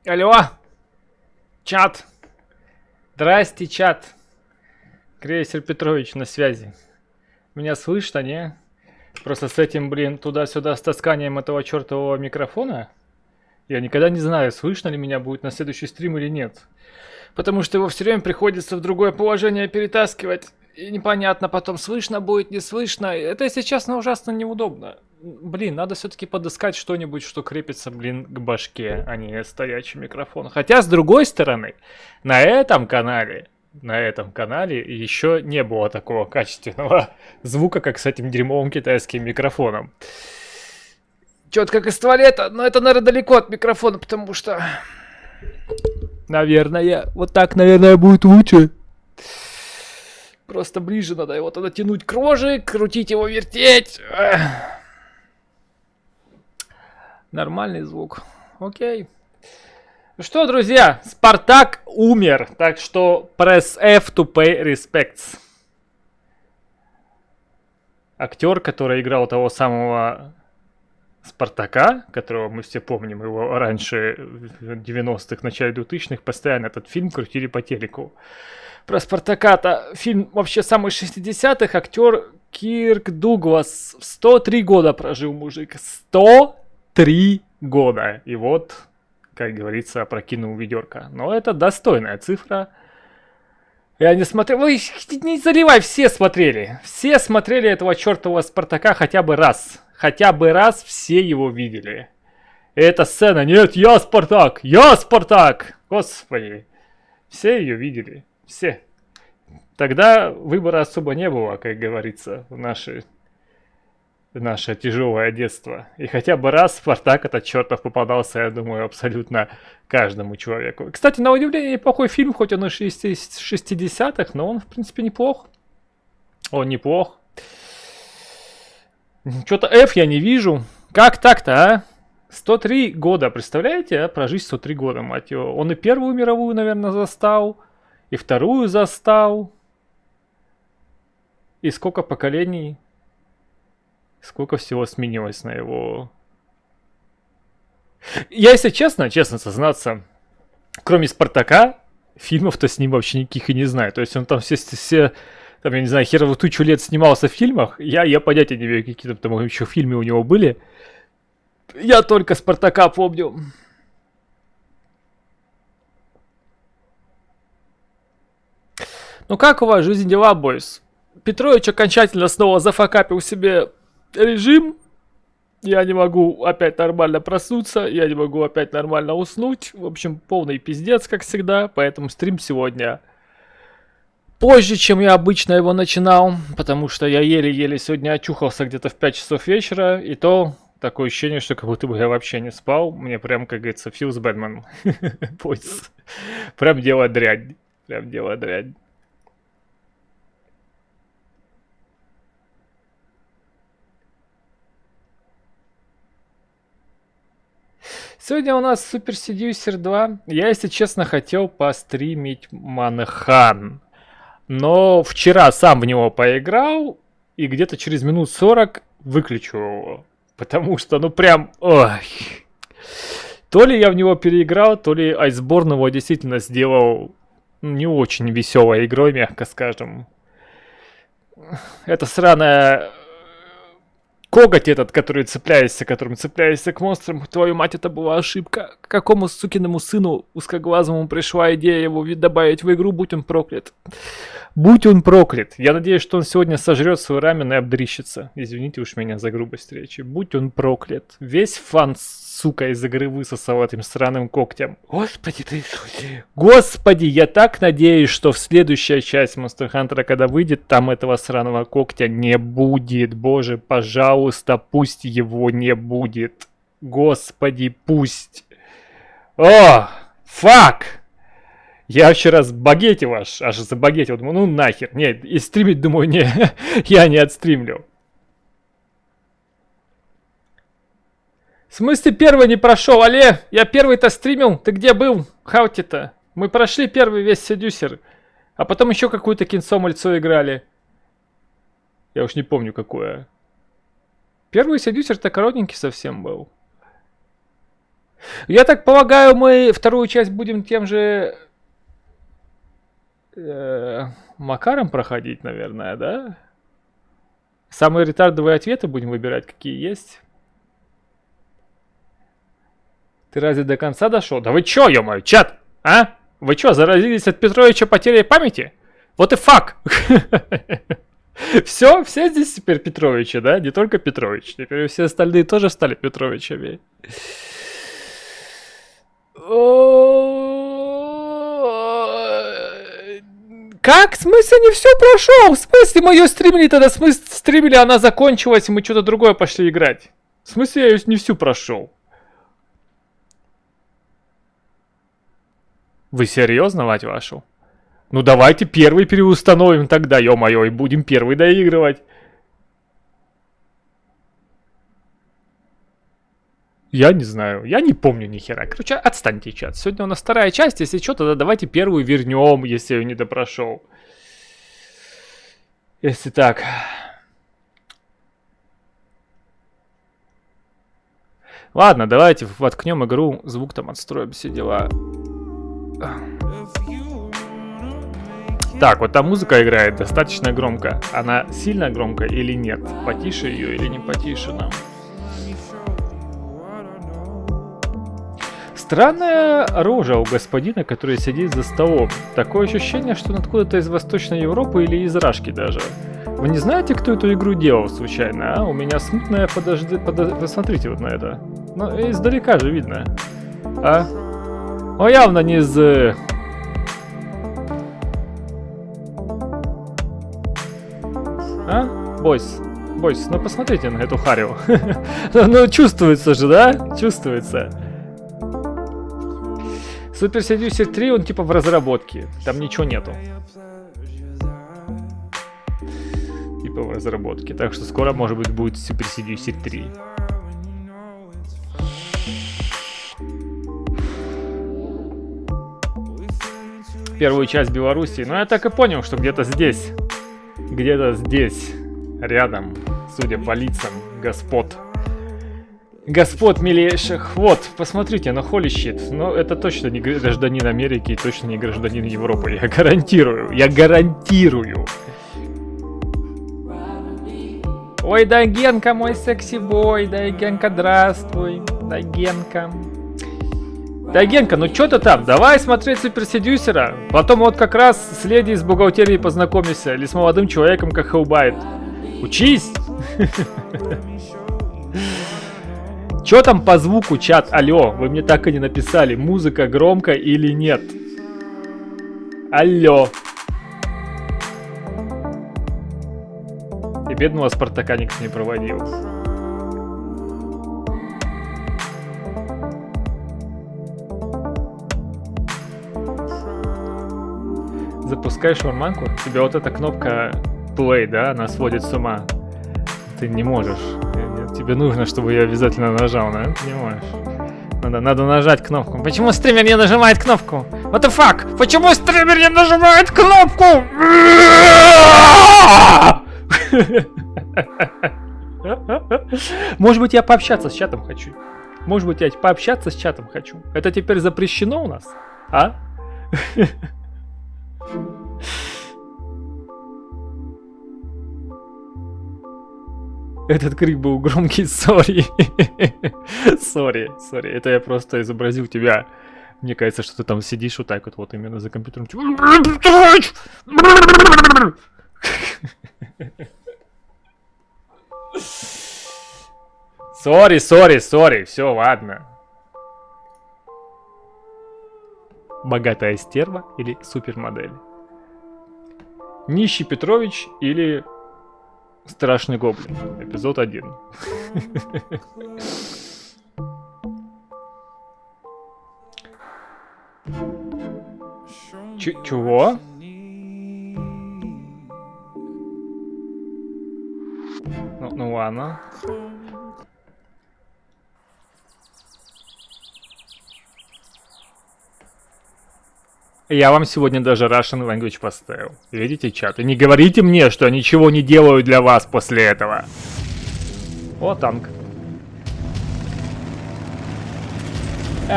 Алло, чат. Здрасте, чат. Крейсер Петрович на связи. Меня слышно, не? Просто с этим, блин, туда-сюда с тасканием этого чертового микрофона я никогда не знаю, слышно ли меня будет на следующий стрим или нет. Потому что его все время приходится в другое положение перетаскивать. И непонятно потом, слышно будет, не слышно. Это, если честно, ужасно неудобно. Блин, надо все-таки подыскать что-нибудь, что крепится, блин, к башке, а не стоячий микрофон. Хотя, с другой стороны, на этом канале еще не было такого качественного звука, как с этим дерьмовым китайским микрофоном. Чё-то как из туалета, но это, наверное, далеко от микрофона, потому что... Наверное, вот так, наверное, будет лучше. Просто ближе надо его тогда тянуть к роже, крутить его, вертеть. Нормальный звук. Окей. Ну что, друзья, Спартак умер, так что press F to pay respects. Актер, который играл того самого Спартака, которого мы все помним, его раньше в 90-х, начале 2000-х постоянно этот фильм крутили по телеку. Про Спартака-то фильм вообще самый 60-х, актер Кирк Дуглас. 103 года прожил мужик. 103 года. И вот, как говорится, опрокинул ведерко. Но это достойная цифра. Я не смотрел. Вы не заливай, все смотрели. Все смотрели этого чертового Спартака хотя бы раз. Хотя бы раз все его видели. И эта сцена, нет, я Спартак! Я Спартак! Господи. Все ее видели. Все. Тогда выбора особо не было, как говорится, в наше тяжелое детство. И хотя бы раз Спартак этот чертов попадался, я думаю, абсолютно каждому человеку. Кстати, на удивление, неплохой фильм, хоть он и 60-х, но он, в принципе, неплох. Он неплох. Что-то F я не вижу. Как так-то, а? 103 года, представляете, а? Прожить 103 года, мать его. Он и Первую мировую, наверное, застал, и Вторую застал. И сколько поколений, сколько всего сменилось на его... Я, если честно сознаться, кроме Спартака, фильмов-то с ним вообще никаких и не знаю. То есть он там все там, я не знаю, херовую тучу лет снимался в фильмах. Я понятия не имею, какие там еще фильмы у него были. Я только Спартака помню. Ну как у вас жизнь, дела, бойс? Петрович окончательно снова зафакапил себе режим. Я не могу опять нормально проснуться, я не могу опять нормально уснуть. В общем, полный пиздец, как всегда. Поэтому стрим сегодня позже, чем я обычно его начинал. Потому что я еле-еле сегодня очухался где-то в 5 часов вечера. И то такое ощущение, что как будто бы я вообще не спал. Мне прям, как говорится, фьюз Бэтмен. Прям дело дрянь. Прям дело дрянь. Сегодня у нас Супер Seducer 2. Я, если честно, хотел постримить Манхан. Но вчера сам в него поиграл. И где-то через минут 40 выключу его. Потому что, ну прям... Ой. То ли я в него переиграл, то ли Iceborne его действительно сделал не очень веселой игрой, мягко скажем. Это сраная... Коготь этот, которым цепляешься к монстрам, твою мать, это была ошибка. К какому сукиному сыну узкоглазому пришла идея его добавить в игру, будь он проклят. Будь он проклят. Я надеюсь, что он сегодня сожрет свой рамен и обдрищется. Извините уж меня за грубость речи. Будь он проклят. Весь фан, сука, из игры высосал этим сраным когтем. Господи ты... Господи, я так надеюсь, что в следующая часть Monster Hunter, когда выйдет, там этого сраного когтя не будет. Боже, пожалуйста, пусть его не будет. Господи, пусть. О, фак! Я вчера сбагетил аж забагетил. Думаю, ну нахер. Нет, и стримить, думаю, не, я не отстримлю. В смысле первый не прошел? Алле, я первый-то стримил. Ты где был? Хаути-то. Мы прошли первый весь Seducer. А потом еще какую-то кинцо-мальцо играли. Я уж не помню какое. Первый Seducer-то коротенький совсем был. Я так полагаю, мы вторую часть будем тем же макаром проходить, наверное, да? Самые ретардовые ответы будем выбирать, какие есть. Ты разве до конца дошел? Да вы чё, ё-моё, чат, а? Вы чё, заразились от Петровича потерей памяти? Вот и фак! Все здесь теперь Петровичи, да? Не только Петрович. Теперь все остальные тоже стали Петровичами. Как? В смысле не все прошел? В смысле мы ее стримили тогда? В смысле стримили, она закончилась, и мы что-то другое пошли играть? В смысле я ее не всю прошел? Вы серьезно, мать вашу? Ну давайте первый переустановим тогда, ё-моё, и будем первый доигрывать. Я не знаю, я не помню ни хера. Короче, отстаньте, чат. Сегодня у нас вторая часть, если что, тогда давайте первую вернем, если я ее не допрошел. Если так. Ладно, давайте воткнем игру, звук там отстроим, все дела. Так, вот та музыка играет достаточно громко. Она сильно громко или нет? Потише ее или не потише нам? Странная рожа у господина, который сидит за столом. Такое ощущение, что он откуда-то из Восточной Европы или из Рашки даже. Вы не знаете, кто эту игру делал случайно, а? У меня смутное посмотрите вот на это. Ну, издалека же видно. А? Ну, явно не из... А? Бойс, ну посмотрите на эту харю. Ну, чувствуется же, да? Чувствуется. Super Seducer 3, он типа в разработке. Там ничего нету. Типа в разработке. Так что скоро, может быть, будет Super Seducer 3. Первую часть Беларуси. Но я так и понял, что где-то здесь. Где-то здесь. Рядом. Судя по лицам господ. Господ милейших. Вот, посмотрите, на holy shit. Но это точно не гражданин Америки и точно не гражданин Европы. Я гарантирую. Я гарантирую. Ой, Дайгенка, мой секси-бой. Дайгенка, здравствуй. Дайгенка. Дайгенка, ну чё ты там? Давай смотреть Супер Седюсера. Потом вот как раз с леди из бухгалтерии познакомишься. Или с молодым человеком, как Хеллбайт. Учись! Чё там по звуку, чат? Алло, вы мне так и не написали, музыка громко или нет? Алло. И бедного Спартака никто не проводил. Запускай шаурманку. Тебе вот эта кнопка play, да, она сводит с ума. Ты не можешь. Тебе нужно, чтобы я обязательно нажал, да? Не можешь. Надо нажать кнопку. Почему стример не нажимает кнопку? What the fuck? Почему стример не нажимает кнопку? Может быть, я пообщаться с чатом хочу. Может быть, я пообщаться с чатом хочу. Это теперь запрещено у нас? А? Этот крик был громкий, сори. Сори. Это я просто изобразил тебя. Мне кажется, что ты там сидишь вот так вот именно за компьютером. Сори. Все, ладно. Богатая стерва или супермодель? Нищий Петрович или... Страшный гоблин. Эпизод 1. Чего? Ну ладно. Я вам сегодня даже Russian Language поставил. Видите, чат? И не говорите мне, что я ничего не делаю для вас после этого. О, танк.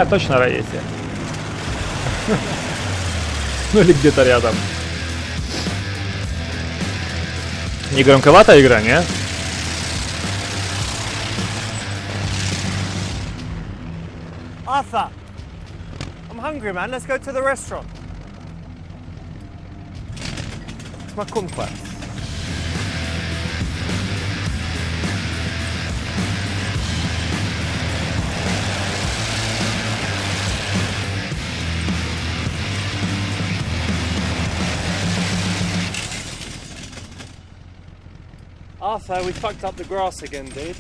Точно Раесе. Ну или где-то рядом. Не громковатая игра, не? Arthur, I'm hungry, man. Let's go to the restaurant. It's my kumquat. Arthur, we fucked up the grass again, dude.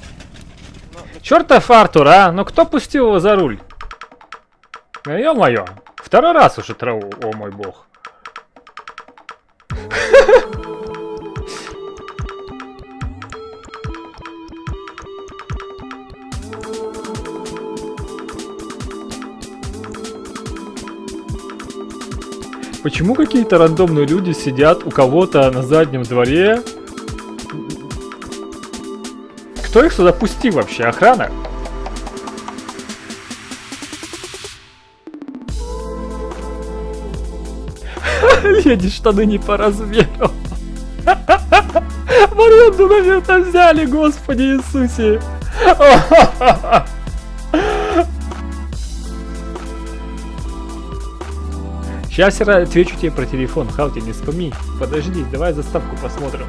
Чертов Артур, а? Ну кто пустил его за руль? Ну ё-моё. Второй раз уже траву, о мой бог. Почему какие-то рандомные люди сидят у кого-то на заднем дворе? Кто их сюда пустил вообще? Охрана? Леди штаны не по размеру. В аренду, наверное, взяли, Господи Иисусе. Сейчас я отвечу тебе про телефон, Халти, не спами. Подожди, давай заставку посмотрим.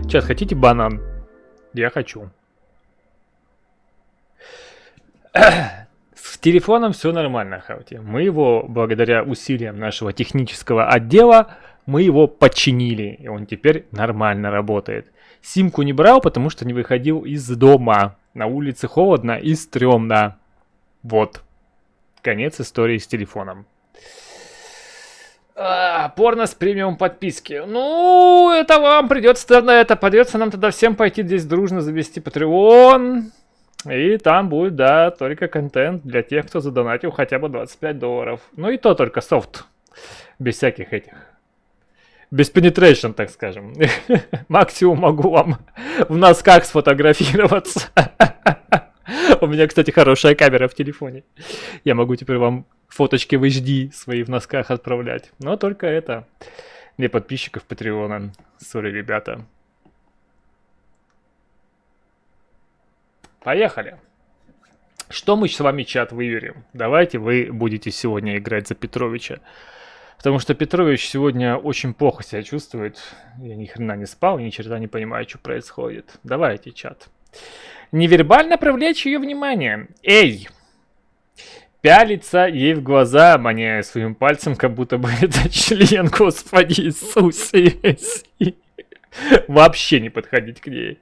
Чат, хотите банан? Я хочу. С телефоном все нормально, Хаути. Мы его, благодаря усилиям нашего технического отдела, мы его починили. И он теперь нормально работает. Симку не брал, потому что не выходил из дома. На улице холодно и стрёмно. Вот. Конец истории с телефоном. Порно с премиум подписки. Ну, это вам придется тогда, придется нам тогда всем пойти здесь дружно завести Patreon. И там будет, да, только контент для тех, кто задонатил хотя бы $25. Ну и то только софт. Без всяких этих. Без penetration, так скажем. Максимум могу вам в носках сфотографироваться. У меня, кстати, хорошая камера в телефоне. Я могу теперь вам фоточки в HD свои в носках отправлять. Но только это для подписчиков Патреона. Сори, ребята. Поехали. Что мы с вами, чат, выберем? Давайте вы будете сегодня играть за Петровича. Потому что Петрович сегодня очень плохо себя чувствует. Я ни хрена не спал, ни черта не понимаю, что происходит. Давайте, чат. Невербально привлечь ее внимание. Эй! Пялится ей в глаза, маняя своим пальцем, как будто бы это член, Господи Иисусе. Вообще не подходить к ней.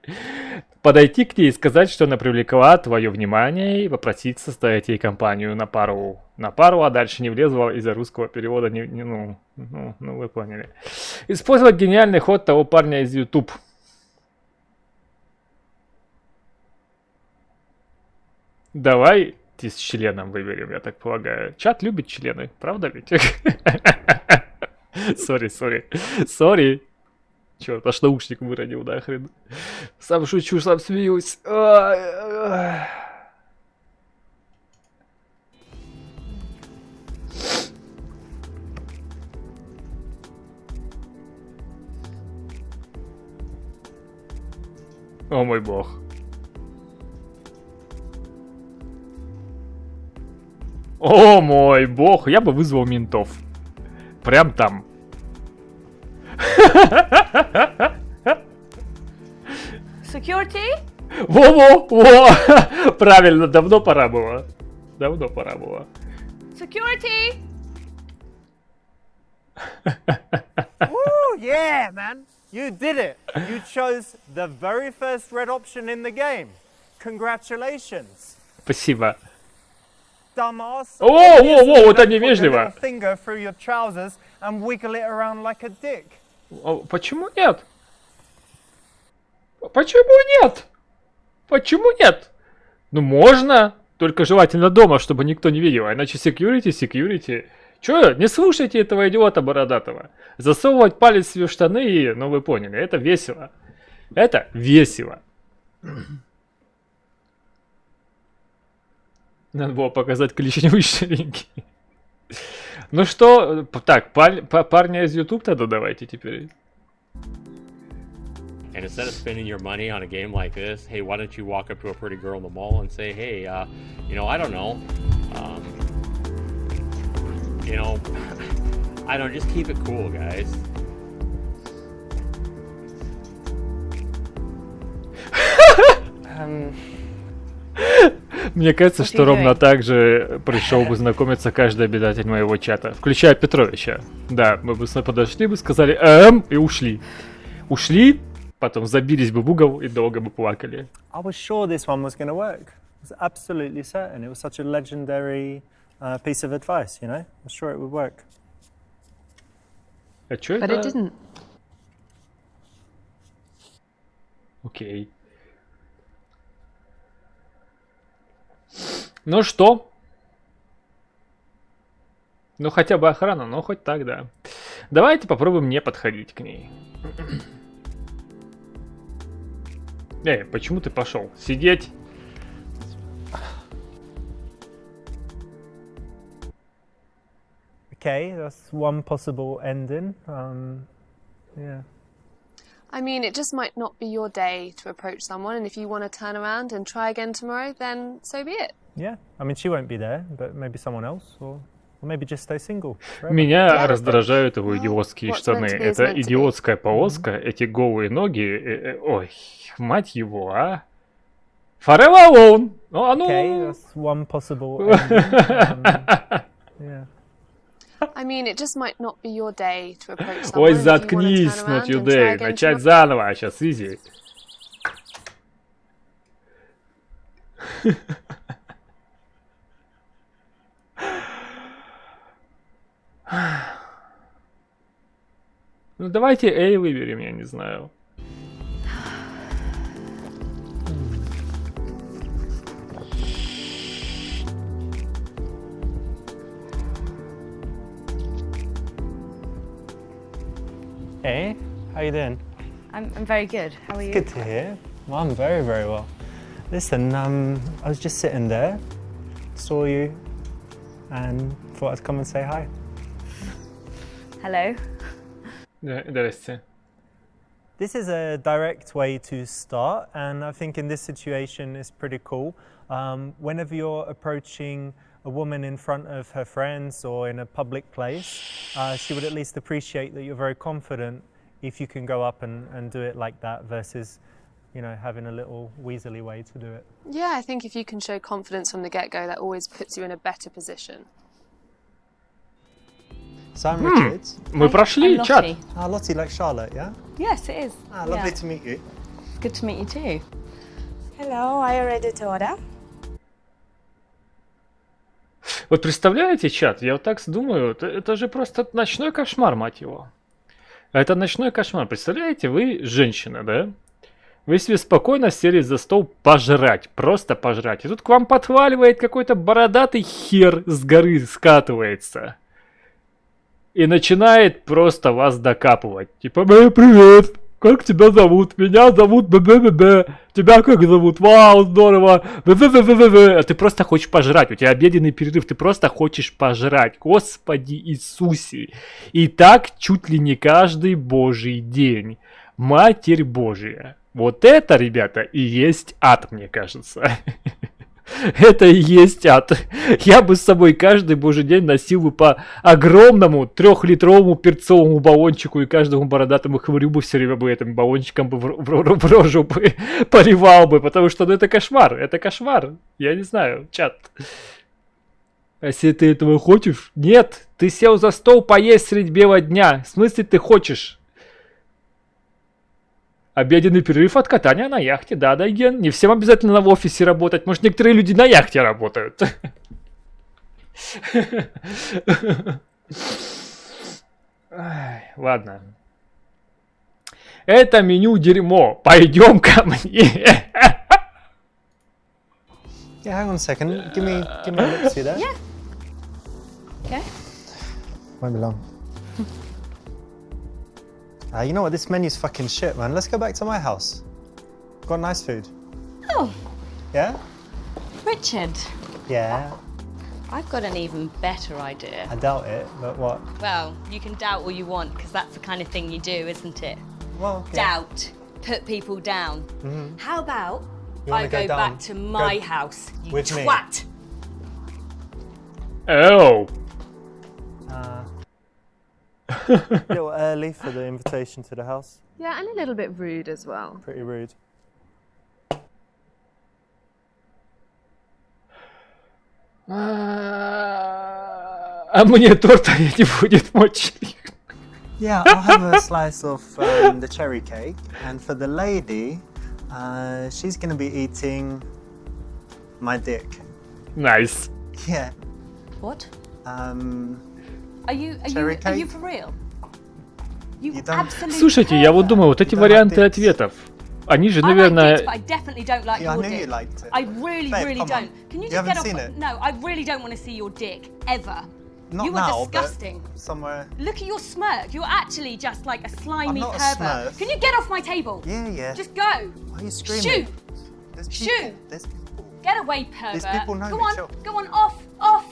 Подойти к ней и сказать, что она привлекла твое внимание, и попросить составить ей компанию на пару, а дальше не влезла из-за русского перевода. Ну, вы поняли. Использовать гениальный ход того парня из YouTube. Давай с членом выберем, я так полагаю. Чат любит члены, правда ведь? Сори. Черт, аж наушник выронил, нахрен. Сам шучу, сам смеюсь. О мой бог. О мой бог, я бы вызвал ментов. Прям там. Security? Во! Правильно, давно пора было. Security? Woo, yeah, man. You did it. You chose the very first red option in the game. Congratulations. Спасибо. Dumbass. О, это невежливо. Finger through your trousers and wiggle it around like a dick. Почему нет? Почему нет? Ну можно. Только желательно дома, чтобы никто не видел, а иначе security. Чё, не слушайте этого идиота бородатого. Засовывать палец себе в штаны и, ну вы поняли, это весело. Это весело. Надо было показать коричневые ширинки. Ну что, так, парня из YouTube тогда давайте теперь. And instead of spending your money on a game like this, hey, why don't you walk up to a pretty girl in the mall and say, hey, you know, I don't know, you know, I don't, just keep it cool, guys. Мне кажется, что ровно так же пришел бы знакомиться каждый обитатель моего чата, включая Петровича. Да, мы бы подошли бы, сказали и ушли. Ушли, потом забились бы в угол и долго бы плакали. I was sure this one was going to work. I was absolutely certain. It was such a legendary piece of advice, you know? I was sure it would work. А чё But это? it didn't. Окей. Ну что? Ну хотя бы охрана, но хоть так, да. Давайте попробуем не подходить к ней. Почему ты пошел? Сидеть? Okay, that's one possible ending. Yeah. I mean, it just might not be your day to approach someone, and if you want to turn around and try again tomorrow, then so be it. Yeah. I mean, she won't be there, but maybe someone else, or maybe just stay single. forever. Меня раздражают его идиотские what's штаны. meant to be is Это meant to be. идиотская полоска, эти голые ноги. Ой, мать его, а? Forever alone! Ну, а Okay, ну... that's one possible ending. Yeah. I mean, it just might not be your day to approach someone. Ой, and if you wanna заткнись, turn not around you and try day. again Начать tomorrow- заново, а сейчас изи. Ну давайте A выберем, я не знаю. Hey, how you doing? I'm very good. How are you? Good to hear. Well, I'm very, very well. Listen, I was just sitting there, saw you, and thought I'd come and say hi. Hello. Здрасте. This is a direct way to start, and I think in this situation it's pretty cool. Whenever you're approaching a woman in front of her friends or in a public place, she would at least appreciate that you're very confident if you can go up and do it like that versus, you know, having a little weaselly way to do it. Yeah, I think if you can show confidence from the get-go, that always puts you in a better position. So I'm Richard. Мы прошли I'm чат. Lottie. Lottie like Charlotte, yeah? Yes, it is. Lovely Yeah. to meet you. Good to meet you too. Hello, are you ready to order? Вот представляете, чат, я вот так думаю, это же просто ночной кошмар, мать его. Это ночной кошмар. Представляете, вы женщина, да? Вы себе спокойно сели за стол пожрать, просто пожрать. И тут к вам подваливает какой-то бородатый хер с горы скатывается. И начинает просто вас докапывать. Типа, привет, как тебя зовут? Меня зовут БББ. Тебя как зовут? Вау, здорово. ББББ. А ты просто хочешь пожрать. У тебя обеденный перерыв. Ты просто хочешь пожрать. Господи Иисусе. И так чуть ли не каждый божий день. Матерь Божия. Вот это, ребята, и есть ад, мне кажется. Это и есть ад. Я бы с собой каждый божий день носил бы по огромному 3-литровому перцовому баллончику, и каждому бородатому хвырю бы все время бы этим баллончиком бы в рожу бы поливал бы, потому что ну, это кошмар, я не знаю, чат. А если ты этого хочешь? Нет, ты сел за стол поесть средь бела дня, в смысле ты хочешь? Обеденный перерыв от катания на яхте, да, Дайген. Не всем обязательно в офисе работать. Может, некоторые люди на яхте работают. Ладно. Это меню дерьмо. Пойдем ко мне. Yeah, hang on a second. Give me a look see there. Yeah. Okay. Won't be long. You know what? This menu's fucking shit, man. Let's go back to my house. Got nice food. Oh, Yeah? Richard, Yeah. I've got an even better idea. I doubt it, but what? Well, you can doubt all you want, because that's the kind of thing you do, isn't it? Well, yeah. Doubt. Put people down. How about You I wanna go go down? back to my Go house, you with me? twat? Oh. A little early for the invitation to the house. Yeah, and a little bit rude as well. Pretty rude. А мне торта не будет мочи. Yeah, I'll have a slice of the cherry cake, and for the lady, she's gonna be eating my dick. Nice. Yeah. What? Are Are you Cherry cake? for real? You You don't- absolutely Слушайте, я вот думаю, вот эти You don't варианты like dicks? ответов, они же, I like наверное... dicks, but I definitely don't like Yeah, I your knew dick. you liked it. I really, Babe, really come don't. on. Can you You just get haven't off? seen it? No, I really don't want to see your dick ever. Not You are now, disgusting. but somewhere. Look at your smirk. You're actually just like a slimy not a pervert. smurf. Can you get off my table? Yeah, yeah. Just go. Why are you screaming? Shoot. There's people. Shoot. There's people. Get away, pervert. people know go me, on. chill. Go on. Off.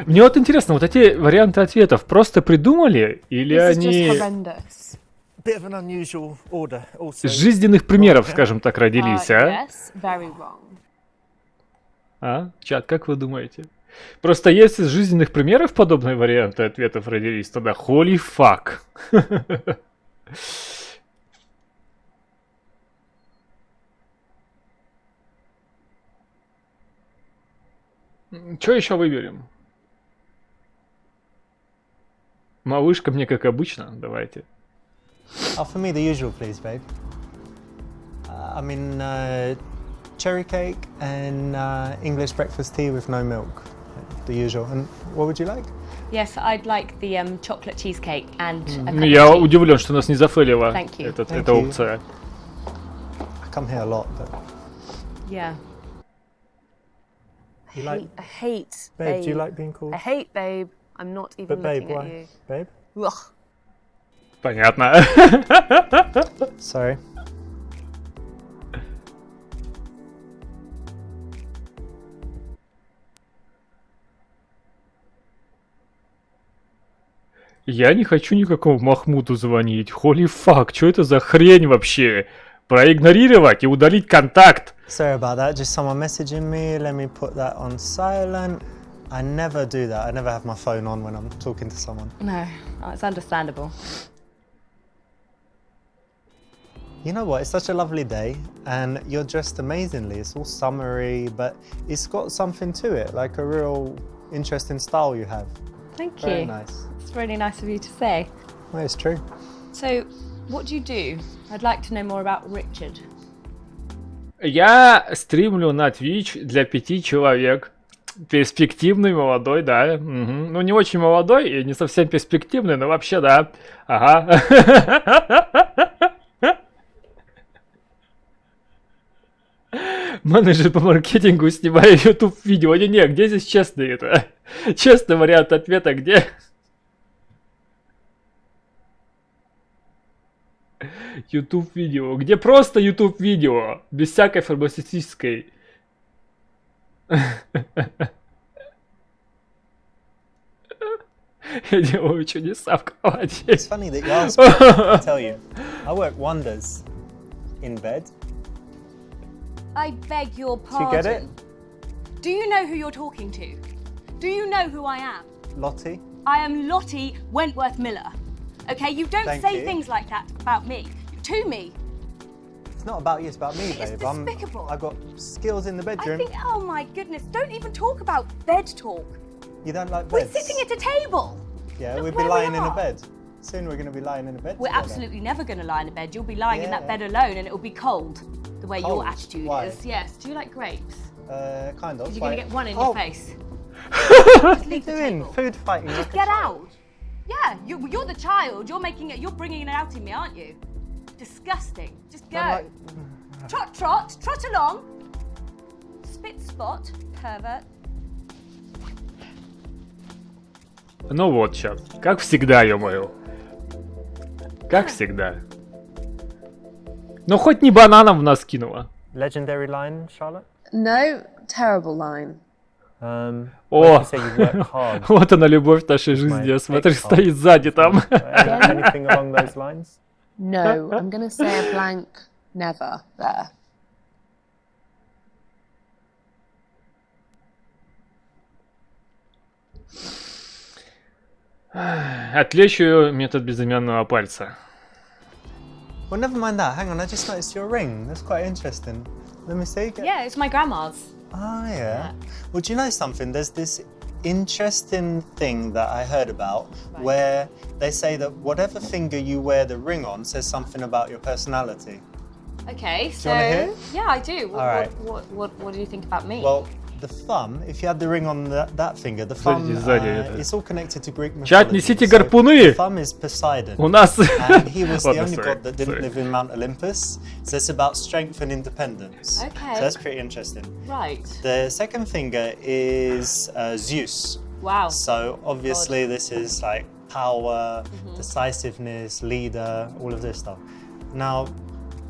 Мне вот интересно, вот эти варианты ответов просто придумали или This is just они horrendous. Bit of an unusual order, also. из жизненных примеров, скажем так, родились, а? Yes, very wrong. А? Чат, как вы думаете? Просто если из жизненных примеров подобные варианты ответов родились, тогда holy fuck. Что еще выберем? Малышка мне как обычно, давайте. Oh, for me, the usual, please, babe. I mean, cherry cake and English breakfast tea with no milk. The usual. And what would you like? Yes, I'd like the chocolate cheesecake and a cup Я of tea. удивлен, что нас не зафейлила Thank you. эта Thank you. опция. I come here a lot, but Yeah. you like. I hate Babe, do you like being called? I hate babe. I'm not even But babe, looking at why? you. Babe? Ugh. Понятно. Sorry. Я не хочу никакому Махмуду звонить. Holy fuck, что это за хрень вообще? Проигнорировать и удалить контакт. Sorry about that. Just someone messaging me. Let me put that on silent. I never do that. I never have my phone on when I'm talking to someone. No, it's understandable. You know what? It's such a lovely day, and you're dressed amazingly. It's all summery, but it's got something to it, like a real interesting style you have. Thank Very you. nice. It's really nice of you to say. Well, it's true. So, what do you do? I'd like to know more about Richard. Я стримлю на Twitch для 5 человек. Перспективный, молодой, да. Мгм. Ну, не очень молодой и не совсем перспективный, но вообще, да. Ага. Менеджер по маркетингу, снимаю YouTube видео. Не, где здесь честный это? Честный вариант ответа, где? YouTube видео. Где просто YouTube видео? Без всякой фармацевтической. Я делаю чудеса в кровати. It's funny that you asked me. I tell you, I work wonders in bed. I beg your Do you pardon. get it? Do you know who you're talking to? Do you know who I am? Lottie? I am Lottie Wentworth Miller. Okay, you don't Thank say you. things like that about me. To me. It's not about you, it's about me, It's babe. despicable. I've got skills in the I bedroom. think, oh my goodness, don't even talk about bed talk. You don't like We're beds? sitting at a table. Yeah, Look we'll be where we lying in a are. bed. Soon we're going to be lying in a bed We're together. absolutely never going to lie in a bed. You'll be lying in that Yeah. bed alone and it'll be cold. The way Cold? your attitude Why? is. Yes. Do you like grapes? Kind of. Because you're going to get one in Oh, your face. What are you Leave the doing? table. Food fighting. Just like a get child. out. Yeah, you're the child. You're making it. You're bringing it out in me, aren't you? Disgusting. Just go. I'm like, Trot, trot, trot along. Spit spot, pervert. Ну вот сейчас. Как всегда, ё-моё. Как всегда. Ну хоть не бананом в нас кинула. Legendary line, Charlotte? No, terrible line. Why О, do you say you work hard? вот она любовь нашей жизни. My Смотри, big стоит сзади там. Anything along those lines? No, I'm going to say a blank never there. Отвлечь ее метод безымянного пальца. Well, never mind that. Hang on, I just noticed your ring. That's quite interesting. Let me see. Yeah, it's my grandma's. Oh, yeah. Well, do you know something? There's this interesting thing that I heard about where they say that whatever finger you wear the ring on says something about your personality. Okay, so you wanna hear? yeah, I do. All right. What do you think about me? Well, the thumb, if you had the ring on that finger, the thumb, Сзади это. it's all connected to Greek mythology. Чат, несите So гарпуны! the thumb is Poseidon. У нас... And he was the Ладно, only sorry, god that didn't sorry. live in Mount Olympus. So it's about strength and independence. Okay. So that's pretty interesting. Right. The second finger is Zeus. Wow. So obviously this is like power, decisiveness, leader, all of this stuff. Now,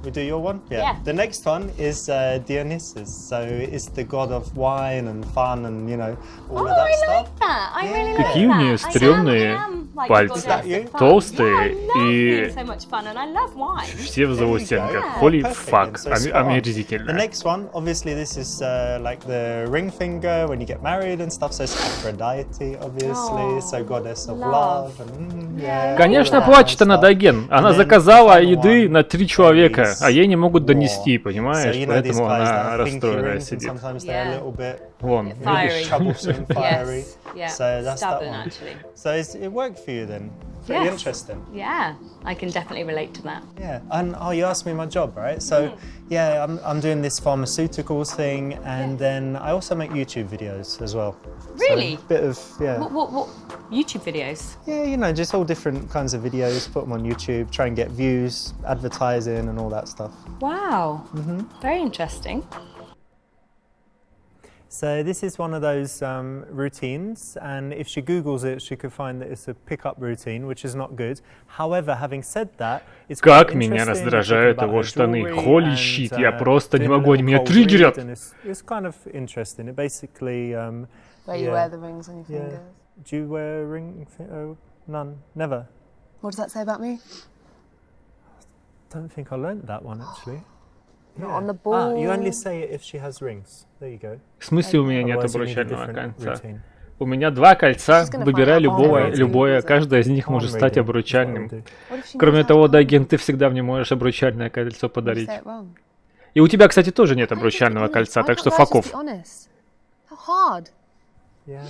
we do your one? Yeah. The next one is Dionysus. So it's the god of wine and fun and, you know, all of that I stuff. like that. I really like Какие у нее that. стрёмные I am like пальцы. a goddess of fun. Толстые Yeah, I love и- being so much fun and I love wine. Все в заусенках. Yeah. Holy Perfect fuck. then, so spot on. The Омерзительно. next one, obviously, this is like the ring finger when you get married and stuff. So it's Aphrodite, obviously. Oh, so goddess of love. love. And, yeah, Конечно, all that плачет она, stuff. Доген. Она And then заказала the final еды one на 3 человека, is а ей не могут донести, war. понимаешь? So you know these Поэтому guys that она have pinky расстроенная rings and сидит. sometimes they're Yeah. a little bit Вон. Fiery. видишь? troublesome, fiery. Yes. Yeah. So that's that Stubborn, one. actually. So it worked for you then. Pretty Yes. interesting. Yeah, I can definitely relate to that. Yeah, and you asked me my job, right? So, yeah, I'm doing this pharmaceuticals thing, and then I also make YouTube videos as well. Really? So, bit of What YouTube videos? yeah, you know, just all different kinds of videos. Put them on YouTube, try and get views, advertising, and all that stuff. Wow. Very interesting. So this is one of those routines, and if she Googles it, she could find that it's a pickup routine, which is not good. However, having said that, it's quite Как меня interesting, раздражают thinking about его her штаны. jewelry Holy and, shit, я просто не doing a могу, они little меня cold триггерят. read, and it's kind of interesting. It basically Where you Yeah. wear the rings on your yeah. fingers. Do you wear a ring? None. Never. What does that say about me? Don't think I learnt that one actually. Not Yeah. on the You ball. only say it if she has rings. There you go. В смысле у меня нет Otherwise you need a обручального different кольца? routine. У меня 2 кольца, She's gonna выбирай find out любое, all любое, the каждое из них Palm может стать reading is what I обручальным. do. What if she Кроме knows того, how to Доген, ты всегда мне можешь обручальное кольцо What if you подарить. say it wrong? И у тебя, кстати, тоже нет Why don't you обручального be honest? кольца, Why так can't что guys just факов. be honest? How hard? Yeah.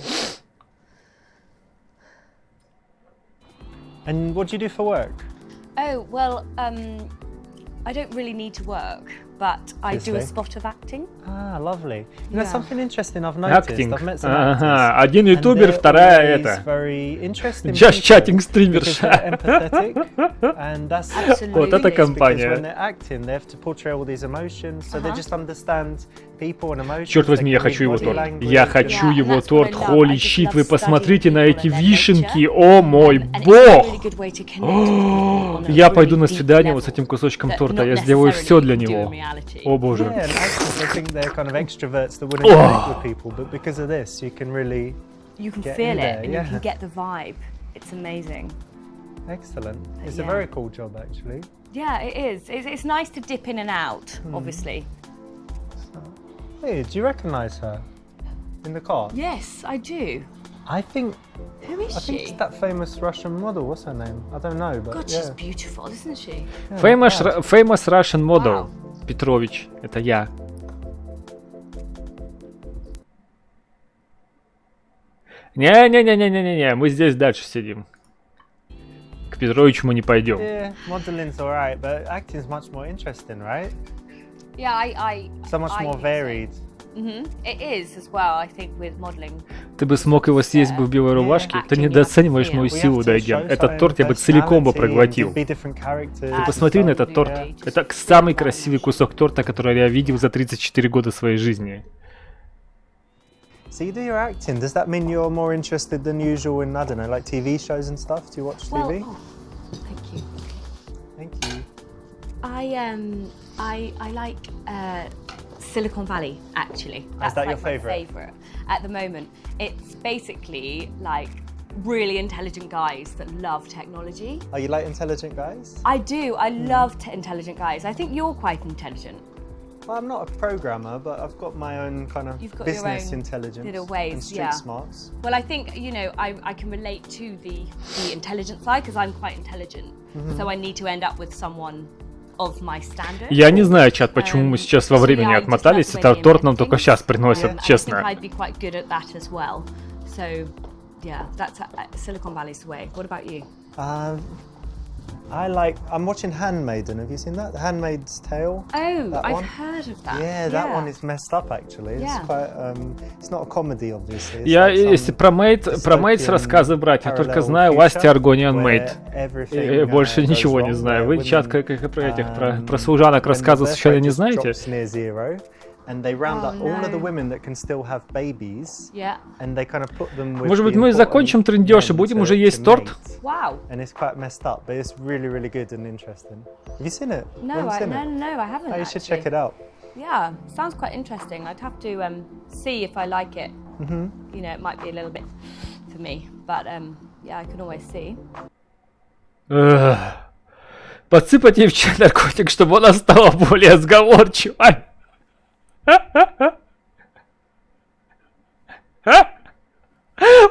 And what do you do for work? Oh, well, I don't really need to work, but I do a Obviously. spot of acting. Ah, lovely. You know, Yeah. something interesting I've noticed. Актинг. I've met some Ага, actors, один and ютубер, they're вторая always это. very interesting Just people chatting because стримерша. they're empathetic, and that's Absolutely. Вот это because when компания. they're acting, they have to portray all these emotions, so they just understand people and emotions. Черт возьми, they я can хочу read его body торт. language Я and- хочу Yeah, его and that's what I торт. love. Holy I just shit, love вы studying посмотрите на people эти and their вишенки. nature. О мой And it's a бог! really good way to connect with people on a Я really пойду на deep свидание вот с level этим кусочком that торта. not Я сделаю necessarily все для you can do него. in reality. О боже. Yeah, and actors, they think they're kind of extroverts that wouldn't connect with people, but because of this, you can really You can Get feel in it there, and yeah. you can get the vibe. It's amazing. excellent. It's a Yeah. very cool job, actually. Yeah, it is. It's nice to dip in and out, Hmm. obviously. Hey, do you recognise her in the car? Yes, I do. I think Who is it's she? that famous Russian model. What's her name? I don't know, but God, yeah. she's beautiful, isn't she? Yeah, Famous, not bad. famous Russian model. Wow. Петрович. Это я. Не-не-не-не-не-не, мы здесь дальше сидим. К Петровичу мы не пойдем. Yeah, modeling's alright, but acting's much more interesting, right? Yeah, I So much I more think so. varied. It is as well, I think, with modelling. Ты бы смог его съесть бы в белой рубашке? Ты недооцениваешь мою силу, Дайген. Этот торт я бы целиком бы проглотил. Ты посмотри на этот торт. Это самый красивый кусок торта, который я видел за 34 года своей жизни. So you do your acting. Does that mean you're more interested than usual in, I don't know, like TV shows and stuff? Do you watch TV? Well, oh, thank you. Thank you. I like Silicon Valley actually. Is that your like my favourite? favourite at the moment. It's basically like really intelligent guys that love technology. Oh, you like intelligent guys? I do. I love intelligent guys. I think you're quite intelligent. Well, I'm not a programmer, but I've got my own kind of You've got your business own intelligence little ways, and street yeah. smarts. Well, I think, you know, I can relate to the intelligent side because I'm quite intelligent. So I need to end up with someone of my standard. Я не знаю, чат, почему мы сейчас во времени отмотались. Этот торт нам только сейчас приносят, честно. I think I'd be quite good at that as well. So, yeah, that's Silicon Valley's the way. What about you? I'm watching Handmaiden. Have you seen that? The Handmaid's Tale? Oh, That I've one? heard of that. Yeah, that one is messed up actually. It's Yeah. quite, it's not a comedy obviously. It's Я, like some если про Мейдс рассказы брать, я только знаю Ласти Аргониан Мейд. И больше ничего не знаю. Вы, чат, как про этих, про служанок рассказы случайно не знаете? And they round up all of the women that can still have babies, Yeah. and they kind of put them with Может быть, the мы important закончим трындёж и men будем to- уже есть to торт? mate. Wow. And it's quite messed up, but it's really, really good and interesting. Have you seen it? No, You haven't seen no, it? no, I haven't. Oh, you should actually. check it out. Yeah, sounds quite interesting. I'd have to see if I like it. You know, it might be a little bit for me, but yeah, I can always see. Подсыпать ей в чай наркотик, чтобы она стала более сговорчивой.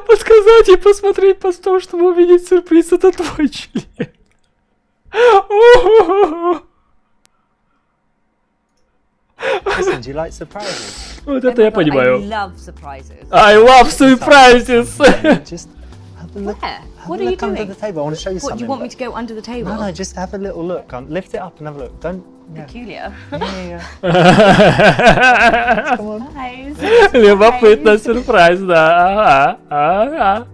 Подсказать ей посмотреть постом, чтобы увидеть сюрприз, это твой член. Listen, do you like surprises? Вот это я I понимаю. love surprises. I love surprises. Just have a look. Where? Have What a are you look under doing? the table. I want to show you What, something. do you want me but- to go under the table? No, no, just have a little look. Lift it up and have a look. Don't. Yeah. Peculiar. Yeah, yeah. Come on. Guys. Любопытно, сюрприз, да. Ага.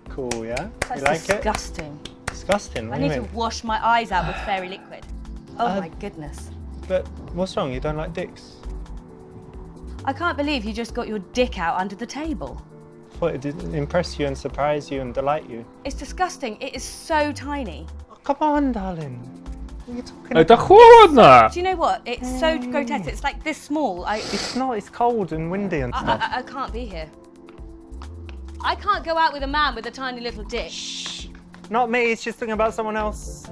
Cool, yeah. That's You like it? disgusting. Disgusting. What I do you need to mean? wash my eyes out with fairy liquid. Oh my goodness. But what's wrong? You don't like dicks? I can't believe you just got your dick out under the table. What, it didn't impress you and surprise you and delight you? It's disgusting. It is so tiny. Oh, come on, darling. What are you talking Это about? холодно. Do you know what? It's so grotesque. It's like this small. It's not. It's cold and windy and stuff. I can't be here. I can't go out with a man with a tiny little dick. Not me. It's just talking about someone else.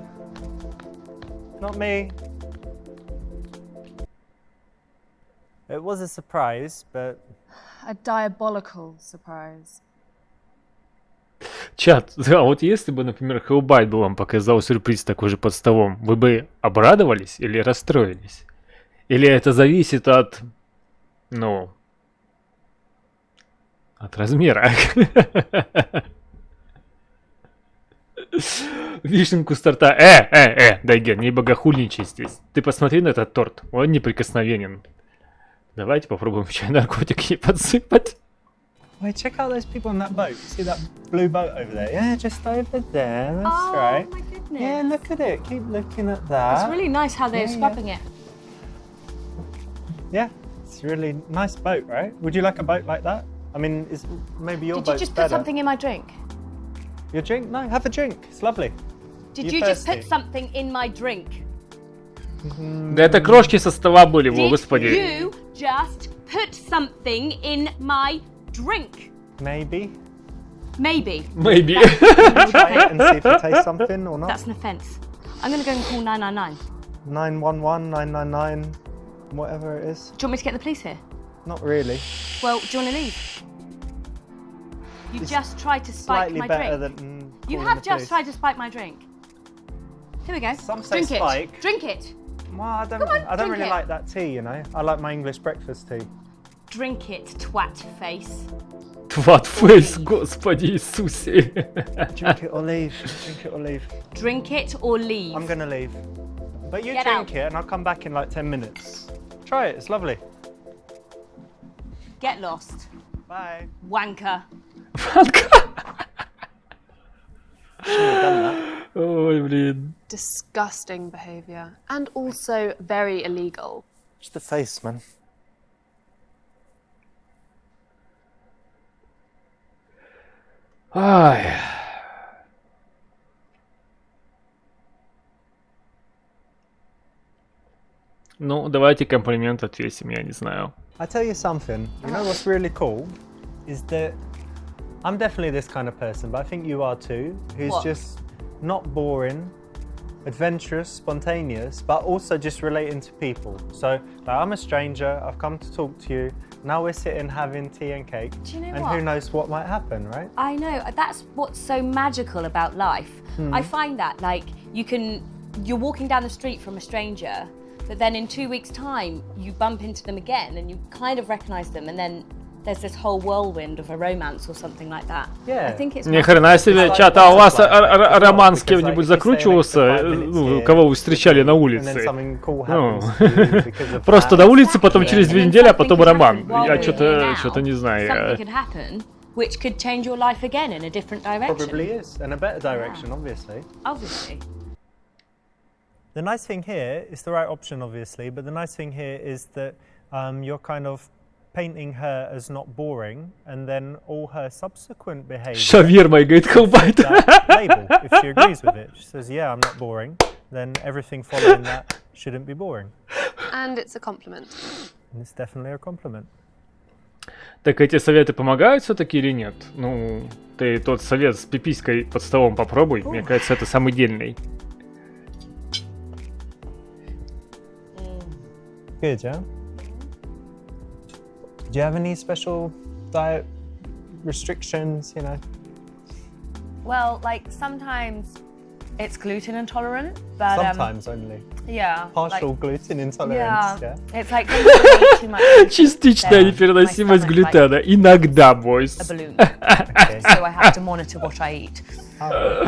Not me. It was a surprise, but A diabolical surprise. Чат, а вот если бы, например, Хеллбайт бы вам показал сюрприз такой же под столом, вы бы обрадовались или расстроились? Или это зависит от, ну, от размера? Вишенку с торта. Дайген, не богохульничай здесь. Ты посмотри на этот торт, он неприкосновенен. Давайте попробуем чай наркотик ей подсыпать. wait, check out those people on that boat. See that blue boat over there? Yeah, just over there. That's Oh right. my goodness. Yeah, look at it. Keep looking at that. It's really nice how they're Yeah, scrubbing it. Yeah, it's a really nice boat, right? Would you like a boat like that? I mean, maybe your Did you boat's just put better. something in my drink? Your drink? No, have a drink. It's lovely. Did You're you just thirsty. put something in my drink? Да это крошки со стола были, Did господи. you just put something in my drink? Maybe. Maybe. Maybe. Try it and see if it tastes something or not. That's an offence. I'm going to go and call 999. 911, 999, whatever it is. Do you want me to get the police here? Not really. Well, do you want to leave? You It's just tried to spike Slightly my better drink. than. You calling have the just police. tried to spike my drink. Here we go. Some say Drink spike. it. Drink it. Well, I don't. Come on, I don't drink really it. like that tea. You know, I like my English breakfast tea. Drink it, twat face. Тватфейс, господи Иисусе. Drink it or leave. Drink it or leave. Drink it or leave. I'm gonna leave. But you Get drink out. it, and I'll come back in like 10 minutes. Try it. It's lovely. Get lost. Bye. Wanker. Ой, блин. Disgusting behaviour. And also very illegal. Just the face, man. Ай. Ну, давайте комплимент ответим, я не знаю. I tell you something, you know what's really cool is that I'm definitely this kind of person, but I think you are too, who's What? just not boring, adventurous, spontaneous, but also just relating to people. So like, I'm a stranger, I've come to talk to you, now we're sitting having tea and cake, Do you know and what? who knows what might happen, right? I know, that's what's so magical about life. I find that, like, you're walking down the street from a stranger, but then in 2 weeks' time, you bump into them again and you kind of recognize them, and then there's this whole whirlwind of a romance or something like that. Yeah. I think it's Ни хрена себе, чат, а у вас роман с кем-нибудь закручивался, ну, кого вы встречали на And then улице? something cool Ну, happens to you because of просто that. на улице, потом через 2 недели, а потом Something could роман. happen while Я we're here что-то now. не знаю. Something could happen which could change your life again in a different direction. Probably is, in a better direction, obviously. Obviously. The nice thing here is the right option, obviously, but the nice thing here is that you're kind of painting her as not boring, and then all her subsequent behaviour. Шавермой, говорит, колбайт. That label, if she agrees with it. She says, yeah, I'm not boring, then everything following that shouldn't be boring. And it's a compliment. And it's definitely a compliment. Так эти советы помогают все-таки или нет? Ну, ты тот совет с пиписькой под столом попробуй. Мне кажется, это самый дельный. Good, yeah? Do you have any special diet restrictions, you know? Well, like sometimes it's gluten intolerant, but Sometimes only. yeah, Partial like, gluten intolerance, yeah, yeah? it's like sometimes I eat too much gluten, Частичная then непереносимость my stomach, глютена. Иногда, a бойс. balloon, Okay. so I have to monitor what I eat. Oh,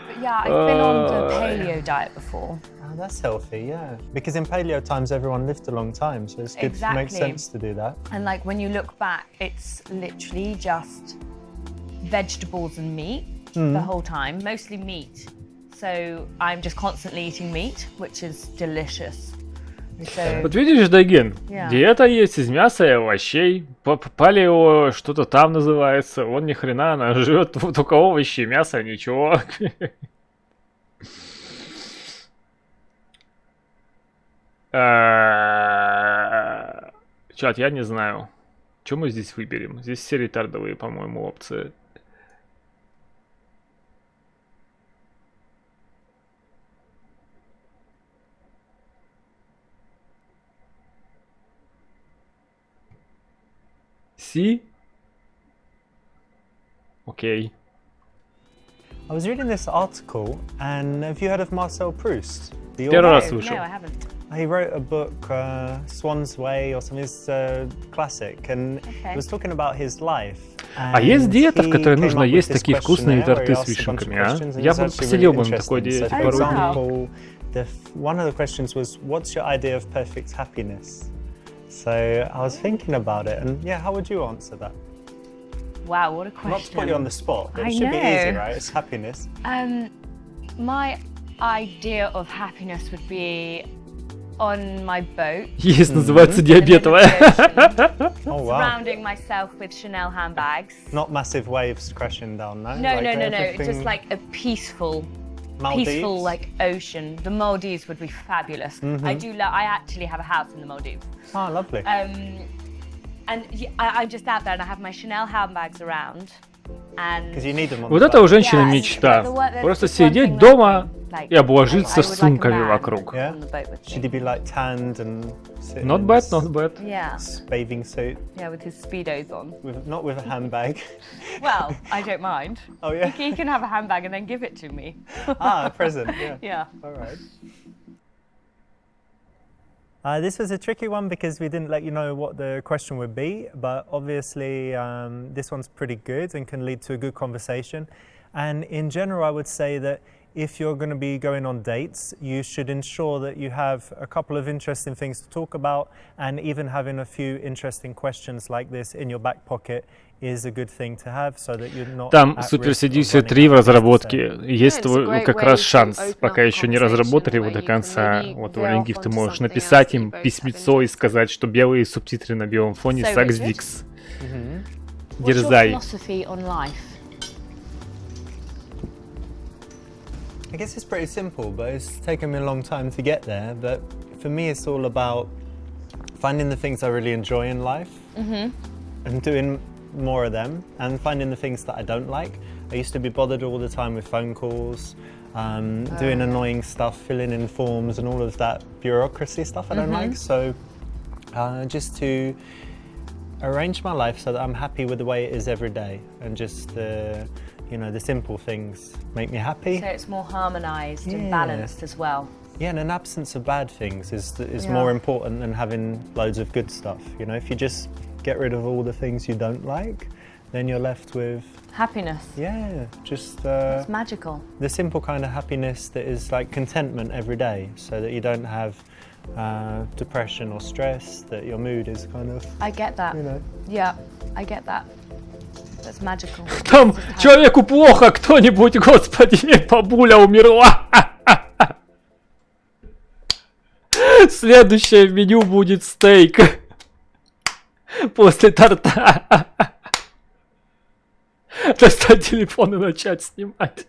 But yeah, I've been on the paleo diet before. oh, that's healthy, yeah. Because in paleo times, everyone lived a long time, so it's good. It makes Exactly. sense to do that. And like when you look back, it's literally just vegetables and meat the whole time, mostly meat. So I'm just constantly eating meat, which is delicious. So Вот видишь, Дайген, Yeah. диета есть из мяса и овощей. Палео что-то там называется. Он ни хрена, она жрет только овощи, мясо, ничего. Чат, я не знаю. Что мы здесь выберем? Здесь все ретардовые, по-моему, опции. Си? Окей. I was reading this article, and have you heard of Marcel Proust? The Первый author? раз no, слышал. I haven't. He wrote a book, Swan's Way, or something. It's a classic, and Okay. he was talking about his life. А есть диета, в he которой came нужно up with есть this такие вкусные questionnaire where торты he с asked a bunch of вишенками, а? questions, and Я it's бы actually посидел really бы на такой interesting. диете So, for пару дней. example, one of the questions was, "What's your idea of perfect happiness?" So I was thinking about it, and yeah, how would you answer that? Wow, what a question. Not to put you on the spot, but I it should be easy, know. right? It's happiness. My idea of happiness would be on my boat, Есть, называется in the middle of диабетовая. the ocean, Oh wow! surrounding myself with Chanel handbags. Not massive waves crashing down, no. No, Like no, no, no. everything- Just like a peaceful Maldives? like ocean. The Maldives would be fabulous. I actually have a house in the Maldives. Oh, lovely. And I'm just out there and I have my Chanel handbags around. And Because you need them on Вот the это у boat. женщины Yeah, мечта. there's Просто just one сидеть thing дома like, и обложиться I would like a сумками man вокруг. Yeah. on the boat with me. Should he be like tanned and sitting Not in bad, his not bad. Yeah, bathing suit, yeah, with his speedos on. not with a handbag? Well, I don't mind. Oh yeah. He can have a handbag and then give it to me. Ah, a present. Yeah. Yeah. All right. This was a tricky one because we didn't let you know what the question would be, but obviously this one's pretty good and can lead to a good conversation. And in general, I would say that if you're going to be going on dates, you should ensure that you have a couple of interesting things to talk about, and even having a few interesting questions like this in your back pocket is a good thing to have, so that you're not Там at Super risk of Seducer running 3 в out of things to say. разработке. Есть it's a твой great как way раз to шанс, open пока up a еще не conversation разработали его where до you can конца. maybe Вот в veer Лингив off ты onto можешь something else написать that you им both have письмецо и interest in. сказать, что белые субтитры на белом фоне, So, Сакс Richard? Дикс. What's your Дерзай. philosophy on life? I guess it's pretty simple, but it's taken me a long time to get there. But for me, it's all about finding the things I really enjoy in life and doing more of them, and finding the things that I don't like. I used to be bothered all the time with phone calls, doing annoying stuff, filling in forms, and all of that bureaucracy stuff I don't like. So just to arrange my life so that I'm happy with the way it is every day, and just the simple things make me happy. So it's more harmonised and Yeah. balanced as well. Yeah, and an absence of bad things is Yeah. more important than having loads of good stuff. You know, if you just get rid of all the things you don't like, then you're left with, Happiness. just It's magical. the simple kind of happiness that is like contentment every day, so that you don't have depression or stress, that your mood is kind of, I get that. Yeah, I get that. That's magical. Там человеку плохо, кто-нибудь, господи, бабуля умерла. Следующее в меню будет стейк. После торта. Достать телефон и начать снимать.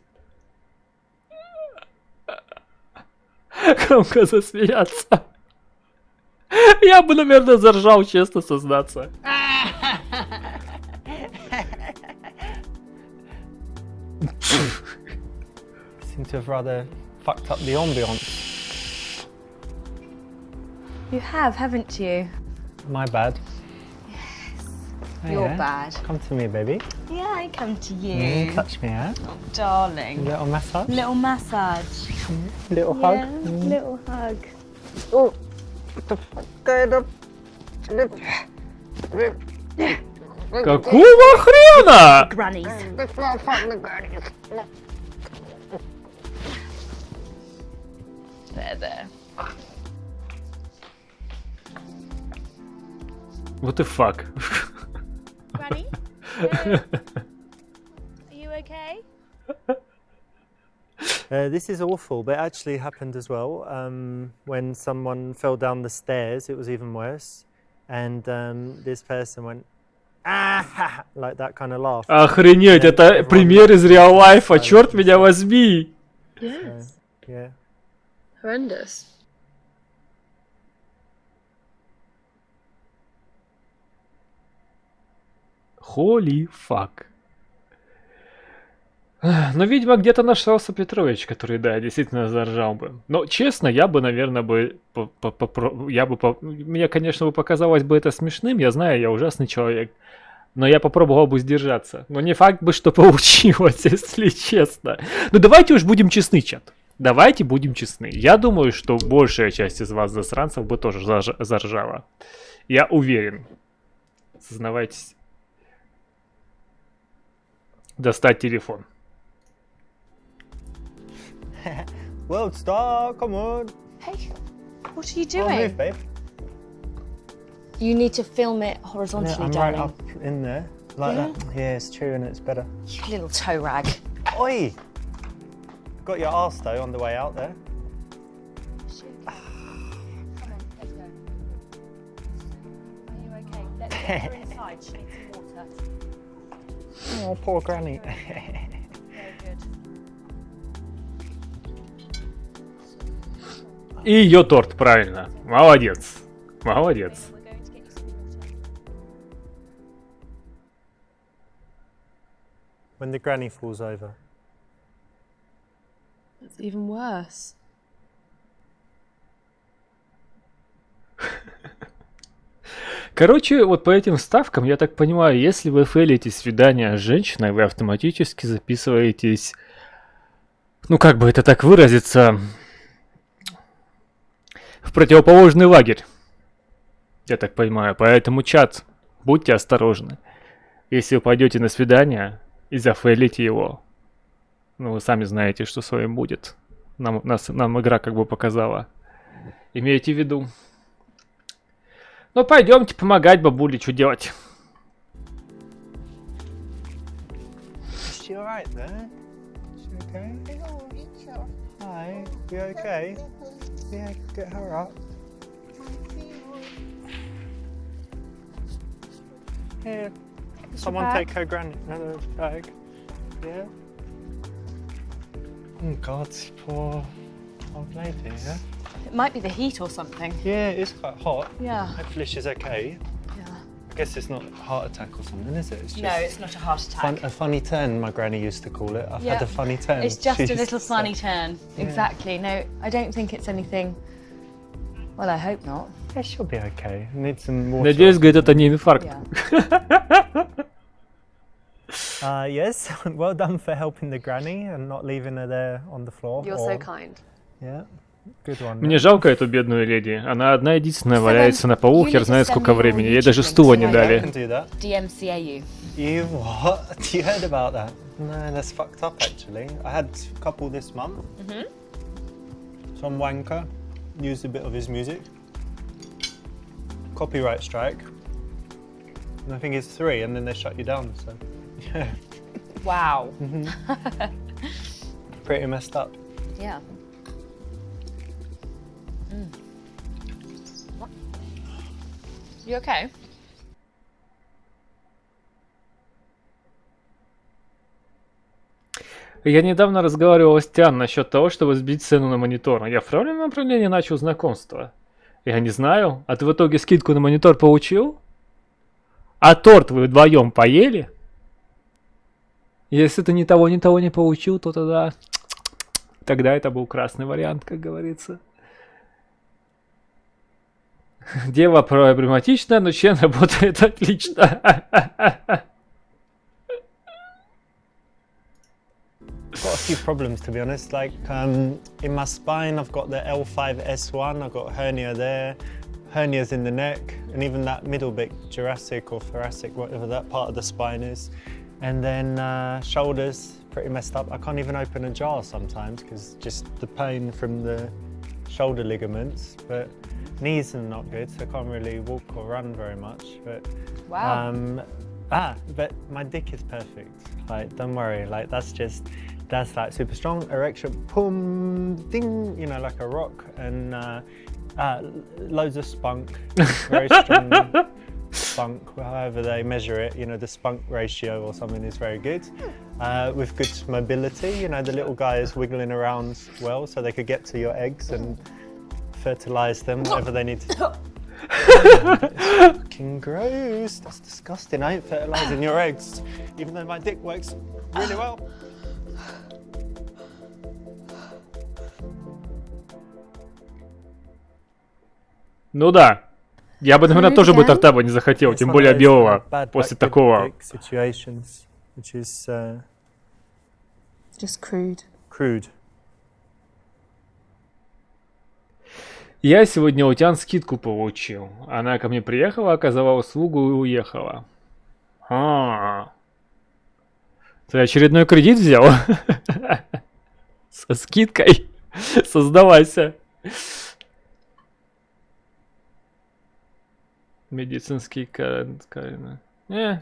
Громко засмеяться. Я бы, наверное, заржал, честно сознаться. seem to have rather fucked up the ambience. You have, haven't you? My bad. You're Yeah. bad. Come to me, baby. Yeah, I come to you. Touch me, huh? Darling. Little massage. Little massage. Little Yeah, hug. little hug. Какого хрена? Grannies. There. What the fuck? Granny? Are you okay? This is awful, but it actually happened as well. When someone fell down the stairs, it was even worse. And this person went, ah, like that kind of laugh. Охренеть, это пример из реал лайфа, черт меня возьми! Yes. Yeah. Horrendous. Holy fuck. Но, видимо, где-то нашелся Петрович, который, да, действительно заржал бы. Но, честно, я бы, наверное, мне, конечно, бы показалось бы это смешным, я знаю, я ужасный человек. Но я попробовал бы сдержаться. Но не факт бы, что получилось, если честно. Ну, давайте уж будем честны, чат. Давайте будем честны. Я думаю, что большая часть из вас, засранцев, бы тоже заржала. Я уверен. Сознавайтесь. Достать телефон. World star, come on. Hey, what are you Oh, doing? move, babe. You need to film it Yeah, horizontally, I'm darling. right up in there. Like Yeah? that. Yeah, it's true, and it's better. You little toe rag. Oi! Got your arse though on the way out there. Come on, let's go. Are you okay? Let's get her inside. She needs some water. Oh, poor granny. Very good. И ее торт, правильно. Молодец. Молодец. We're going to get you some water. When the granny falls over. It's even worse. Короче, вот по этим вставкам, я так понимаю, если вы фейлите свидание с женщиной, вы автоматически записываетесь, ну как бы это так выразиться, в противоположный лагерь. Я так понимаю. Поэтому, чат, будьте осторожны. Если вы пойдете на свидание и зафейлите его, Ну, вы сами знаете, что с вами будет. Нам игра как бы показала. Имейте в виду. Ну, пойдемте помогать бабуле, что делать. Is she alright there? Is she okay? Hi, you okay? Yeah, get her up. Here, someone take her granny another bag. Yeah. Oh God, poor old lady. Yeah. It might be the heat or something. Yeah, it is quite hot. Yeah. Hopefully she's okay. Yeah. I guess it's not a heart attack or something, is it? It's just No, it's not a heart attack. a funny turn, my granny used to call it. I've Yeah. had a funny turn. It's just She a used little to say. funny turn. Exactly. No, I don't think it's anything. Well, I hope not. Yeah, she'll be okay. Need some water. Надеюсь, говорит, это не инфаркт. Yeah. Yes, well done for helping the granny and not leaving her there on the floor. You're so kind. Yeah, good one. Мне жалко эту бедную леди. Она одна единственная So валяется then, на полу, you хер need to знает send сколько me your времени. Ей даже YouTube стула link не so I I дали. can do that. DMCA you. You what? You heard about that? No, that's fucked up actually. I had a couple this month. Some wanker used a bit of his music. Copyright strike. And I think it's 3 and then they shut you down, so yeah. Wow. Pretty messed up. Yeah. You okay? Я недавно разговаривал с Тян насчет того, чтобы сбить цену на монитор. Я в правильном направлении начал знакомство. Я не знаю. А ты в итоге скидку на монитор получил? А торт вы вдвоем поели? Если ты ни того не получил, то тогда это был красный вариант, как говорится. Дева проблематичная, но член работает отлично. Got a few problems to be honest. Like in my spine, I've got the L5S1. I've got hernia there, hernias in the neck, and even that middle bit, Jurassic or thoracic, whatever that part of the spine is. And then shoulders, pretty messed up. I can't even open a jar sometimes because just the pain from the shoulder ligaments. But knees are not good, so I can't really walk or run very much. But Wow. but my dick is perfect. Like, don't worry. Like, that's like super strong. Erection, boom, ding. You know, like a rock, and loads of spunk. Very strong spunk. However they measure it, you know, the spunk ratio or something is very good. With good mobility, you know, the little guy is wiggling around well, so they could get to your eggs and fertilize them, whatever they need to. Fucking gross. That's disgusting. I ain't fertilizing your eggs, even though my dick works really well. Ну да. Я бы, наверное, тоже бы торта бы не захотел, It's тем one более of those, белого, bad после black такого. dick situations, which is Just crude. crude. Я сегодня у Тян скидку получил. Она ко мне приехала, оказала услугу и уехала. Ты очередной кредит взял? Со скидкой? Создавайся. Медицинский карантин.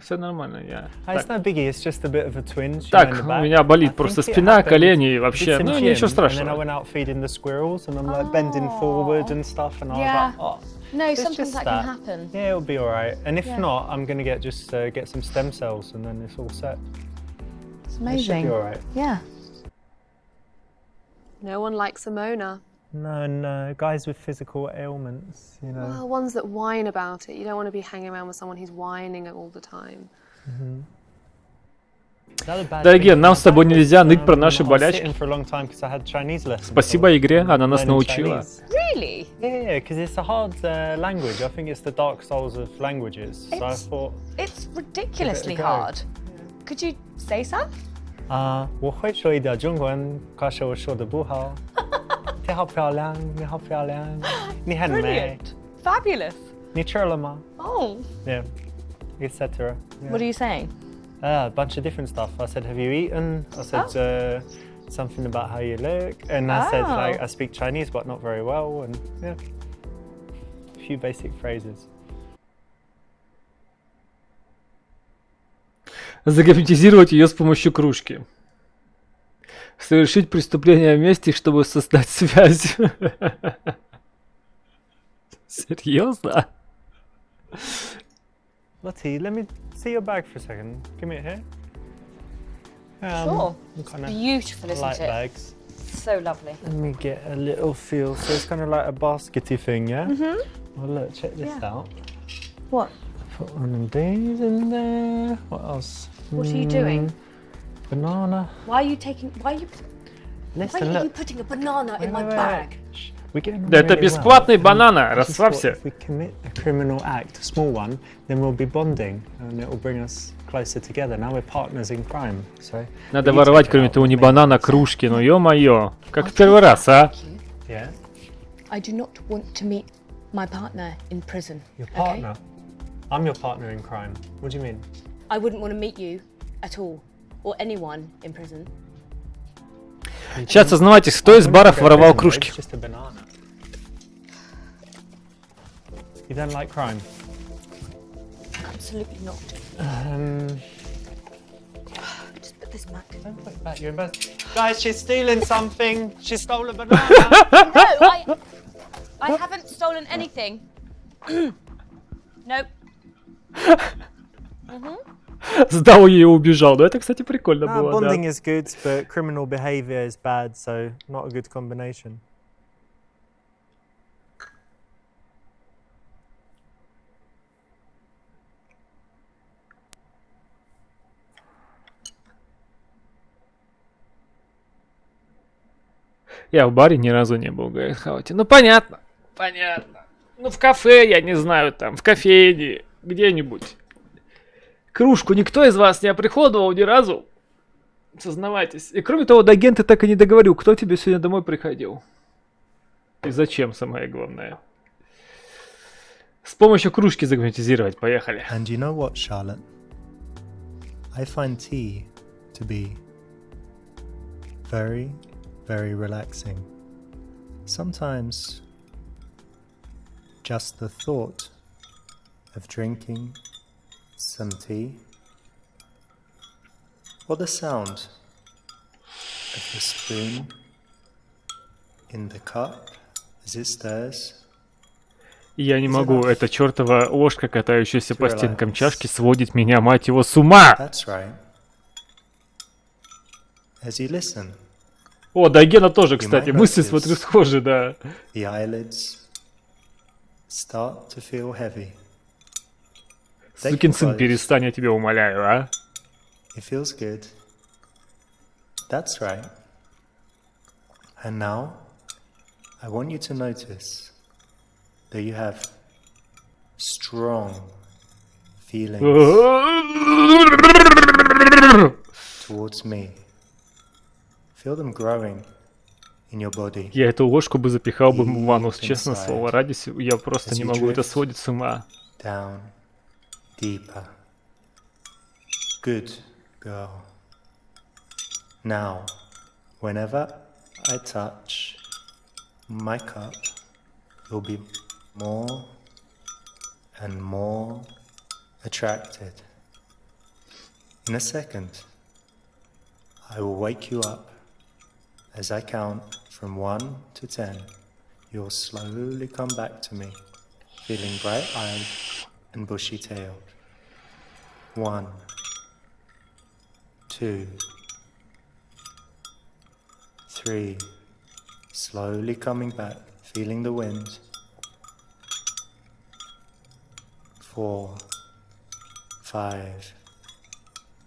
Все нормально, я. It's no biggie, it's just a bit of a twinge. Так, you know, in the у back. меня болит I просто think it спина, happened колени и a вообще, bit in ну gym, ничего And then I страшного. went out feeding the squirrels and I'm like bending forward and stuff and I Yeah. was like, oh, No, it's sometimes just that can happen. Yeah, it'll be alright. And if Yeah. not, I'm gonna get some stem cells and then it's all set. It's It should amazing. be alright. Yeah. No one likes a moaner. No, guys with physical ailments, you know. Well, ones that whine about it. You don't want to be hanging around with someone who's whining all the time. Дорогие, нам с тобой нельзя ныть про наши болячки. Спасибо Спасибо игре, она нас научила. Really? Yeah, because it's a hard language. I think it's the dark souls of languages. So I It's- thought, It's ridiculously go. hard. Could you say some? 我会说一点中文，可是我说的不好。你好漂亮，你好漂亮，你很美， Brilliant. Fabulous. 你吃了吗 Oh.？Yeah, etc. Yeah. What are you saying? A bunch of different stuff. I said, have you eaten? I said something about how you look. And I said, like, I speak Chinese, but not very well. And yeah, a few basic phrases. Загипнотизировать ее с помощью кружки. Совершить преступление вместе, чтобы создать связь. Серьезно? Lottie, let me see your bag for a second. Give me it here. Sure. Kind of Beautiful, isn't light it? bags. So lovely. Let me get a little feel. So it's kind of like a baskety thing, yeah? Well, look, check this out. What? Put one of these in there. What else? What are you doing? Banana. Why are you Listen, look. putting a banana in my Wait, wait, bag? wait. Shh. We're getting on Да это really бесплатный well. банана, I just расслабься. thought if we commit a criminal act, a small one, then we'll be bonding and it will bring us closer together. Now we're partners in crime. So Надо you воровать, take it кроме out того, with не me. банана, а кружки. Ну ё-моё. Как в первый раз, а? Yeah. I do not want to meet my partner in prison. Your partner. I'm your partner in crime. What do you mean? I wouldn't want to meet you at all, or anyone in prison. Сейчас сознавайтесь, кто из баров воровал кружки. It's just a banana. You don't like crime? Absolutely not. Just put this back. Don't put it back. You're embarrassed. Guys, she's stealing something. She stole a banana. No, I haven't stolen anything. Nope. Сдал ей и убежал. Ну это, кстати, прикольно было, да. Bonding is good, but criminal behavior is bad, so not a good combination. Я в баре ни разу не был, говорит Хаути. Ну понятно, понятно. Ну в кафе, я не знаю, там, в кофейне, где-нибудь. Кружку никто из вас не оприходовал ни разу? Сознавайтесь. И кроме того, до агента так и не договорю, кто тебе сегодня домой приходил. И зачем, самое главное. С помощью кружки загипнотизировать, поехали. And you know what, Charlotte? I find tea to be very, very relaxing. Sometimes just the thought of drinking some tea or the sound of the spoon in the cup as it stirs. Я не могу, эта чертова ложка, катающаяся по стенкам чашки, сводит меня, мать его, с ума! That's right. As you listen, О, да, Гена тоже, кстати, might мысли, notice. смотрю, схожи, да. the eyelids start to feel heavy. Сукин сын, перестань, я тебя умоляю, а? It feels good. That's right. And now, I want you to notice that you have strong feelings towards me. Feel them growing in your body. Я эту ложку бы запихал бы в анус, честное слово. Ради сего, я просто не могу, это сводит с ума. Down, deeper. Good girl. Now, whenever I touch my cup, you'll be more and more attracted. In a second, I will wake you up. As I count from 1 to 10, you'll slowly come back to me, feeling bright-eyed and bushy-tailed. 1, 2, 3, slowly coming back, feeling the wind. 4, 5,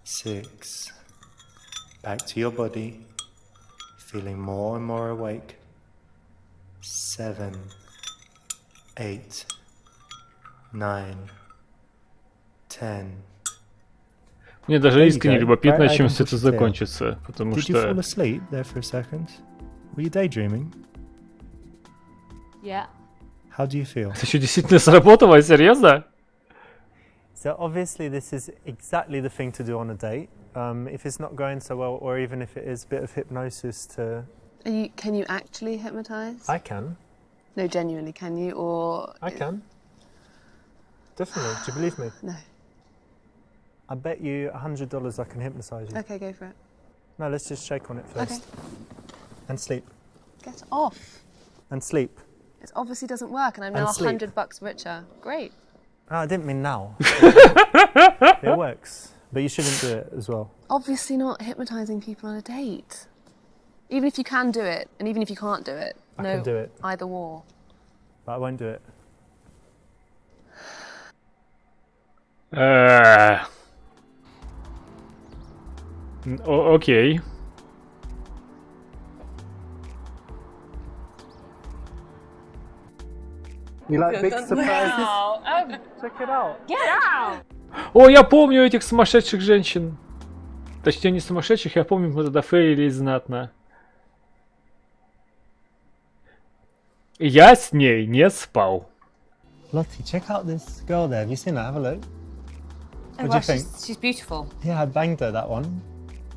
6, back to your body, feeling more and more awake. 7, 8, 9, 10. Мне даже There you искренне go. любопытно, Right, чем I все can это push it down. закончится. Потому Did you fall что... asleep there for a second? Were you daydreaming? Yeah. How do you feel? Это еще действительно сработало, серьезно? So obviously this is exactly the thing to do on a date. If it's not going so well, or even if it is a bit of hypnosis to... Can you actually hypnotise? I can. No, genuinely, can you? Or I can. Definitely. Do you believe me? No. I bet you $100 I can hypnotise you. Okay, go for it. No, let's just shake on it first. Okay. And sleep. Get off. And sleep. It obviously doesn't work, and I'm now sleep. $100 richer. Great. Oh, I didn't mean now. It works, but you shouldn't do it as well. Obviously not hypnotising people on a date. Even if you can do it, and even if you can't do it. I can do it. Either or. But I won't do it. Окей. You like big surprises? Check it out. О, я помню этих сумасшедших женщин. Точнее, не сумасшедших, я помню, мы тогда фейлили знатно. Я с ней не спал. Lottie, check out this girl there. Have you seen her? Have a look. Oh, What do wow, you think? she's beautiful. Yeah, I banged her, that one.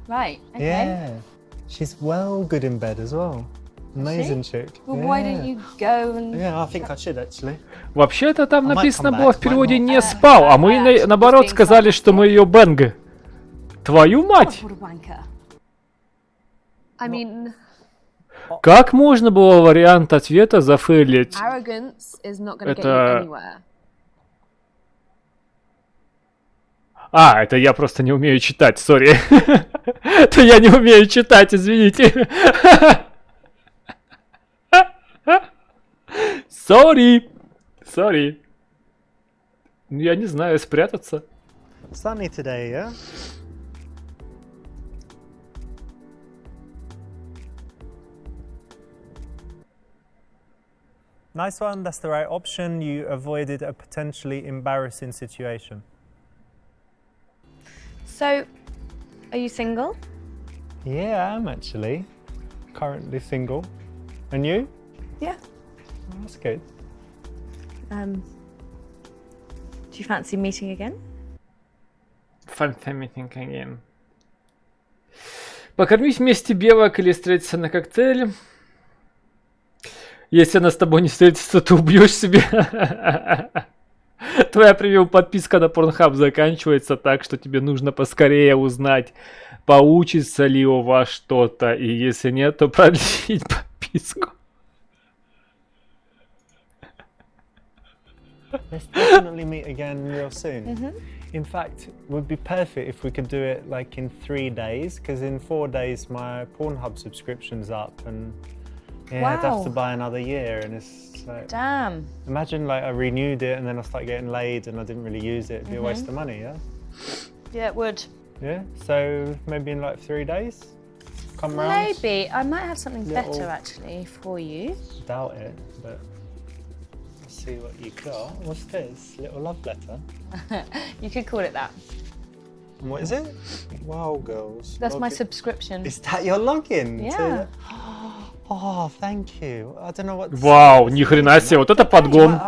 Right, okay. Yeah. She's well good in bed as well. Amazing chick. Well, why don't you go and... Yeah, I think I should actually. Вообще-то там I might написано come было back, в переводе might not. «не спал», а мы наоборот сказали, что мы ее бэнг. Твою мать! What a wanker. I mean, Как можно было вариант ответа зафейлить? arrogance is not going to get Это- you anywhere. А, это я просто не умею читать, сори. Это я не умею читать, извините. Сори. Сори. Я не знаю, спрятаться. Sunny today, yeah? Nice one, that's the right option. You avoided a potentially embarrassing situation. So, are you single? Yeah, I am actually. Currently single. And you? Yeah. Oh, that's good. Do you fancy meeting again? Fancy meeting again. Покормить вместе белок или встретиться на коктейль? Если она с тобой не встретится, то убьешь себя. Твоя премиум подписка на Pornhub заканчивается, так что тебе нужно поскорее узнать, получится ли у вас что-то, и если нет, то продлить подписку. Let's definitely meet again real soon. In fact, it would be perfect if we could do it like in 3 days, because in 4 days my Pornhub subscription's up, and yeah, I'd have to Wow. buy another year, and it's like, Damn. imagine like I renewed it and then I start getting laid and I didn't really use it. It'd be a waste of money, yeah? Yeah, it would. Yeah, so maybe in like 3 days, come round. Maybe. I might have something Little- better actually for you. Doubt it, but let's see what you got. What's this? Little love letter. You could call it that. And what is it? Wow, girls. That's my Login. subscription. Is that your login? Yeah. Oh, thank you. I don't know what. Вау, ни хрена себе, вот это подгон.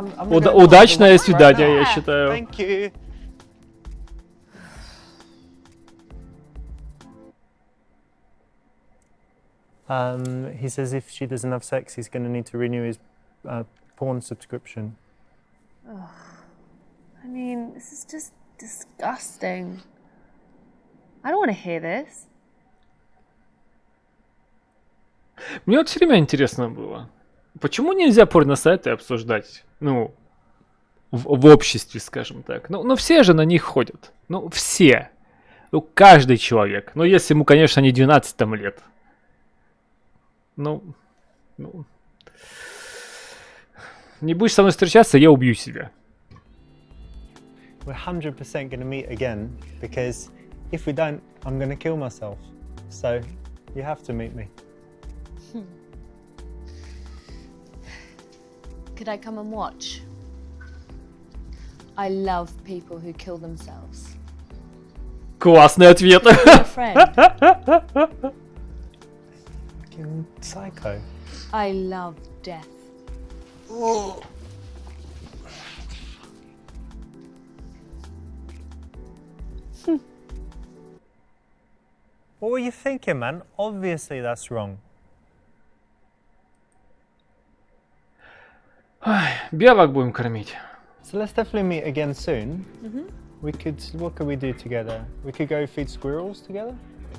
Удачное свидание, я считаю. Thank you. He says if she doesn't have sex, he's going to need to renew his porn subscription. I mean, this is just disgusting. I don't want to hear this. Мне вот все время интересно было, почему нельзя порносайты обсуждать, ну, в обществе, скажем так. Ну, все же на них ходят. Ну, все. Ну, каждый человек. Ну, если ему, конечно, не 12 там лет. Ну, не будешь со мной встречаться, я убью себя. We're 100% going to meet again, because if we don't, I'm going to kill myself. So you have to meet me. Could I come and watch? I love people who kill themselves. Классный ответ. My friend, Fucking psycho. I love death. What were you thinking, man? Obviously that's wrong. Ай, белок будем кормить. So let's definitely meet again soon. What could we do together? We could go feed squirrels together?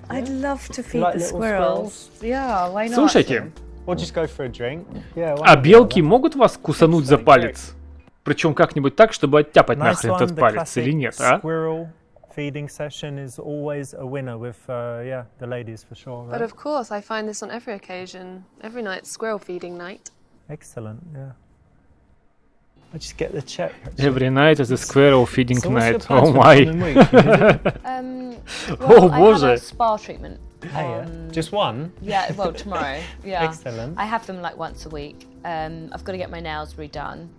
I'd love to feed like the little squirrels. Yeah, why not? Слушайте, Or just go for a drink? Yeah. why а not? белки могут вас кусануть за Great. палец? Причем как-нибудь так, чтобы оттяпать Nice нахрен one, этот the палец или classic нет, а? squirrel feeding session is always a winner with, yeah, the ladies for sure, right? But of course, I find this on every occasion. Every night's squirrel feeding night. Excellent, yeah. I just get the check. Every night is a squirrel feeding So what's your night. plans Oh for the my. coming week? Well, I have боже. a spa treatment. Hey, yeah. Just one? Yeah, well, tomorrow. Yeah. Excellent. I have them like once a week. I've got to get my nails redone.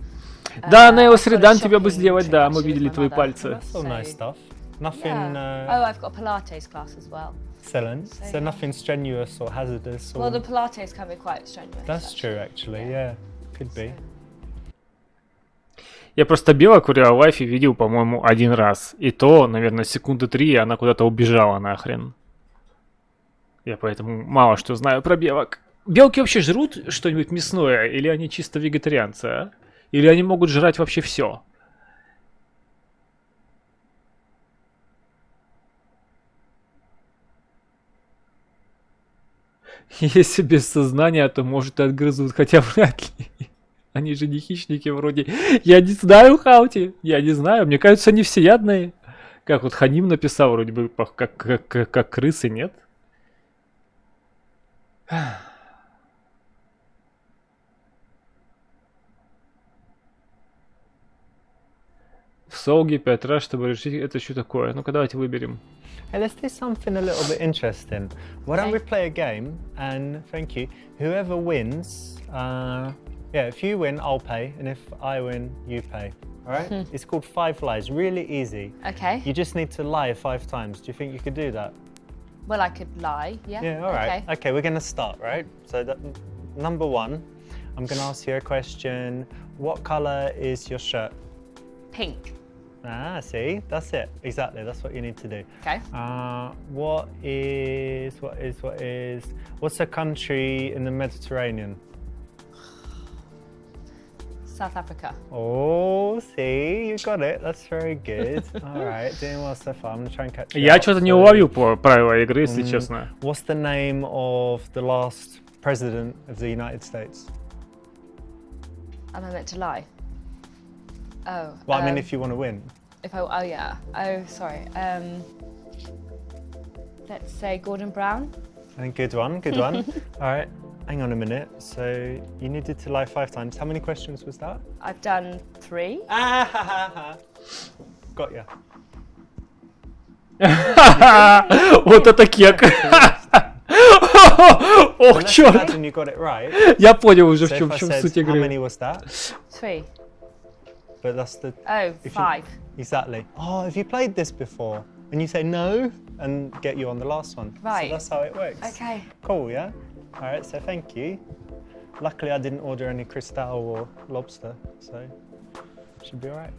Да, I've Нео, got a среда тебе бы shopping сделать, trip да, мы actually with видели my твои mother. пальцы. That's all nice So- stuff. Nothing Yeah. Oh, I've got a Pilates class as well. excellent. So yeah. nothing strenuous or hazardous. Or... Well, the Pilates can be quite strenuous. That's true, actually. Yeah, could be. Я просто белок в real life видел, по-моему, один раз. И то, наверное, секунды 3, и она куда-то убежала нахрен. Я поэтому мало что знаю про белок. Белки вообще жрут что-нибудь мясное? Или они чисто вегетарианцы, а? Или они могут жрать вообще все? Если без сознания, то, может, и отгрызут, хотя вряд ли. Они же не хищники вроде. Я не знаю, Хаути. Я не знаю. Мне кажется, они всеядные. Как вот Ханим написал, вроде бы, как крысы, нет? В Солге 5 раз, чтобы решить, это что такое? Ну-ка, давайте выберем. Hey, let's do something a little bit interesting. Why don't we play a game? And thank you. Whoever wins, yeah, if you win, I'll pay, and if I win, you pay. All right? It's called 5 lies. Really easy. Okay. You just need to lie 5 times. Do you think you could do that? Well, I could lie. Yeah. Yeah. All right. Okay. Okay, we're gonna start, right? So number 1, I'm gonna ask you a question. What color is your shirt? Pink. Ah, see, that's it. Exactly. That's what you need to do. Okay. What's a country in the Mediterranean? South Africa. Oh, see, you got it. That's very good. All right, doing well so far. I'm gonna try and catch you Я up. что-то не So, уловил по правила игры, если честно. What's the name of the last president of the United States? Am I meant to lie? Oh. Well, I mean, if you want to win. If I. Oh yeah. Oh, sorry. Let's say Gordon Brown. And good one, good one. All right, hang on a minute. So you needed to lie 5 times. How many questions was that? I've done 3. Got ya. Вот это кек. Ох, Let's черт. imagine you got it right. Я понял уже, So в чем if I said, суть how игры. many was that? 3. But that's the Oh, If you- 5. exactly. Oh, have you played this before? And you say no, and get you on the last one. Right. So that's how it works. Okay. Cool, yeah. All right. So thank you. Luckily, I didn't order any cristal or lobster, so should be all right.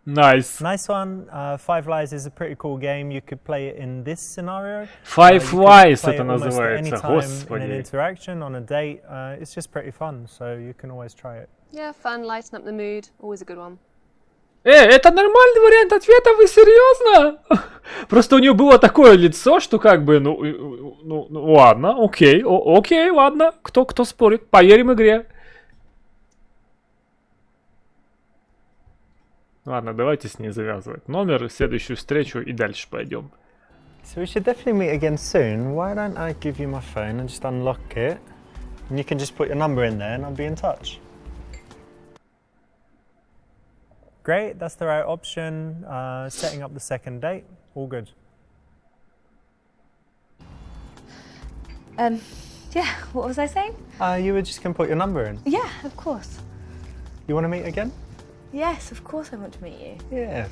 Nice. Nice one. 5 Lies is a pretty cool game. You could play it in this scenario. Five You could Lies play это it almost at any называется. time in an Господи. interaction, on a date. It's just pretty fun, so you can always try it. Yeah, fun, lighten up the mood. Always a good one. Это нормальный вариант ответа, вы серьезно? Просто у нее было такое лицо, что как бы, ну ладно, окей, окей, ладно, кто спорит, поверим игре. Ладно, давайте с ней завязывать номер, следующую встречу и дальше пойдем. So we should definitely meet again soon. Why don't I give you my phone and just unlock it? And you can just put your number in there and I'll be in touch. Great, that's the right option. Setting up the second date, all good. Yeah, what was I saying? You were just going to put your number in. Yeah, of course. You want to meet again? Yes, of course I want to meet you. Yeah,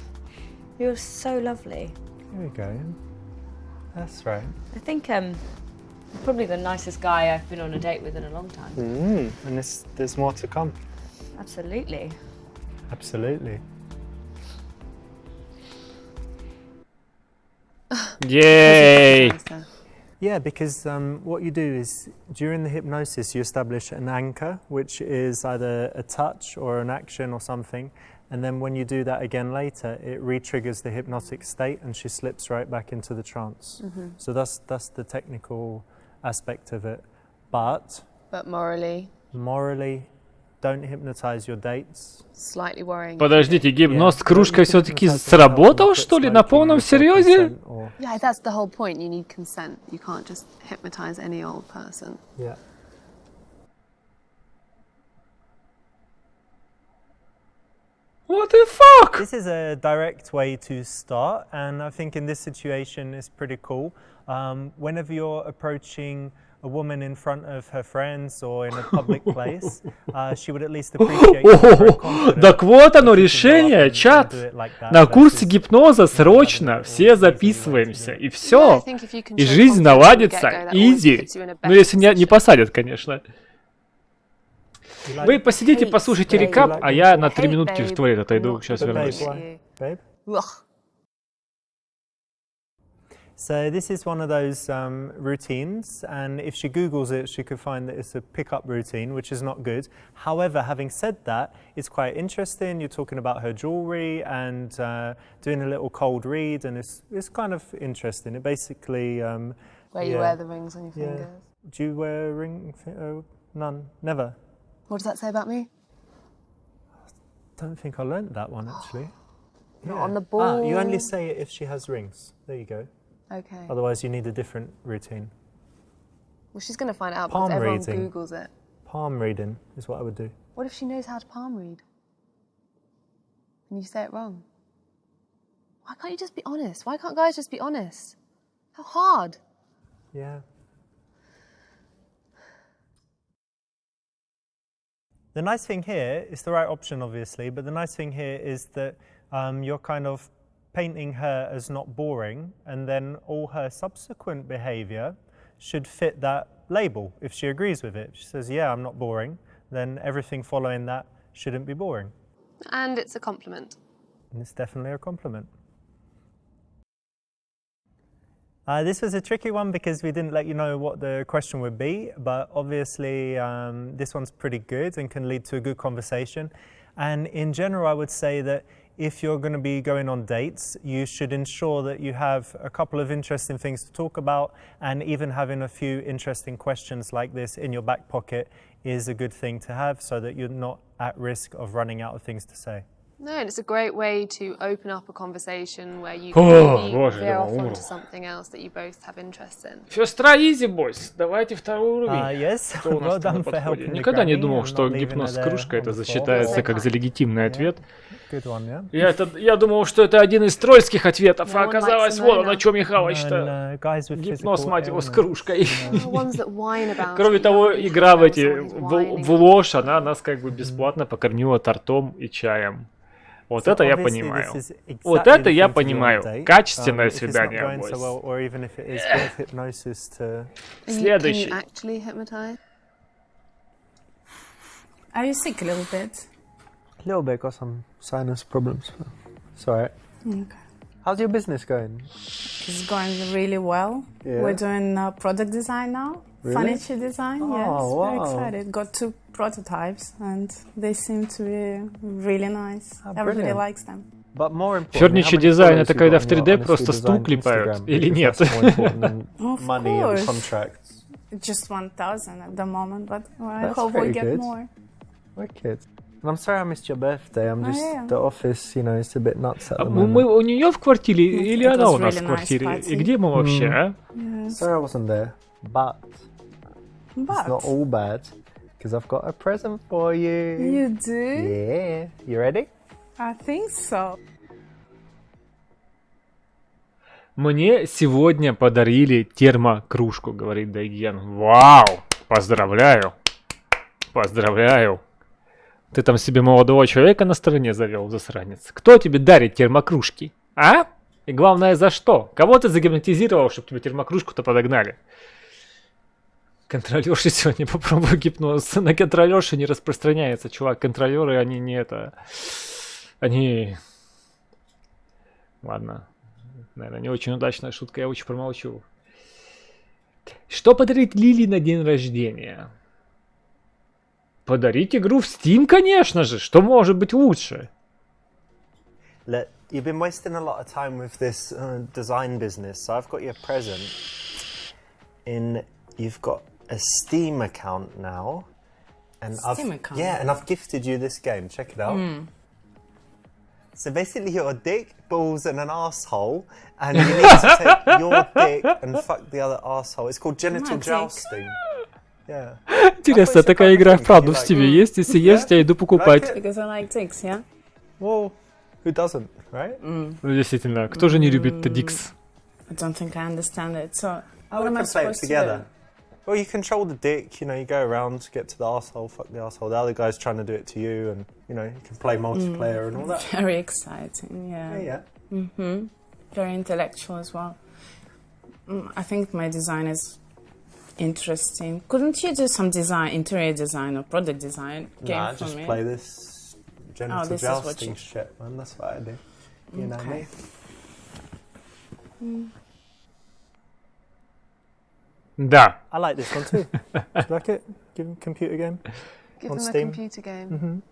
You're so lovely. here we go. That's right. I think probably the nicest guy I've been on a date with in a long time. And there's more to come. Absolutely. Absolutely. Yay! Yeah, because what you do is during the hypnosis you establish an anchor, which is either a touch or an action or something, and then when you do that again later, it re-triggers the hypnotic state and she slips right back into the trance. So that's the technical aspect of it. But morally, don't hypnotize your dates. Slightly worrying. Подождите, гипноз с кружкой все-таки сработал, что ли, на полном серьезе? Yeah, that's the whole point. You need consent. You can't just hypnotize any old person. Yeah. What the fuck? This is a direct way to start, and I think in this situation it's pretty cool. Whenever you're approaching a woman in front of her friends or in a public place, she would at least appreciate your confidence. Так вот оно решение, чат. На курсе гипноза срочно все записываемся, и все. И жизнь наладится, изи. Ну, если не посадят, конечно. Вы посидите, послушайте рекап, а я на 3 минутки в туалет отойду, сейчас вернусь. So this is one of those routines, and if she Googles it, she could find that it's a pickup routine, which is not good. However, having said that, it's quite interesting. You're talking about her jewelry and doing a little cold read, and it's kind of interesting. It basically Where you wear the rings on your fingers. Do you wear a ring? None. Never. What does that say about me? Don't think I learnt that one actually. Not on the ball. You only say it if she has rings. There you go. Okay. Otherwise, you need a different routine. Well, she's going to find out Palm because everyone reading. Googles it. Palm reading is what I would do. What if she knows how to palm read? And you say it wrong? Why can't you just be honest? Why can't guys just be honest? How hard? Yeah. The nice thing here is the right option, obviously, but the nice thing here is that you're kind of painting her as not boring, and then all her subsequent behavior should fit that label if she agrees with it. If she says, yeah, I'm not boring, then everything following that shouldn't be boring. And it's a compliment. And it's definitely a compliment. This was a tricky one because we didn't let you know what the question would be, but obviously this one's pretty good and can lead to a good conversation. And in general, I would say that if you're going to be going on dates, you should ensure that you have a couple of interesting things to talk about, and even having a few interesting questions like this in your back pocket is a good thing to have so that you're not at risk of running out of things to say. No, and it's a great way to open up a conversation where you can veer off onto something else that you both have interest in. Сестра Изи, бойс, давайте второй уровень. Yes, Что у нас well там на done for подходе? helping me, Никогда не Granny, думал, and что not leaving гипноз her с there кружкой on это the floor. засчитается как за легитимный ответ. Good one, yeah? Я думал, что это один из трольских ответов, No а one оказалось, likes to вот know оно, that. что Михалыч-то. And, guys with Гипноз, physical мать его, с ailments. кружкой. The ones that whine about Кроме it, того, you know, игра в every эти, time someone's whining. в ложь, она нас как бы бесплатно покормила тортом и чаем. Вот это я понимаю. Вот это я понимаю. Качественное свидание, бойс. Следующий. Can you actually hypnotize? Are you sick a little bit? A little bit, got some sinus problems. It's alright. Okay. How's your business going? It's going really well. Yeah. We're doing product design now. Really? Furniture design, Oh, yes. Very wow. excited. Got 2 prototypes and they seem to be really nice. Ah, Everybody brilliant. likes them. But more importantly, Furniture how many design followers это you когда got в on your 3D honestly просто стул designed клепают, Instagram? или Because нет? that's more important than Of money and course. contracts. Just 1,000 at the moment, but I That's hope we'll pretty get good. more. Wicked. And I'm sorry I missed your birthday. I'm just yeah. the office, you know, it's a bit nuts at the Мы moment. у нее в квартире или It она was у нас really в nice квартире? party. И где мы вообще, а? Yes. Sorry I wasn't there, but it's not But all bad because I've got a present for you. you do? Yeah. You ready? I think so. Мне сегодня подарили термокружку, говорит Дайген. Вау! Поздравляю! Поздравляю! Ты там себе молодого человека на стороне завел, засранец. Кто тебе дарит термокружки? А? И главное, за что? Кого ты загипнотизировал, чтобы тебе термокружку-то подогнали? Контролерши сегодня попробую гипноз. На контролерши не распространяется, чувак. Контролеры, они не это... Они... Ладно. Наверное, не очень удачная шутка, я лучше промолчу. Что подарить Лили на день рождения? Подарить игру в Steam, конечно же. Что может быть лучше? Look, you've been wasting a lot of time with this design business, so I've got you a present. You've got a Steam account now, and Steam account? Yeah, and I've gifted you this game. Check it out. So basically, you're a dick, balls, and an asshole, and you need to take your dick and fuck the other asshole. It's called genital dick. jousting. Yeah. Интересно, такая игра вправду в Steam есть? Если есть, я иду покупать. Because I like dicks, yeah? Well, who doesn't, right? Ну, действительно, кто же не любит Дикс? I don't think I understand it. So, Oh, what we am I can play it supposed to together. do? Well, you control the dick, you know, you go around, get to the arsehole, fuck the arsehole. The other guy's trying to do it to you, and, you know, you can play multiplayer and all that. Very exciting, yeah. Yeah. Very intellectual as well. I think my design is interesting. Couldn't you do some design, interior design or product design game Nah, for just me? play this genital this is what jousting you- shit, man. That's what I do. You know me. Да. I like this one too. Do you like it? Give him computer game. Give On them Steam? a computer game.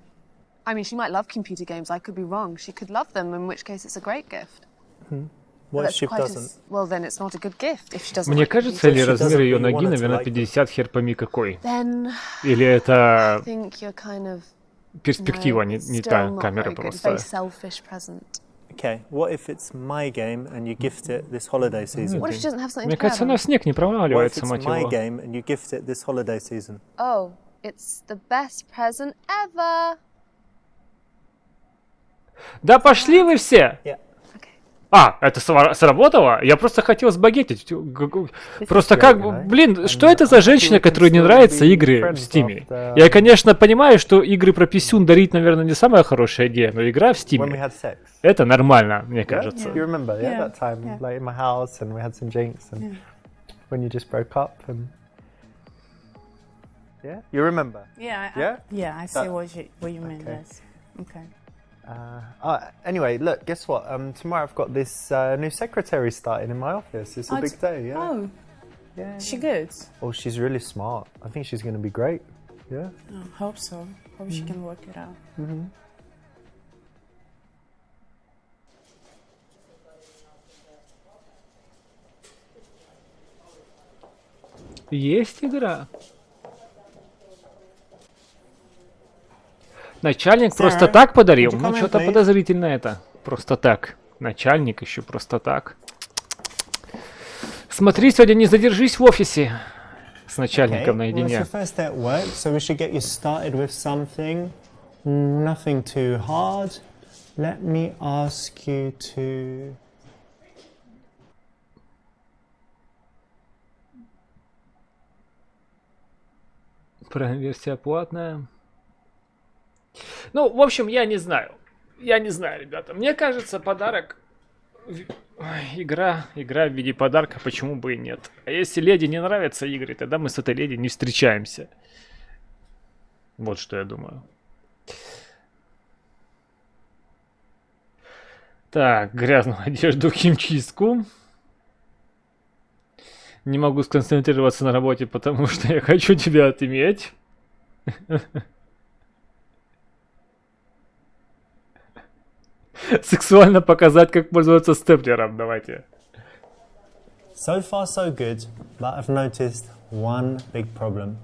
I mean, she might love computer games. I could be wrong. She could love them, in which case it's a great gift. What if That's she quite doesn't? well, then it's not a good gift if she doesn't. Мне like кажется, ли computers. размер ее doesn't really ноги, want it to наверное, like it. 50 хер пойми какой? Then Или I это think you're kind of перспектива, no, не still та not камера very good. It's a very просто? selfish present. Okay, what if it's my game and you gift it this holiday season? What if she doesn't have something Мне to play кажется, она about? в снег не What if проваливается, it's мать my его. game and you gift it this holiday season? Oh, it's the best present ever. Да пошли вы все! Yeah. А, это сработало? Я просто хотел сбагетить. Просто как, блин, что это за женщина, которой не нравятся игры в Стиме? Я, конечно, понимаю, что игры про писюн дарить, наверное, не самая хорошая идея, но игра в When we Стиме, had sex. это нормально, мне Yeah? кажется. You remember, yeah, Yeah, that time, yeah. like in my house, and we had some drinks, and when you just broke up, and yeah, you remember. Yeah, Yeah? I see That- what you mean. Okay. Yes. Okay. Anyway, look, guess what? Tomorrow I've got this new secretary starting in my office. It's a big day, yeah. Oh, Yeah. is she good? Oh, she's really smart. I think she's going to be great. Yeah. Oh, hope so. Hope she can work it out. Есть игра. Начальник просто так подарил? would you Ну, come in, что-то please? подозрительно это. Просто так. Начальник еще просто так. Смотри, сегодня не задержись в офисе с начальником well, it's наедине. your first day at work, so we should get you started with something. Nothing too hard. Let me ask you to... Версия платная. Ну, в общем, я не знаю. Я не знаю, ребята. Мне кажется, подарок... Ой, игра в виде подарка, почему бы и нет. А если леди не нравятся игры, тогда мы с этой леди не встречаемся. Вот что я думаю. Так, грязную одежду в химчистку. Не могу сконцентрироваться на работе, потому что я хочу тебя отыметь. Сексуально показать, как пользоваться степлером. Давайте. So far, so good, but I've noticed one big problem.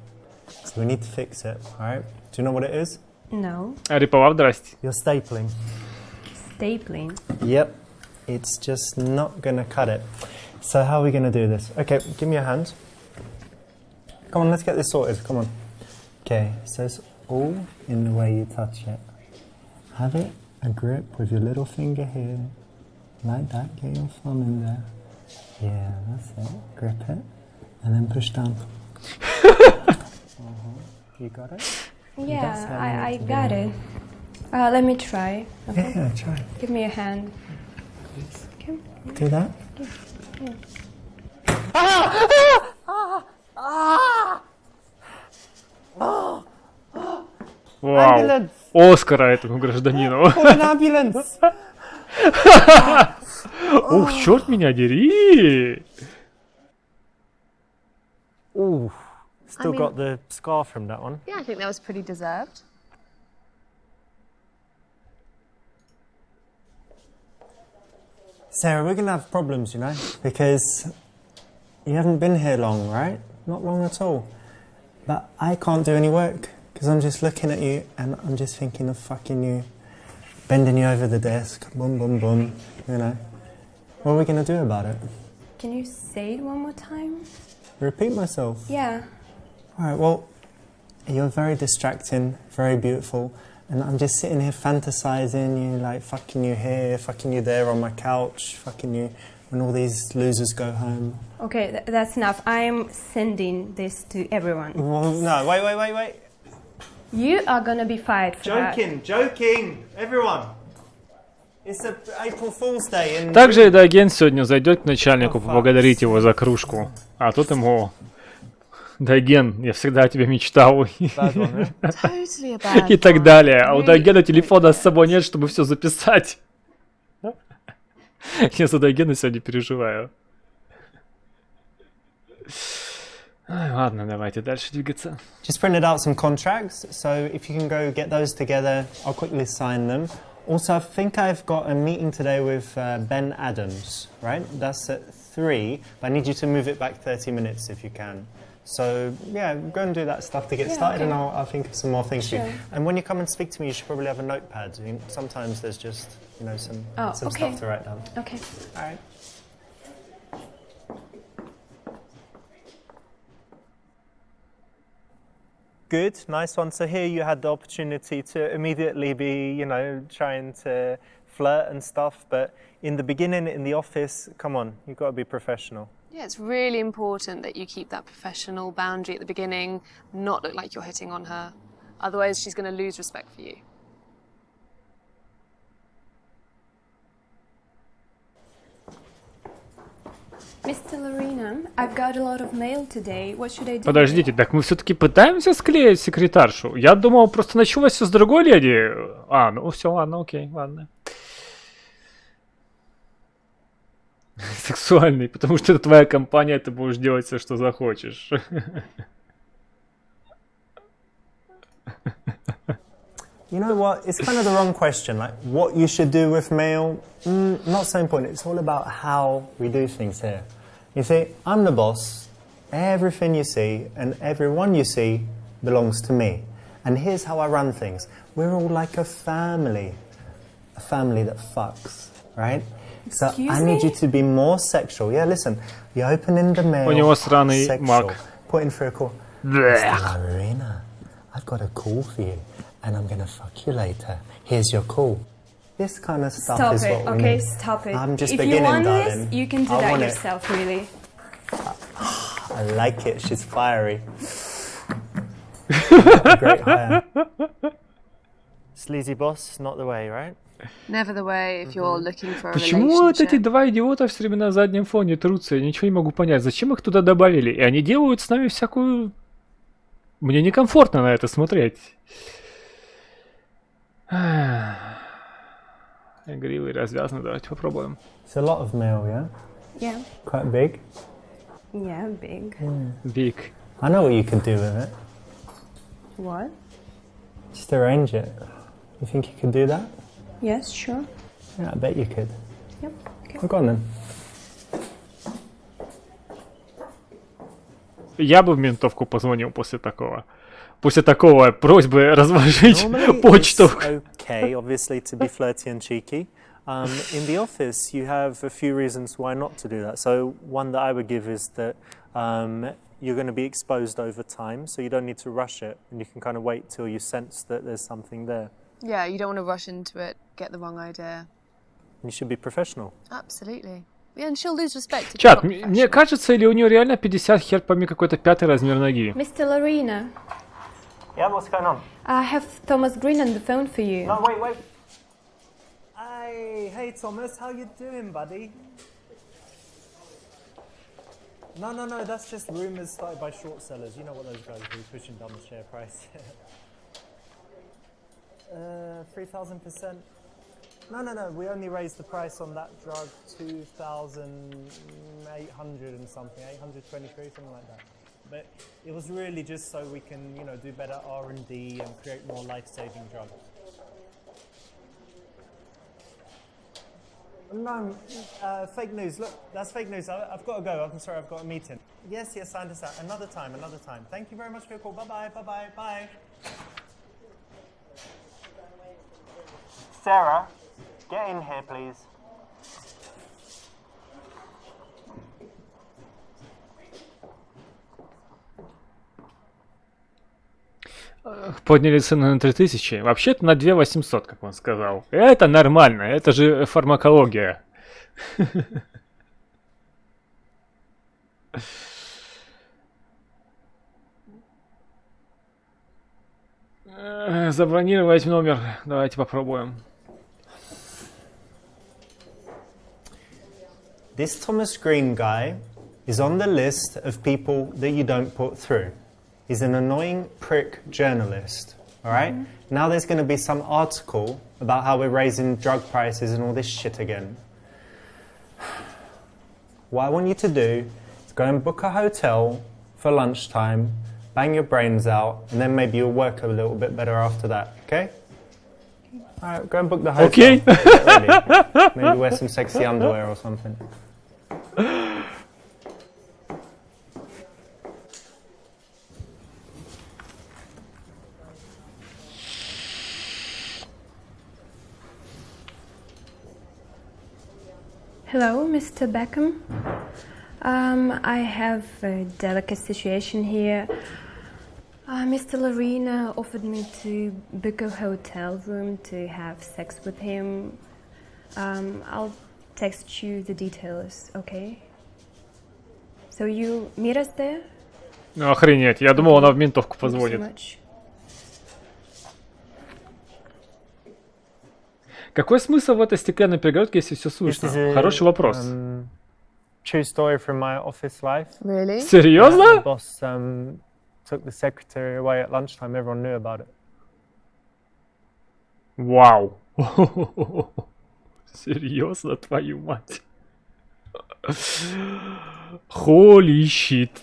So we need to fix it, alright? Do you know what it is? No. Рипова, здрасте. You're stapling. Stapling. Yep. It's just not going to cut it. So how are we going to do this? Okay, give me your hand. Come on, let's get this sorted. Come on. Okay, so it's all in the way you touch it. Have it a grip with your little finger here. Like that. Get your thumb in there. Yeah, that's it. Grip it. And then push down. You got it? Yeah, how you I need to got do it. Let me try. Okay. Yeah, try. Give me a hand. Do that. Вау. Оскара этому гражданину. Call an ambulance. Ух, черт меня дери! Ooh, still mean- got the scar from that one. Yeah, I think that was pretty deserved. Sarah, we're gonna have problems, you know, because you haven't been here long, right? Not long at all. But I can't do any work because I'm just looking at you and I'm just thinking of fucking you, bending you over the desk, boom, boom, boom, you know. What are we gonna do about it? Can you say it one more time? Repeat myself. Yeah. All right, well, you're very distracting, very beautiful, and I'm just sitting here fantasizing you, like fucking you here, fucking you there on my couch, fucking you when all these losers go home. Okay, that's enough. I'm sending this to everyone. Well, no, wait. You are gonna be fired for that. Joking, everyone. It's a April Fool's Day in... Также Эдоген сегодня зайдет к начальнику поблагодарить его за кружку. А тут ему... Доген, я всегда о тебе мечтал. Bad one, right? Totally a bad И так one. далее. А у Really. Догена телефона с собой нет, чтобы все записать. Я за Догена сегодня переживаю. Ай, ладно, давайте дальше двигаться. Just printed out some contracts, so if you can go get those together, I'll quickly sign them. Also, I think I've got a meeting today with Ben Adams, right? That's at 3, but I need you to move it back 30 minutes if you can. So, yeah, go and do that stuff to get started, and I'll think of some more things for you. And when you come and speak to me, you should probably have a notepad. I mean, sometimes there's just, you know, some okay. stuff to write down. Okay. All right. Good, nice one. So here you had the opportunity to immediately be, you know, trying to flirt and stuff, but in the beginning, in the office, come on, you've got to be professional. Yeah, it's really important that you keep that professional boundary at the beginning, not look like you're hitting on her. Otherwise, she's going to lose respect for you. Mr. Lorena, I've got a lot of mail today. What should I do? Подождите, так мы все-таки пытаемся склеить секретаршу? Я думал, просто началось все с другой леди. А, ну все, ладно, окей, ладно. Сексуальный, потому что это твоя компания, ты будешь делать все, что захочешь. You know what? It's kind of the wrong question. Like, what you should do with mail, not so important. It's all about how we do things here. You see, I'm the boss. Everything you see and everyone you see belongs to me. And here's how I run things. We're all like a family that fucks, right? So I need you to be more sexual. Yeah, listen. You're opening the mail. У него сраный sexual. маг. Putting through a call. Mr. Marina, I've got a call for you, and I'm gonna fuck you later. Here's your call. This kind of stuff Stop is it, what we okay? need. Stop it. I'm just if beginning, you want darling. this, you can do I that want yourself, really. I like it. She's fiery. A great hire. Sleazy boss, not the way, right? Never the way if you're looking for a Почему вот эти relationship. два идиота все время на заднем фоне трутся? Я ничего не могу понять. Зачем их туда добавили? И они делают с нами всякую... Мне некомфортно на это смотреть. Игривый, развязно. Давайте попробуем. It's a lot of mail, yeah? Yeah. Quite big. Yeah, big. Big. I know what you can do with it. What? Just arrange it. You think you could do that? Yes, sure. Yeah, I bet you could. Yep. Okay. Well, go on then. Я бы в ментовку позвонил после такого. После такого просьбы разложить Normally почту. it's okay, obviously, to be flirty and cheeky. In the office, you have a few reasons why not to do that. So one that I would give is that you're going to be exposed over time, so you don't need to rush it, and you can kind of wait till you sense that there's something there. Yeah, you don't want to rush into it, get the wrong idea. You should be professional. Absolutely. Yeah, and she'll lose respect if you're Чат, not мне professional. кажется, или у нее реально 50 хер по мне какой-то пятый размер ноги. Mr. Lorena, Yeah, what's going on? I have Thomas Green on the phone for you. No, wait. Hey, Thomas, how you doing, buddy? No, that's just rumours started by short sellers. You know what those guys do, pushing down the share price. 3,000%. No. We only raised the price on that drug 2,800 and something, 823, something like that. But it was really just so we can, do better R&D and create more life-saving drugs. No, fake news. Look, that's fake news. I've got to go. I'm sorry, I've got a meeting. Yes, I understand. Another time. Thank you very much for your call. Bye-bye. Bye. Sarah, get in here, please. Подняли цены на 3000. Вообще-то на 2800, как он сказал. Это нормально, это же фармакология. Забронировать номер. Давайте попробуем. This Thomas Green guy is on the list of people that you don't put through. He's an annoying prick journalist, all right? Now there's going to be some article about how we're raising drug prices and all this shit again. What I want you to do is go and book a hotel for lunchtime, bang your brains out, and then maybe you'll work a little bit better after that, okay? All right, go and book the hotel. Okay. Get ready. Maybe wear some sexy underwear or something. Hello, Mr. Beckham. I have a delicate situation here. Mr. Lorena offered me to book a hotel room to have sex with him. I'll text you the details, okay? So you meet us there? Ну, охренеть, я думал, она в ментовку Thank you so позвонит. much. Какой смысл в этой стеклянной перегородке, если все слышно? Хороший вопрос. True story from my office life. Really? The Серьезно? boss took the secretary away at lunchtime. Everyone knew about it. Вау. Серьезно, твою мать. Holy shit.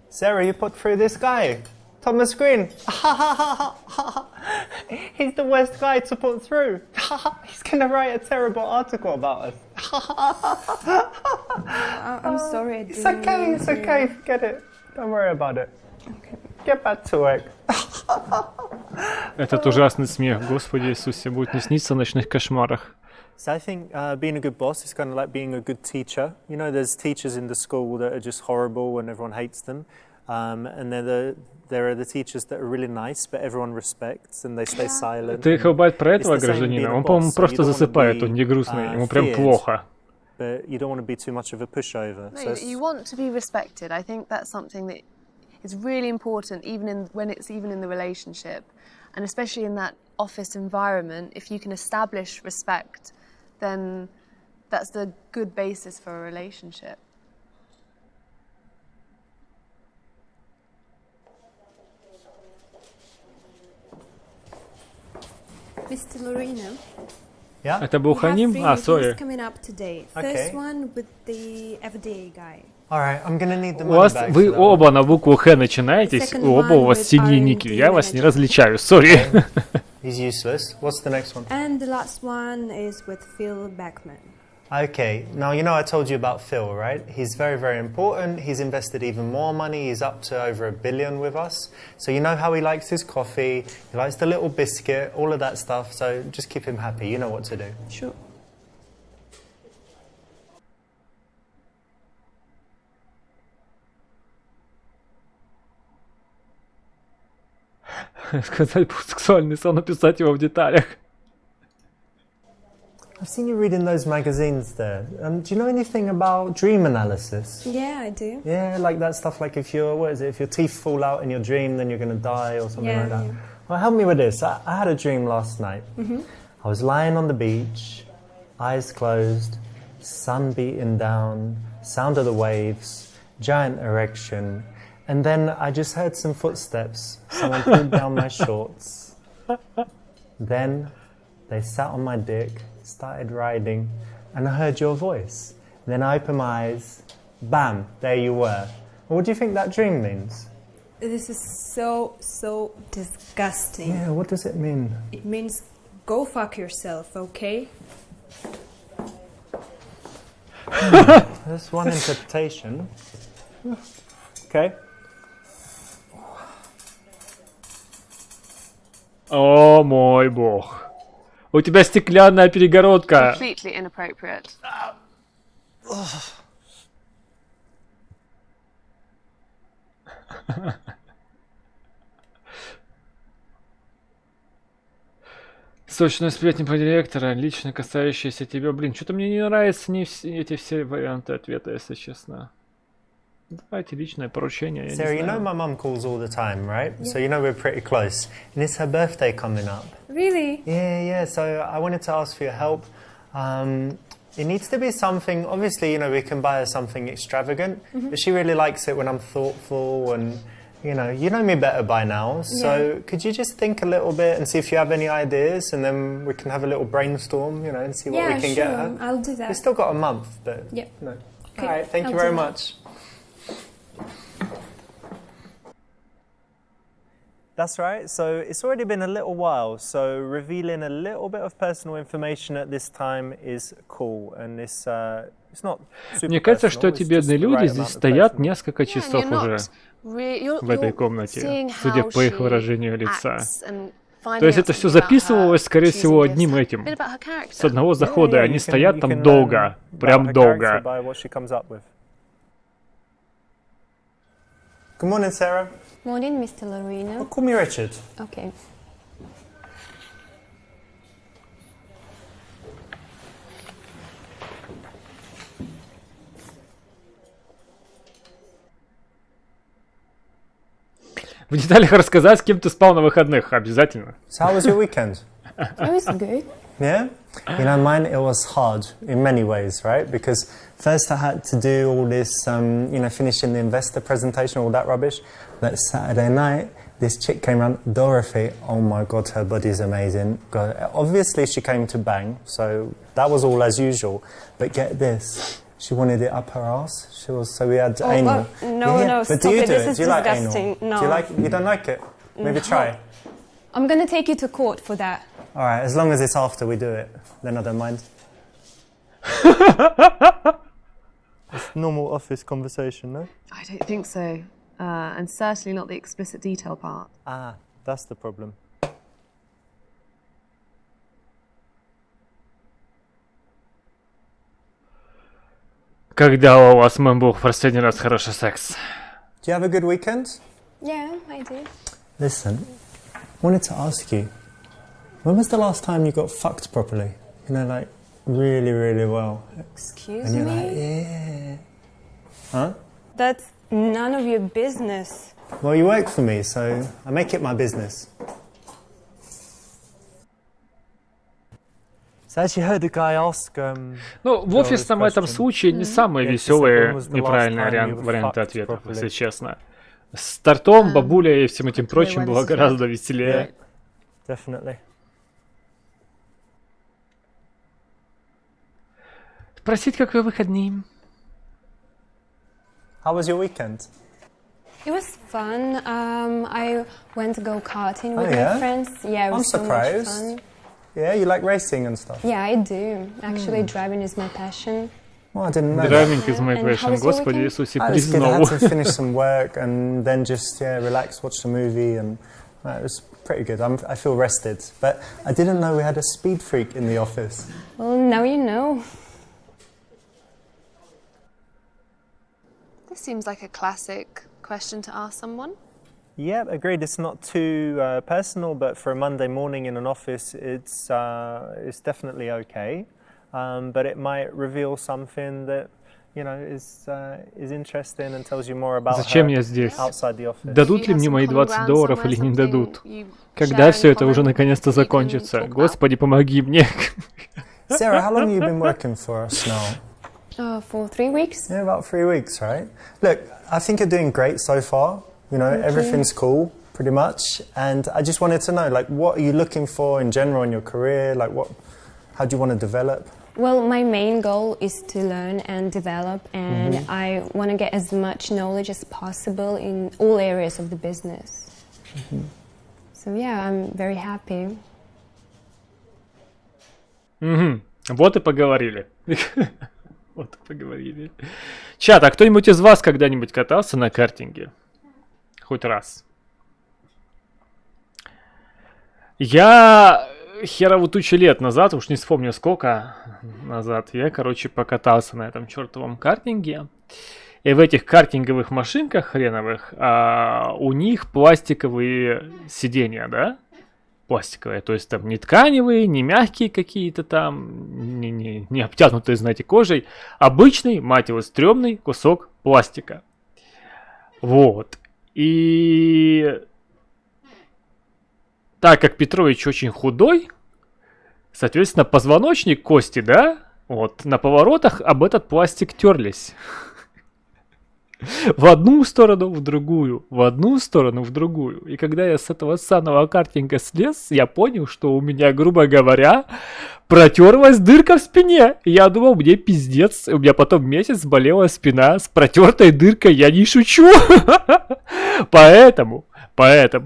Sarah, you put through this guy, Thomas Green. He's the worst guy to put through. He's going to write a terrible article about us. I'm sorry. I It's didn't okay, mean it's to. okay. Forget it. Don't worry about it. Okay. Get back to work. Этот ужасный смех, Господи Иисусе, будет не сниться в ночных кошмарах. So I think being a good boss is kind of like being a good teacher. There's teachers in the school that are just horrible and everyone hates them. And there are the teachers that are really nice, but everyone respects and they stay silent. Ты хлопать про этого It's the same гражданина? being a Он, по-моему, boss, so просто you don't wanna засыпает, be, он не грустный, ему прям feared. плохо. But you don't want to be too much of a pushover. No, you want to be respected. I think that's something that is really important, when it's even in the relationship, and especially in that office environment. If you can establish respect, then that's the good basis for a relationship. Mr. Lorena, Yeah? Это был we have Ханим? 3 А, meetings сори. coming up today. Okay. First one with the FDA guy. All right, I'm going to need the У money вас, back. вы for that оба на букву Х начинаетесь, Second оба у one вас with синие R&D ники. Я вас не manager. различаю, сори. one. He's useless. What's the next one? And the last one is with Phil Beckman. Okay, now I told you about Phil, right? He's very, very important. He's invested even more money. He's up to over $1 billion with us. So you know how he likes his coffee, he likes the little biscuit, all of that stuff. So just keep him happy. You know what to do. Sure. Сказать будет сексуальный сон, описать его в деталях. I've seen you reading those magazines there. Do you know anything about dream analysis? Yeah, I do. Yeah, like that stuff. Like if if your teeth fall out in your dream, then you're going to die or something Yeah, like that. yeah. Well, help me with this. I had a dream last night. I was lying on the beach, eyes closed, sun beating down, sound of the waves, giant erection, and then I just heard some footsteps. Someone pulled down my shorts. Then They sat on my dick, started riding, and I heard your voice. Then I opened my eyes, bam, there you were. What do you think that dream means? This is so disgusting. Yeah, what does it mean? It means go fuck yourself, okay? That's one interpretation. Okay. О мой бог. У тебя стеклянная перегородка. Completely inappropriate. Сочные сплетни про директора, лично касающиеся тебя. Блин, что-то мне не нравятся эти все варианты ответа, если честно. Давайте личное поручение, я Sarah, не you know знаю. my mum calls all the time, right? So you know we're pretty close. And it's her birthday coming up. Really? Yeah. So I wanted to ask for your help. It needs to be something, obviously, you know, we can buy her something extravagant, but she really likes it when I'm thoughtful and, you know me better by now. So could you just think a little bit and see if you have any ideas, and then we can have a little brainstorm, you know, and see what we can get her. I'll do that. We've still got a month, but Yeah. no. Okay, All right, thank I'll you very do that. much. That's right. So it's already been a little while. So revealing a little bit of personal information at this time is cool, and it's not super Мне кажется, personal, что эти it's бедные just the люди right здесь amount of стоят personal. несколько часов уже в этой комнате, судя по их выражению лица. То есть это все записывалось, скорее всего, одним этим. С одного захода, и они стоят там долго, прям долго. Good morning, Sarah. Morning, Mr. Lorena. Oh, call me Richard. Okay. В деталях рассказать, с кем ты спал на выходных, обязательно. So how was your weekend? It was good. Yeah? You know, mine, it was hard in many ways, right? Because first I had to do all this, finishing the investor presentation, all that rubbish. That Saturday night, this chick came around, Dorothy. Oh my God, her body's amazing. God, obviously she came to bang, so that was all as usual. But get this, she wanted it up her ass. So we had anal. No, But stop do you it. do This it? is Do you like disgusting. anal? No. You don't like it? Maybe try. I'm gonna take you to court for that. All right, as long as it's after we do it, then I don't mind. It's normal office conversation, no? I don't think so. And certainly not the explicit detail part. Ah, that's the problem. Когда у вас, мой бог, в последний раз хороший секс? Do you have a good weekend? Yeah, I did. Listen, I wanted to ask you, when was the last time you got fucked properly? You know, like, really, really well. Excuse And you're me? like, yeah. Huh? That's none of your business. Well, you work for me, so I make it my business. So I actually heard the guy ask... Ну, в офисном этом случае не самые веселые неправильные варианты ответов, если честно. С тортом, бабулей и всем этим прочим было гораздо веселее. Definitely. Спросить, как вы выходные? How was your weekend? It was fun. I went go-karting with Oh, yeah? my friends. Yeah, it I'm was so much surprised. fun. Yeah, you like racing and stuff? Yeah, I do. Actually, driving is my passion. Well, I didn't know that. Драйвинг из моей And passion. how was your Господи weekend? Иисусе, I was good. I признал. had to finish some work and then just relax, watch the movie, and it was pretty good. I feel rested, but I didn't know we had a speed freak in the office. Well, now you know. This seems like a classic question to ask someone. Yeah, agreed. It's not too personal, but for a Monday morning in an office, it's definitely okay. But it might reveal something that is interesting and tells you more about Зачем her я здесь? outside the office. Дадут ли мне мои $20 или не дадут? Когда все это уже наконец-то закончится? Господи, помоги мне. Sarah, how long have you been working for us now? For 3 weeks. Yeah, about 3 weeks, right? Look, I think you're doing great so far. You know, everything's cool. pretty much. And I just wanted to know, like, what are you looking for in general in your career? Like, how do you want to develop? Well, my main goal is to learn and develop, and I want to get as much knowledge as possible in all areas of the business. So yeah, I'm very happy. Вот и поговорили. Вот и поговорили. Чат, а кто-нибудь из вас когда-нибудь катался на картинге? Хоть раз. Я херову тучу лет назад, уж не вспомню сколько назад, я, короче, покатался на этом чертовом картинге. И в этих картинговых машинках хреновых у них пластиковые сиденья, да? Пластиковые, то есть там не тканевые, не мягкие какие-то там, не обтянутые, знаете, кожей. Обычный, мать его, стрёмный кусок пластика. Вот. И так как Петрович очень худой, соответственно, позвоночник, кости, да, вот, на поворотах об этот пластик терлись. В одну сторону, в другую, в одну сторону, в другую. И когда я с этого санного картинга слез, я понял, что у меня, грубо говоря, протерлась дырка в спине. И я думал, мне пиздец. У меня потом месяц болела спина с протертой дыркой, я не шучу. Поэтому,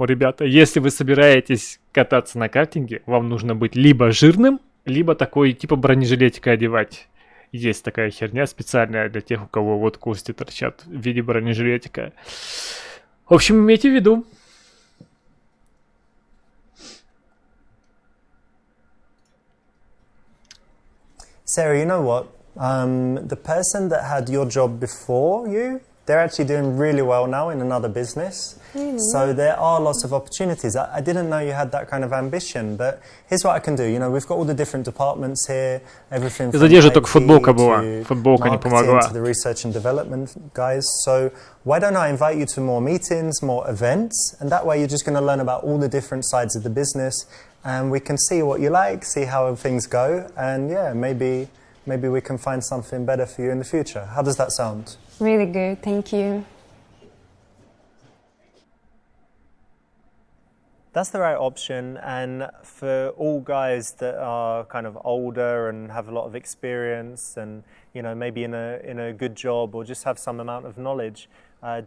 ребята, если вы собираетесь кататься на картинге, вам нужно быть либо жирным, либо такой типа бронежилетика одевать. Есть такая херня специальная для тех, у кого вот кости торчат в виде бронежилетика. В общем, имейте в виду. Sarah, you know what? The person that had your job before you, they're actually doing really well now in another business. So there are lots of opportunities. I didn't know you had that kind of ambition, but here's what I can do. You know, we've got all the different departments here, everything from Задержи, только IT футболка была. to Футболка не помогла. marketing to the research and development guys. So why don't I invite you to more meetings, more events, and that way you're just going to learn about all the different sides of the business, and we can see what you like, see how things go, and yeah, maybe we can find something better for you in the future. How does that sound? Really good, thank you. That's the right option, and for all guys that are kind of older and have a lot of experience and, you know, maybe in a good job or just have some amount of knowledge,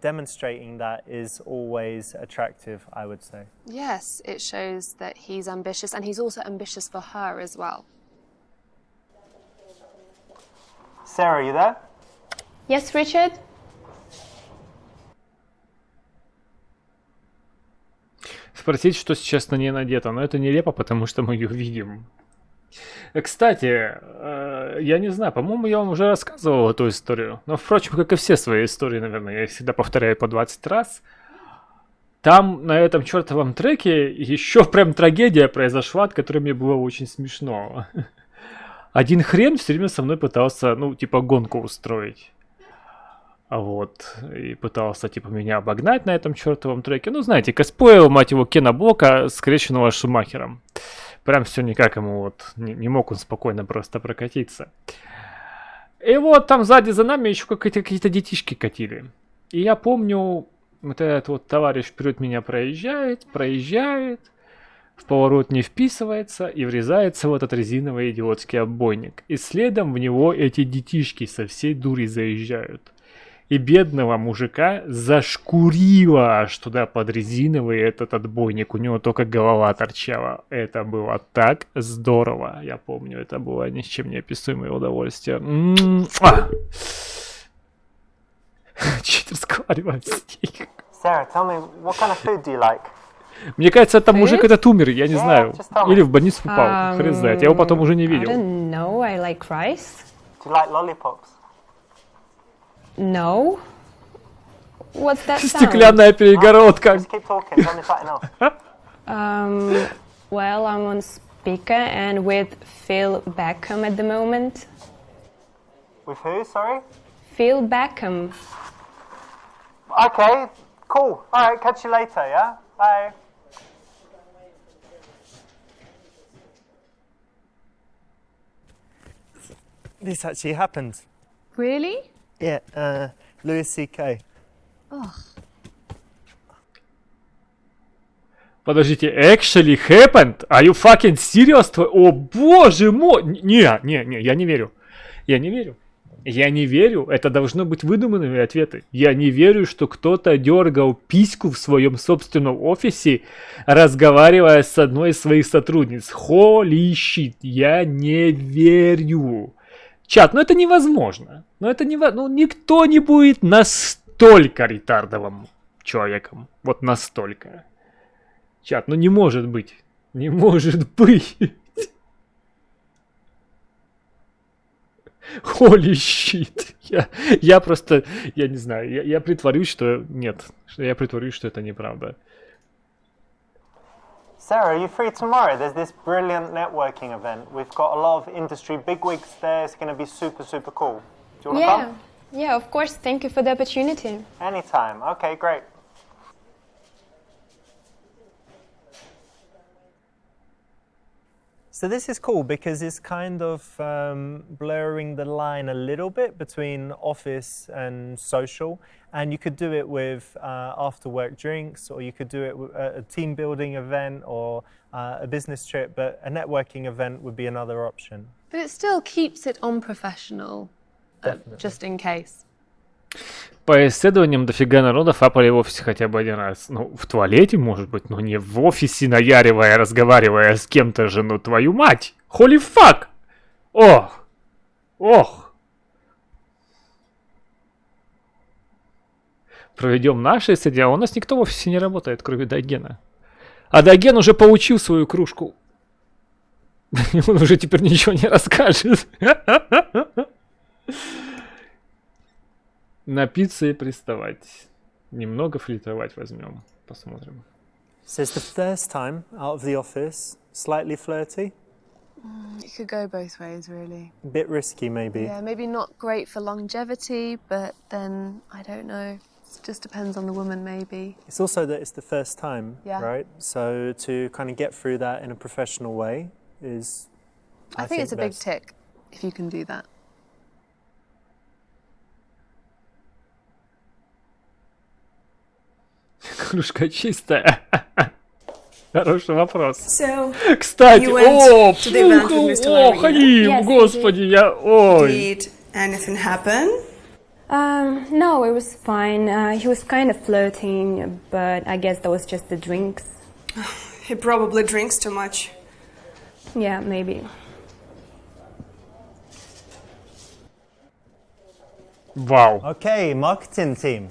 demonstrating that is always attractive, I would say. Yes, it shows that he's ambitious, and he's also ambitious for her as well. Sarah, you there? Yes, Richard? Спросить, что сейчас на ней надето, но это нелепо, потому что мы ее видим. Кстати, я не знаю, по-моему, я вам уже рассказывал эту историю, но, впрочем, как и все свои истории, наверное, я их всегда повторяю по 20 раз. Там, на этом чертовом треке, еще прям трагедия произошла, от которой мне было очень смешно. Один хрен все время со мной пытался, ну, типа, гонку устроить. Вот, и пытался, типа, меня обогнать на этом чертовом треке. Ну, знаете, косплеил, мать его, Кена Блока, скрещенного с Шумахером. Прям все никак ему вот, не мог он спокойно просто прокатиться. И вот там сзади за нами еще какие-то детишки катили. И я помню, вот этот вот товарищ вперед меня проезжает, в поворот не вписывается и врезается в этот резиновый идиотский отбойник. И следом в него эти детишки со всей дури заезжают. И бедного мужика зашкурило аж туда под резиновый этот отбойник. У него только голова торчала. Это было так здорово. Я помню, это было ни с чем не описуемое удовольствие. Читер разговаривает с ней. Sarah, tell me, what kind of food do you like? Мне кажется, это мужик этот умер, я не знаю. Или в больницу попал. Хрен знает. Я его потом уже не видел. I don't know, I like rice. Do you like lollipops? No. What's that sound? Стеклянная перегородка. Just keep talking, tell me something else. Well, I'm on speaker and with Phil Beckham at the moment. With who, sorry? Phil Beckham. Okay, cool. Alright, catch you later, yeah? Bye. This actually happened. Really? Yeah, Louis C.K. Подождите, actually happened? Are you fucking serious? О боже мой! Не, я не верю. Я не верю. Я не верю. Это должно быть выдуманными ответы. Я не верю, что кто-то дергал письку в своем собственном офисе, разговаривая с одной из своих сотрудниц. Holy shit. Я не верю. Чат, ну это невозможно. Ну это невозможно. Ну никто не будет настолько ретардовым человеком. Вот настолько. Чат, ну не может быть. Не может быть. Holy shit. Я просто, я не знаю, я притворюсь, что нет. Я притворюсь, что это неправда. Sarah, are you free tomorrow? There's this brilliant networking event. We've got a lot of industry bigwigs there. It's going to be super, super cool. Do you want to come? Yeah, of course. Thank you for the opportunity. Anytime. Okay, great. So this is cool because it's kind of blurring the line a little bit between office and social, and you could do it with after-work drinks, or you could do it with a team building event or a business trip, but a networking event would be another option. But it still keeps it unprofessional, just in case. По исследованиям, дофига народа фапали в офисе хотя бы один раз. Ну, в туалете, может быть, но не в офисе, наяривая, разговаривая с кем-то же, ну, твою мать! Holy fuck! Ох! Ох! Проведем наши исследования. У нас никто в офисе не работает, кроме Дайгена. А Дайген уже получил свою кружку. Он уже теперь ничего не расскажет. Напиться и приставать. Немного флиртовать возьмем. Посмотрим. Says the first time out of the office, slightly flirty. It could go both ways, really. A bit risky, maybe. Yeah, maybe not great for longevity, but then, I don't know. It just depends on the woman, maybe. It's also that it's the first time, Yeah. right? So to kind of get through that in a professional way is, I think it's a big best. tick if you can do that. Кружка чистая. Хороший вопрос. So, Кстати, you went о, to the event with Mr. ох, Larina. Алим, Yes, господи, я, ой. did anything happen? No, it was fine. He was kind of flirting, but I guess that was just the drinks. He probably drinks too much. Yeah, maybe. Вау. Okay, marketing team.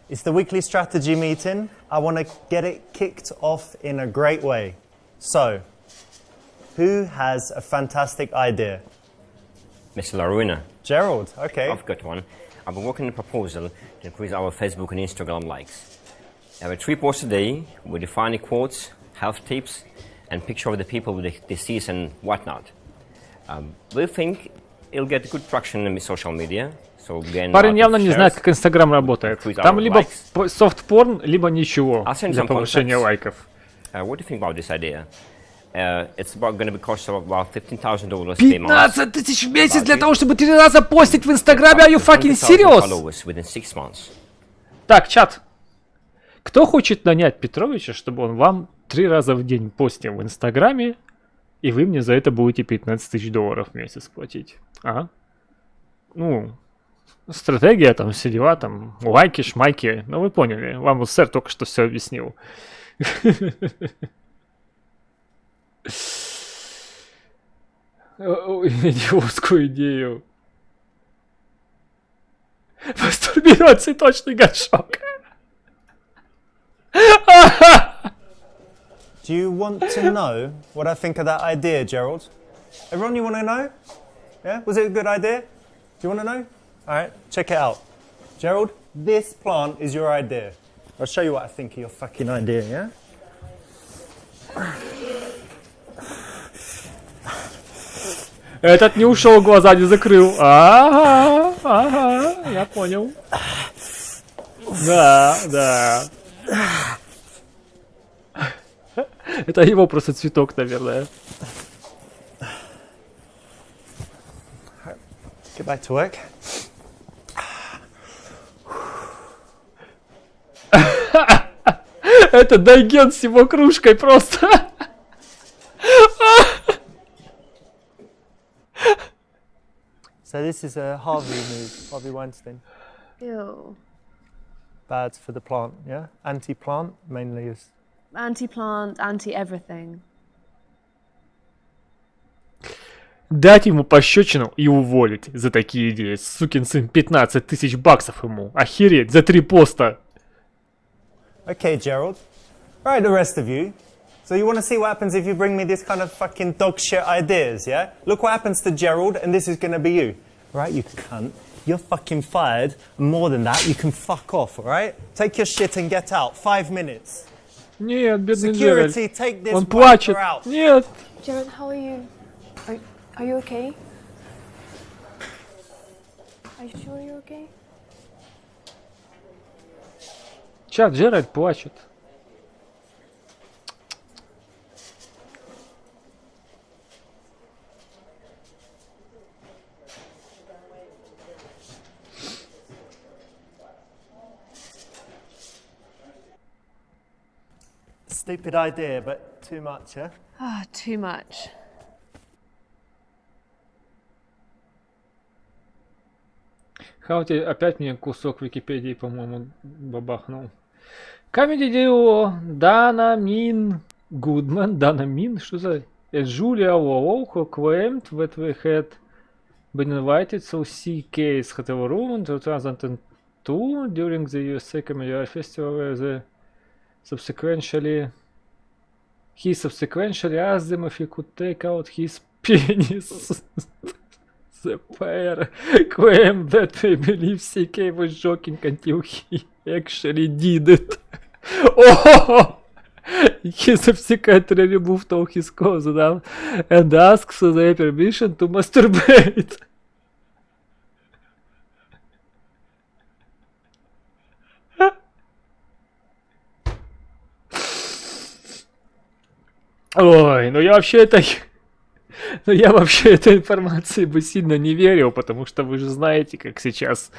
It's the weekly strategy meeting. I want to get it kicked off in a great way. So, who has a fantastic idea? Mr. Larina, Gerald, okay. I've got one. I've been working on a proposal to increase our Facebook and Instagram likes. I have 3 posts a day with defining quotes, health tips, and picture of the people with the disease and whatnot. We think it'll get good traction in social media. So again, Парень out явно of не shares, знает, как Инстаграм работает. increase Там our либо likes. софт-порн, либо ничего I'll send для some повышения contacts. лайков. What do you think about this idea? It's going to be cost of about $15,000 per month. 15 тысяч в месяц для того, чтобы 3 раза постить в Инстаграме? Are you fucking 20,000 serious? followers within 6 months. Так, чат. Кто хочет нанять Петровича, чтобы он вам 3 раза в день постил в Инстаграме, и вы мне за это будете $15 тысяч в месяц платить? А? Ну, стратегия, там, все дела, там, лайки, шмайки. Ну, вы поняли. Вам вот сэр только что все объяснил. Идиотскую идею. Мастурбировать цветочный горшок. Do you want to know what I think of that idea, Gerald? Everyone, you want to know? Yeah? Was it a good idea? Do you want to know? All right, check it out. Gerald, this plant is your idea. I'll show you what I think of your fucking idea, yeah? Этот не ушел, глаза не закрыл. Ага, ага, я понял. Да, да. Это его просто цветок, наверное. Get back to work. Это Дайген с его кружкой просто. So this is a Harvey move, Harvey Weinstein. Ew. Bad for the plant, yeah? Anti-plant mainly is. Anti-plant, anti-everything. Дать ему пощечину и уволить за такие идеи. Сукин сын, 15 тысяч баксов ему. Охереть, за 3 поста. Okay, Gerald. Right, the rest of you. So you want to see what happens if you bring me this kind of fucking dog shit ideas, yeah? Look what happens to Gerald, and this is going to be you. Right, you cunt. You're fucking fired. And more than that, you can fuck off, alright? Take your shit and get out. 5 minutes. Нет, бедный Security, Джеральд. take this Он плачет. wanker out. Нет. Jared, how are you? Are you okay? Are you sure you're okay? Чат, Джеральд плачет. Stupid idea, but too much, yeah? Ah, too much. Хаути опять мне кусок Википедии, по-моему, бабахнул. Comedy Duo, Дана Мин Гудман, Дана Мин, что за... Julia Lowell claimed that we had been invited to see Case Hotel Room in 2002 during the USA Comedy Art Festival where he subsequently asked them if he could take out his penis. The pair claimed that they believe CK was joking until he actually did it. Oh! He subsequently removed all his clothes and asked for their permission to masturbate. Ой, ну я вообще этой информации бы сильно не верил, потому что вы же знаете, как сейчас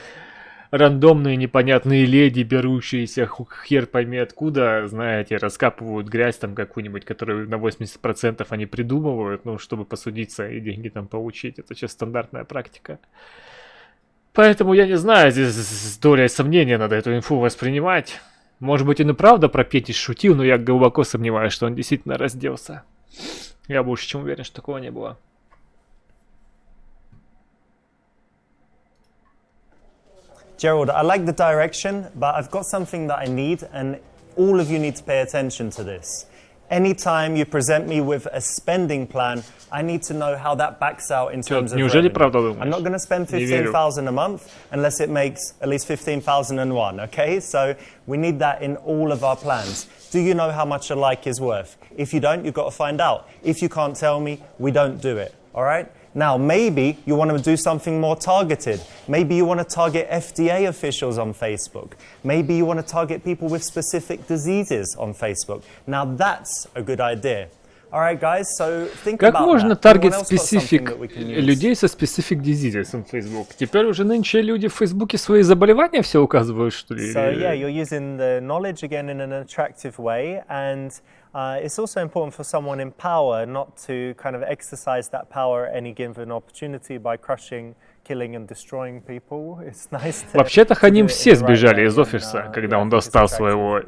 рандомные непонятные леди, берущиеся хер пойми откуда, знаете, раскапывают грязь там какую-нибудь, которую на 80% они придумывают, ну, чтобы посудиться и деньги там получить. Это сейчас стандартная практика. Поэтому я не знаю, здесь с долей сомнения надо эту инфу воспринимать. Может быть, он и правда про Петиш шутил, но я глубоко сомневаюсь, что он действительно разделся. Я больше чем уверен, что такого не было. Gerald, I like the direction, but I've got something that I need, and all of you need to pay attention to this. Anytime you present me with a spending plan, I need to know how that backs out in terms of Неужели revenue. правда думаешь? I'm not going to spend Не верю. 15,000 a month unless it makes at least 15,001, okay? So we need that in all of our plans. Do you know how much a like is worth? If you don't, you've got to find out. If you can't tell me, we don't do it, all right? Now, maybe you want to do something more targeted. Maybe you want to target FDA officials on Facebook. Maybe you want to target people with specific diseases on Facebook. Now, that's a good idea. All right, guys, so think Как about можно that. таргет Anyone else got something специфик that we can use? людей со specific diseases на Facebook? Теперь уже нынче люди в Фейсбуке свои заболевания все указывают, что ли? So yeah, you're using the knowledge again in an attractive way, and it's also important for someone in power not to kind of exercise that power at any given opportunity by crushing, killing and destroying people. It's nice to Вообще-то Ханим do it все in the right сбежали way из and, офиса, когда yeah, он I think it's достал attractive. своего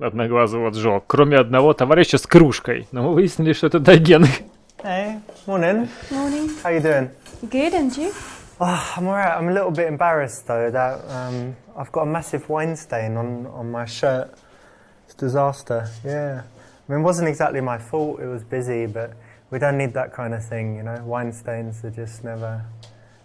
одноглазого Джо. Кроме одного товарища с кружкой. Но мы выяснили, что это Дайген. Hey, morning. Morning. How you doing? Good, and you? Oh, I'm alright. I'm a little bit embarrassed though that I've got a massive wine stain on my shirt. It's a disaster. Yeah. I mean, it wasn't exactly my fault. It was busy, but we don't need that kind of thing, you know. Wine stains are just never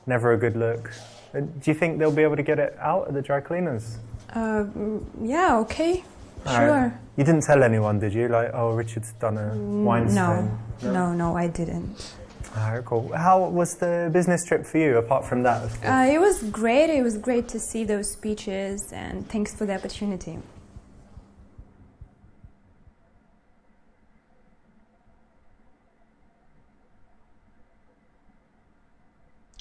a good look. Do you think they'll be able to get it out at the dry cleaners? Yeah, okay. All Sure. right. You didn't tell anyone, did you? Like, oh, Richard's done a wine stain. No, I didn't. All right, cool. How was the business trip for you, apart from that? Of course? It was great. It was great to see those speeches, and thanks for the opportunity.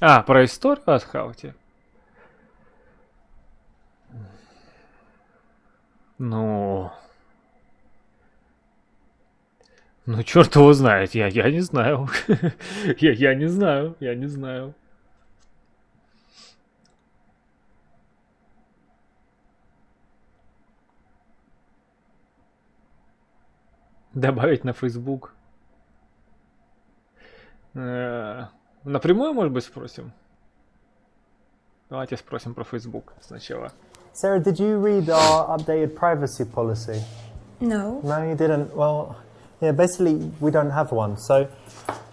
А, про историю от Хаути? Ну, Ну, черт его знает, я не знаю. Я не знаю, я не знаю. Добавить на Facebook. Напрямую, может быть, спросим? Давайте спросим про Facebook сначала. Sarah, did you read our updated privacy policy? No. No, you didn't. Well, yeah, basically we don't have one. So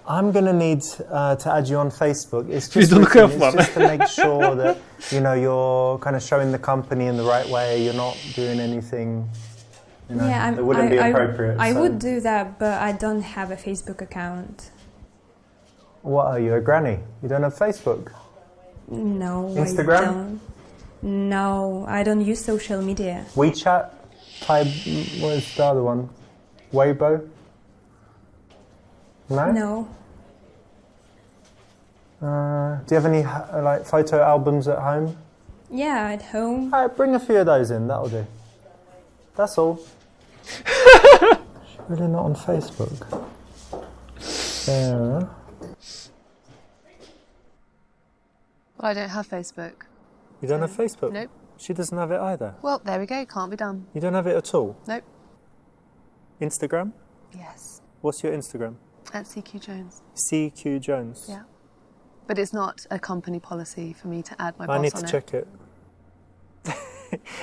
I'm going to need to add you on Facebook. It's just, don't written, have it's one. just to make sure that, you know, you're kind of showing the company in the right way. You're not doing anything, you know, Yeah, that wouldn't be appropriate. I so. would do that, but I don't have a Facebook account. What are you, a granny? You don't have Facebook? No, Instagram? I don't. No, I don't use social media. WeChat? What's the other one? Weibo? No? No. Do you have any like photo albums at home? Yeah, at home. Alright, bring a few of those in, that'll do. That's all. Really not on Facebook. Yeah. Well, I don't have Facebook. You don't have Facebook? Nope. She doesn't have it either. Well, there we go. Can't be done. You don't have it at all? Nope. Instagram? Yes. What's your Instagram? At CQ Jones. CQ Jones. Yeah. But it's not a company policy for me to add my boss I on need to it. check it.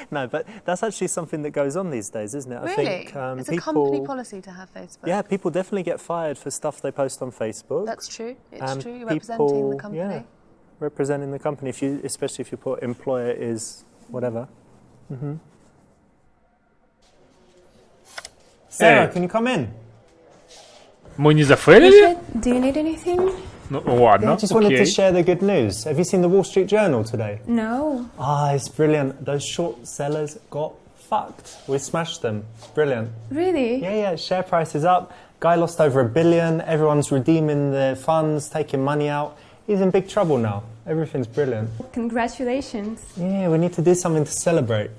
No, but that's actually something that goes on these days, isn't it? Really? I think it's people, a company policy to have Facebook. Yeah, people definitely get fired for stuff they post on Facebook. That's true. It's And true. You're representing people- the company. yeah. Representing the company, especially if you put employer is whatever. Mm-hmm. Sarah, Hey. can you come in? Мы не зафейлили? Richard, do you need anything? Ну, ладно, I just wanted to окей. share the good news. Have you seen the Wall Street Journal today? No. Ah, it's brilliant. Those short sellers got fucked. We smashed them. It's brilliant. Really? Yeah, share price is up. Guy lost over $1 billion. Everyone's redeeming their funds, taking money out. He's in big trouble now. Everything's brilliant. Congratulations. Yeah, we need to do something to celebrate.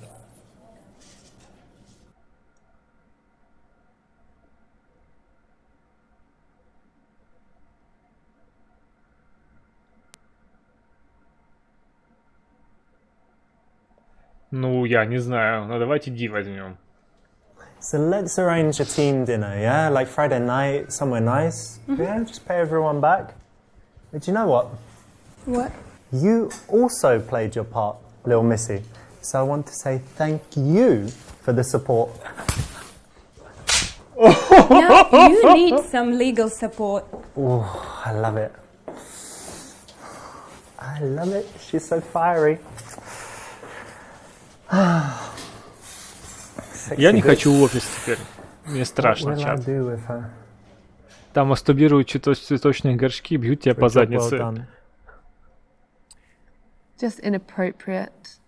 Ну, я не знаю. Ну, давайте Ди возьмем. So let's arrange a team dinner, yeah? Like Friday night, somewhere nice. Yeah, just pay everyone back. But you know what? What? You also played your part, little Missy. So I want to say thank you for the support. No, you need some legal support. Oh, I love it. I love it. She's so fiery. Я не хочу в офис теперь. Мне страшно, What will I чат. do with her? Там мастурбируют цветочные горшки, бьют тебя по Good job, well заднице. done. Just inappropriate.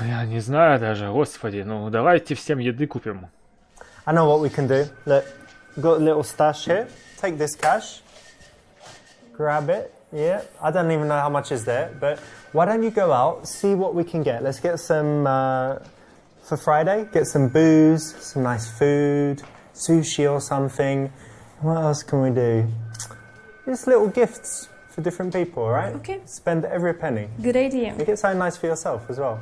Я не знаю даже, господи. Ну, давайте всем еды купим. I know what we can do. Look, we've got a little stash here. Take this cash. Grab it. Yeah, I don't even know how much is there, but why don't you go out, see what we can get. Let's get some, for Friday, get some booze, some nice food, sushi or something. What else can we do? Just little gifts for different people, all right? Okay. Spend every penny. Good idea. You get something nice for yourself as well.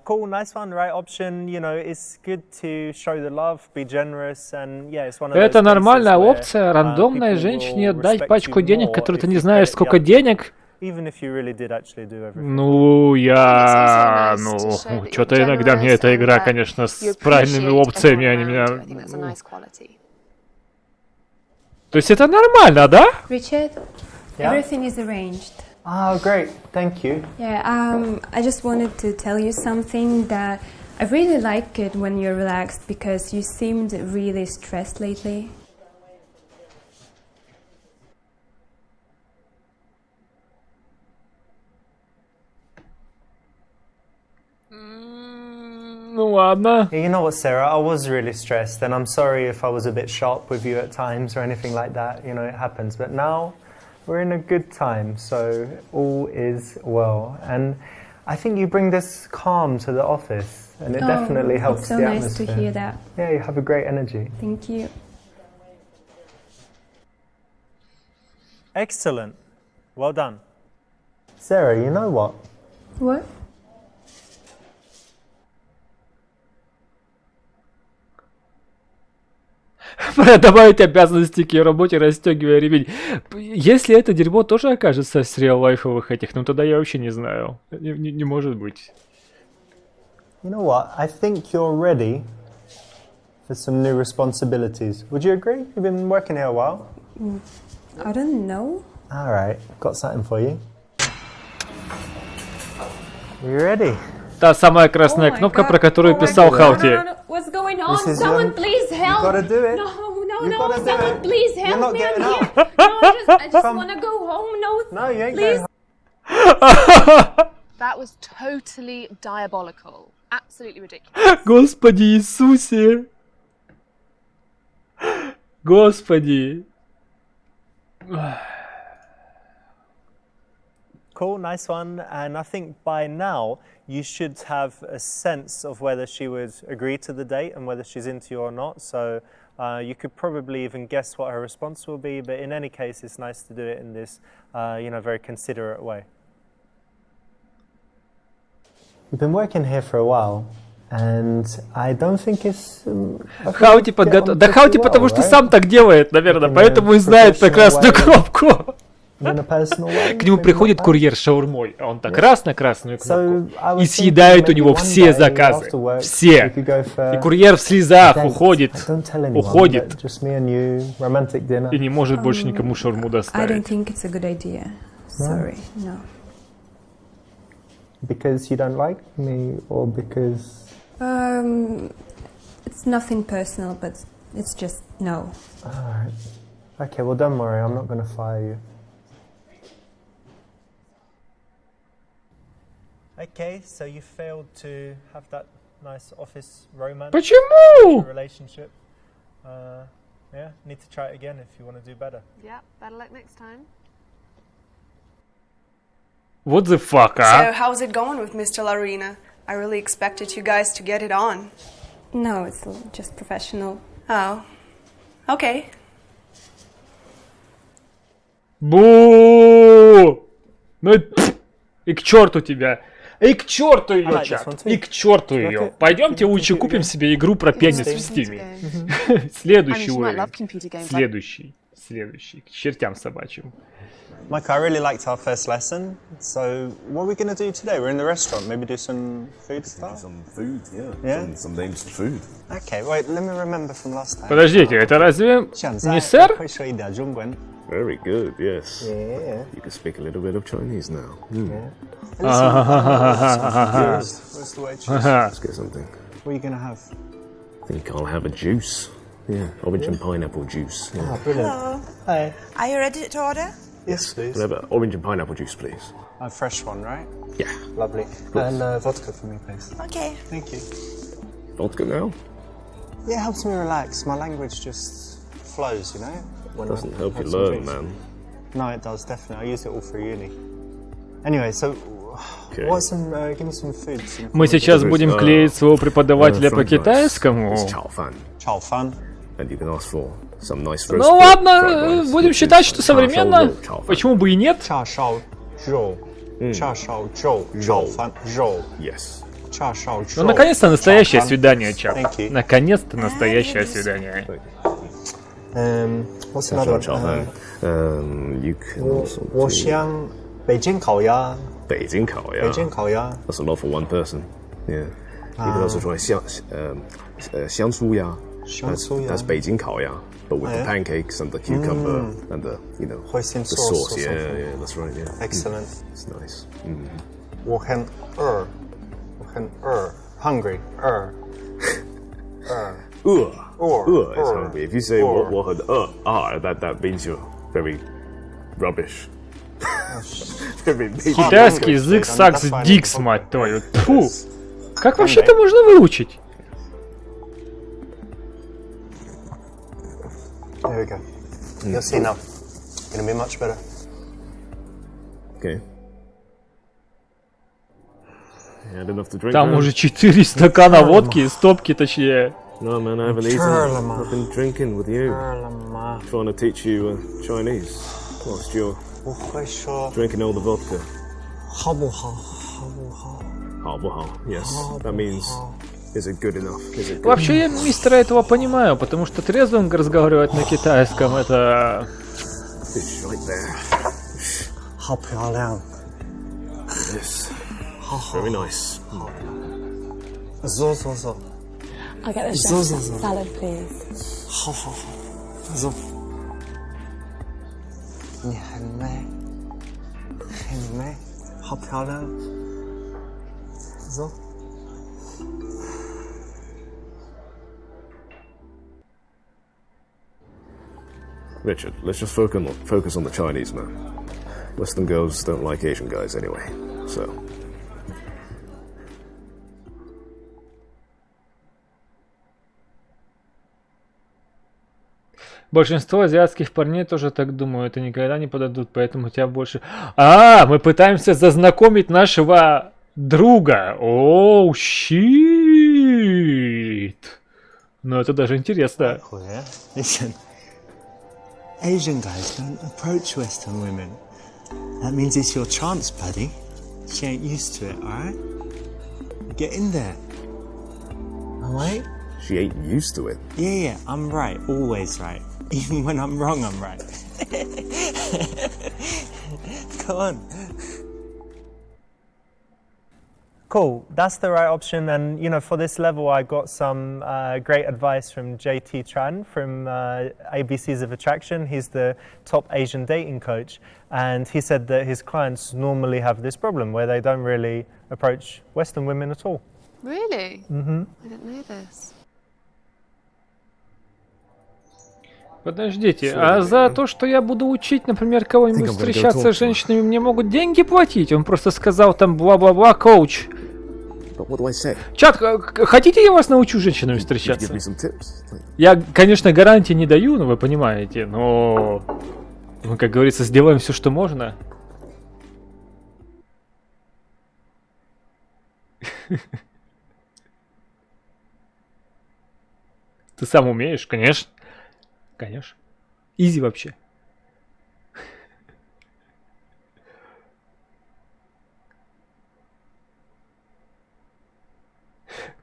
Cool, nice one, right option. You know, it's good to show the love, be generous, and yeah, it's one of those Это cases нормальная where, опция рандомной people женщине will отдать respect пачку you денег, more которую ты if не you знаешь, pay it сколько up, денег. even if you really did actually do everything. Ну, я... It's also nice to show Ну, that что-то you're иногда мне generous эта игра, and that конечно, you с правильными appreciate опциями, everyone они around меня... you. I think that's a nice quality. То есть это нормально, да? Richard, Yeah? everything is arranged. Oh, great, thank you. Yeah, I just wanted to tell you something that I really like it when you're relaxed because you seemed really stressed lately. Ну Ладно. You know what, Sarah? I was really stressed, and I'm sorry if I was a bit sharp with you at times or anything like that. You know, it happens. But now we're in a good time, so all is well. And I think you bring this calm to the office, and it definitely helps it's so the nice atmosphere. to hear that. Yeah, you have a great energy. Thank you. Excellent. Well done. Sarah, you know what? What? Пора добавить обязанности к ее работе, расстегивая ремень. Если это дерьмо тоже окажется с реал-лайфовых этих, ну тогда я вообще не знаю. Не может быть. You know what? I think you're ready for some new responsibilities. Would you agree? You've been working here a while. I don't know. All right, got something for you. You ready? Та самая красная кнопка, про которую писал Халти. What's going on? This is Someone please help! You gotta do it. No, You gotta do someone it. please You're help not me! getting I'm up. here. No, I just want to go home. No, you ain't please. going. That was totally diabolical. Absolutely ridiculous. Господи Иисусе! Господи! Cool, nice one. And I think by now you should have a sense of whether she would agree to the date and whether she's into you or not. So you could probably even guess what her response will be. But in any case, it's nice to do it in this, very considerate way. You've been working here for a while, and I don't think it's. Хаути подготовил. Да Хаути потому что сам так делает, наверное, поэтому и знает про красную кнопку. К нему приходит курьер с шаурмой, а он так раз на красную кнопку и съедает у него все заказы. Все. И курьер в слезах уходит. И не может больше никому шаурму I don't доставить. think it's a good idea. Sorry, no. Because you don't like me, or because. It's nothing personal, but it's just no. Alright. Okay, well, don't worry, I'm not going to fire you. Okay, so you failed to have that nice office romance. Почему? Relationship. Yeah, need to try it again if you want to do better. Yeah, better luck next time. What the fuck, So, а? how's it going with Mr. Larina? I really expected you guys to get it on. No, it's just professional. Oh, okay. Бу! Ну и к черту тебя! И к черту ее, чат! И к черту ее! Пойдемте лучше купим себе игру про пенис в стиме. Следующий уровень. Следующий. К чертям собачьим. Mike, I really liked our first lesson. So, what are we going to do today? We're in the restaurant. Maybe do some food stuff? Some food, yeah. Yeah? Some names of food. Okay, wait, let me remember from last time. Подождите, это разве не сэр? Very good, yes. Yeah. You can speak a little bit of Chinese now. Where's the waitress? Let's get something. What are you going to have? I think I'll have a juice. Yeah, orange and pineapple juice. Yeah. Oh, brilliant. Hello. Hi. Are you ready to order? Yes, please. Can I have an orange and pineapple juice, please? A fresh one, right? Yeah. Lovely. And vodka for me, please. Okay. Thank you. Vodka now? Yeah, it helps me relax. My language just flows, you know? When Doesn't I help you have some learn, drinks. man. No, it does, definitely. I use it all through uni. Anyway, so, Okay. give me some food. Мы сейчас будем клеить своего преподавателя по китайскому. It's chao fan. Chao fan. And you can ask for some nice roast Ну pork, ладно, fried rice, будем which считать, is что chao современно. shao chao fan. Почему бы и нет? Cha shao zhou. Cha shao zhou. Chao fan. Zhou. Yes. Cha shao zhou. Ну, наконец-то настоящее Chao fan. свидание, чат. Thank you. Наконец-то настоящее свидание. What's Chao another chao one? fan. You can also do 我想北京烤鸭。北京烤鸭. 北京烤鸭。 That's a lot for one person. Yeah. You can also try 香酥鸭. That's 北京烤鸭, but with the pancakes and the cucumber and the the Hoisin sauce. sauce or Yeah, something. yeah, that's right. Yeah. Excellent. It's nice. 我很饿 hungry. 饿 is hungry. If you say 我很饿 that means you're very rubbish. Very maybe. Китайский язык сакс дикс, мать твою. Тьфу. Как вообще это можно выучить? There we go. You'll see now. Gonna be much better. Okay. Yeah, I don't have to drink. Там now. уже 4 стакана водки, стопки точнее. No, man, I haven't eaten. I've been drinking with you. Trying to teach you Chinese whilst you're drinking all the vodka. 好不好？好不好？好不好? Yes, that means is it good enough? Is it good? Вообще я мистера этого понимаю, потому что трезвым разговаривать на китайском это... Fish right there. 好漂亮。 Yes. Very nice. 坐坐坐。 I'll get the So, chef's so, so. salad, please. 好好好。坐。你很美，很美，好漂亮。坐。 Richard, let's just focus on the Chinese man. Western girls don't like Asian guys anyway, so. Большинство азиатских парней тоже так думают и никогда не подадут, поэтому тебя больше... Мы пытаемся зазнакомить нашего друга. Оу, щит. Ну, это даже интересно. Listen, Asian guys don't approach Western women. That means it's your chance, buddy. She ain't used to it, alright? Get in there. Alright? She ain't used to it. Yeah, I'm right. Always right. Even when I'm wrong, I'm right. Come on. Cool, that's the right option. And you know, for this level, I got some great advice from JT Tran from ABCs of Attraction. He's the top Asian dating coach, and he said that his clients normally have this problem where they don't really approach Western women at all. Really? Mm-hmm. I didn't know this. Подождите, а за то, что я буду учить, например, кого-нибудь встречаться с женщинами, мне могут деньги платить? Он просто сказал там бла-бла-бла, коуч. Чат, хотите, я вас научу женщинами встречаться? Я, конечно, гарантии не даю, но вы понимаете, но мы, как говорится, сделаем все, что можно. Ты сам умеешь, конечно. Конечно. Изи вообще.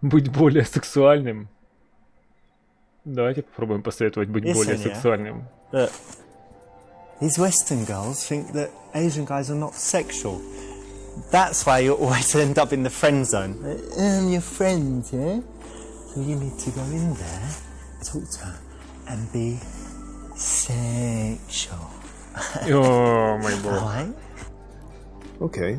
Быть более сексуальным. Давайте попробуем посоветовать быть более сексуальным. Look, these Western girls think that Asian guys are not sexual. That's why you always end up in the friend zone. I'm your friend, yeah? So you need to go in there, talk to her, and be sexual. О, мой бог. Alright? Okay.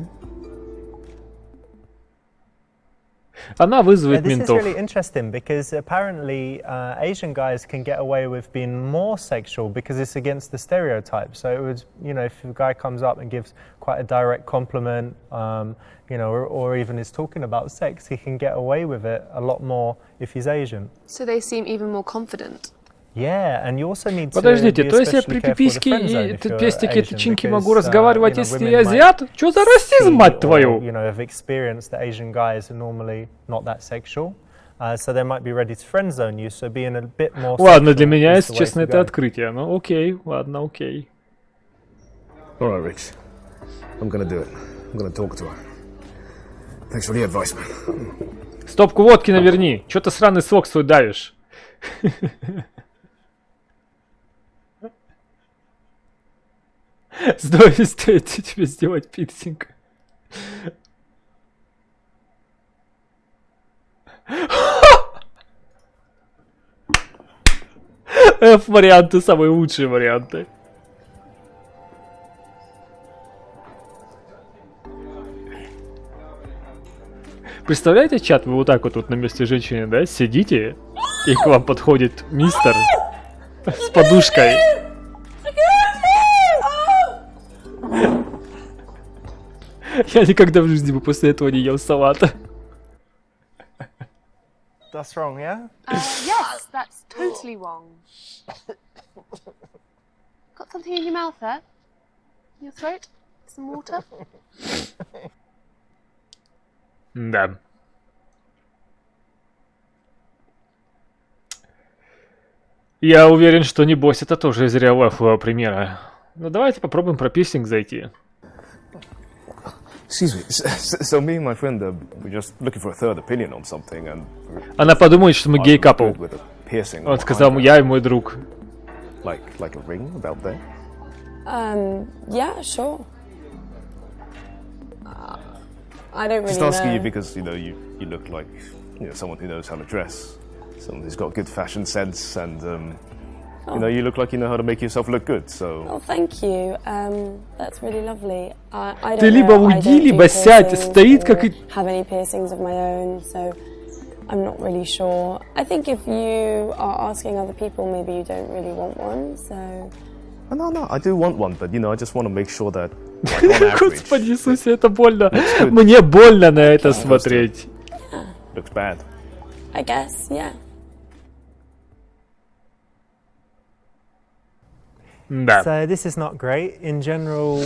Она вызовет This is ментов. really interesting because apparently Asian guys can get away with being more sexual because it's against the stereotype. So it would, you know, if a guy comes up and gives quite a direct compliment, you know, or even is talking about sex, he can get away with it a lot more if he's Asian. So they seem even more confident. Yeah, and you also need to Подождите, be то есть я especially при careful with the пипиське friend zone и if you're пестике Asian, тычинки because, могу разговаривать, you know, если women я might азиат? Чё за расизм, see мать or, твою? you know, have experienced that Asian guys are normally not that sexual. So they might be ready to friend zone you, so being a bit more Ладно, sexual для меня, is если the way честно, to это go. открытие. Ну окей, ладно, окей. Alright, Rich. I'm gonna do it. I'm gonna talk to her. Thanks for the advice, man. Стопку водки наверни. Чё ты сраный сок свой давишь? Стоит тебе сделать пирсинг. F-варианты самые лучшие варианты. Представляете, чат, вы вот так вот тут на месте женщины, да, сидите, и к вам подходит мистер с подушкой. Я никогда в жизни бы после этого не ел салата. That's wrong, yeah? Yes, that's totally wrong. Got something in your mouth there? In your throat? Some water? Да. Я уверен, что небось это тоже из реалового примера. Ну давайте попробуем про пирсинг зайти. Excuse me. So me and my friend, we're just looking for a third opinion on something, and Она подумает, что мы гей-капл. with a piercing. Он сказал, я и мой друг. Like a ring about there. Yeah, sure. I don't really Just asking know. you because you look like someone who knows how to dress, someone who's got good fashion sense, and you look like you know how to make yourself look good. So. Oh, thank you. That's really lovely. I Ты don't либо know. I уйди, don't do либо сядь. piercings Стоит как or и... have any piercings of my own, so I'm not really sure. I think if you are asking other people, maybe you don't really want one, so... No, I do want one, but I just want to make sure that, like, on average, Господи Иисусе, это больно. Мне больно на это смотреть. looks bad. I guess, yeah. Да. So this is not great. In general,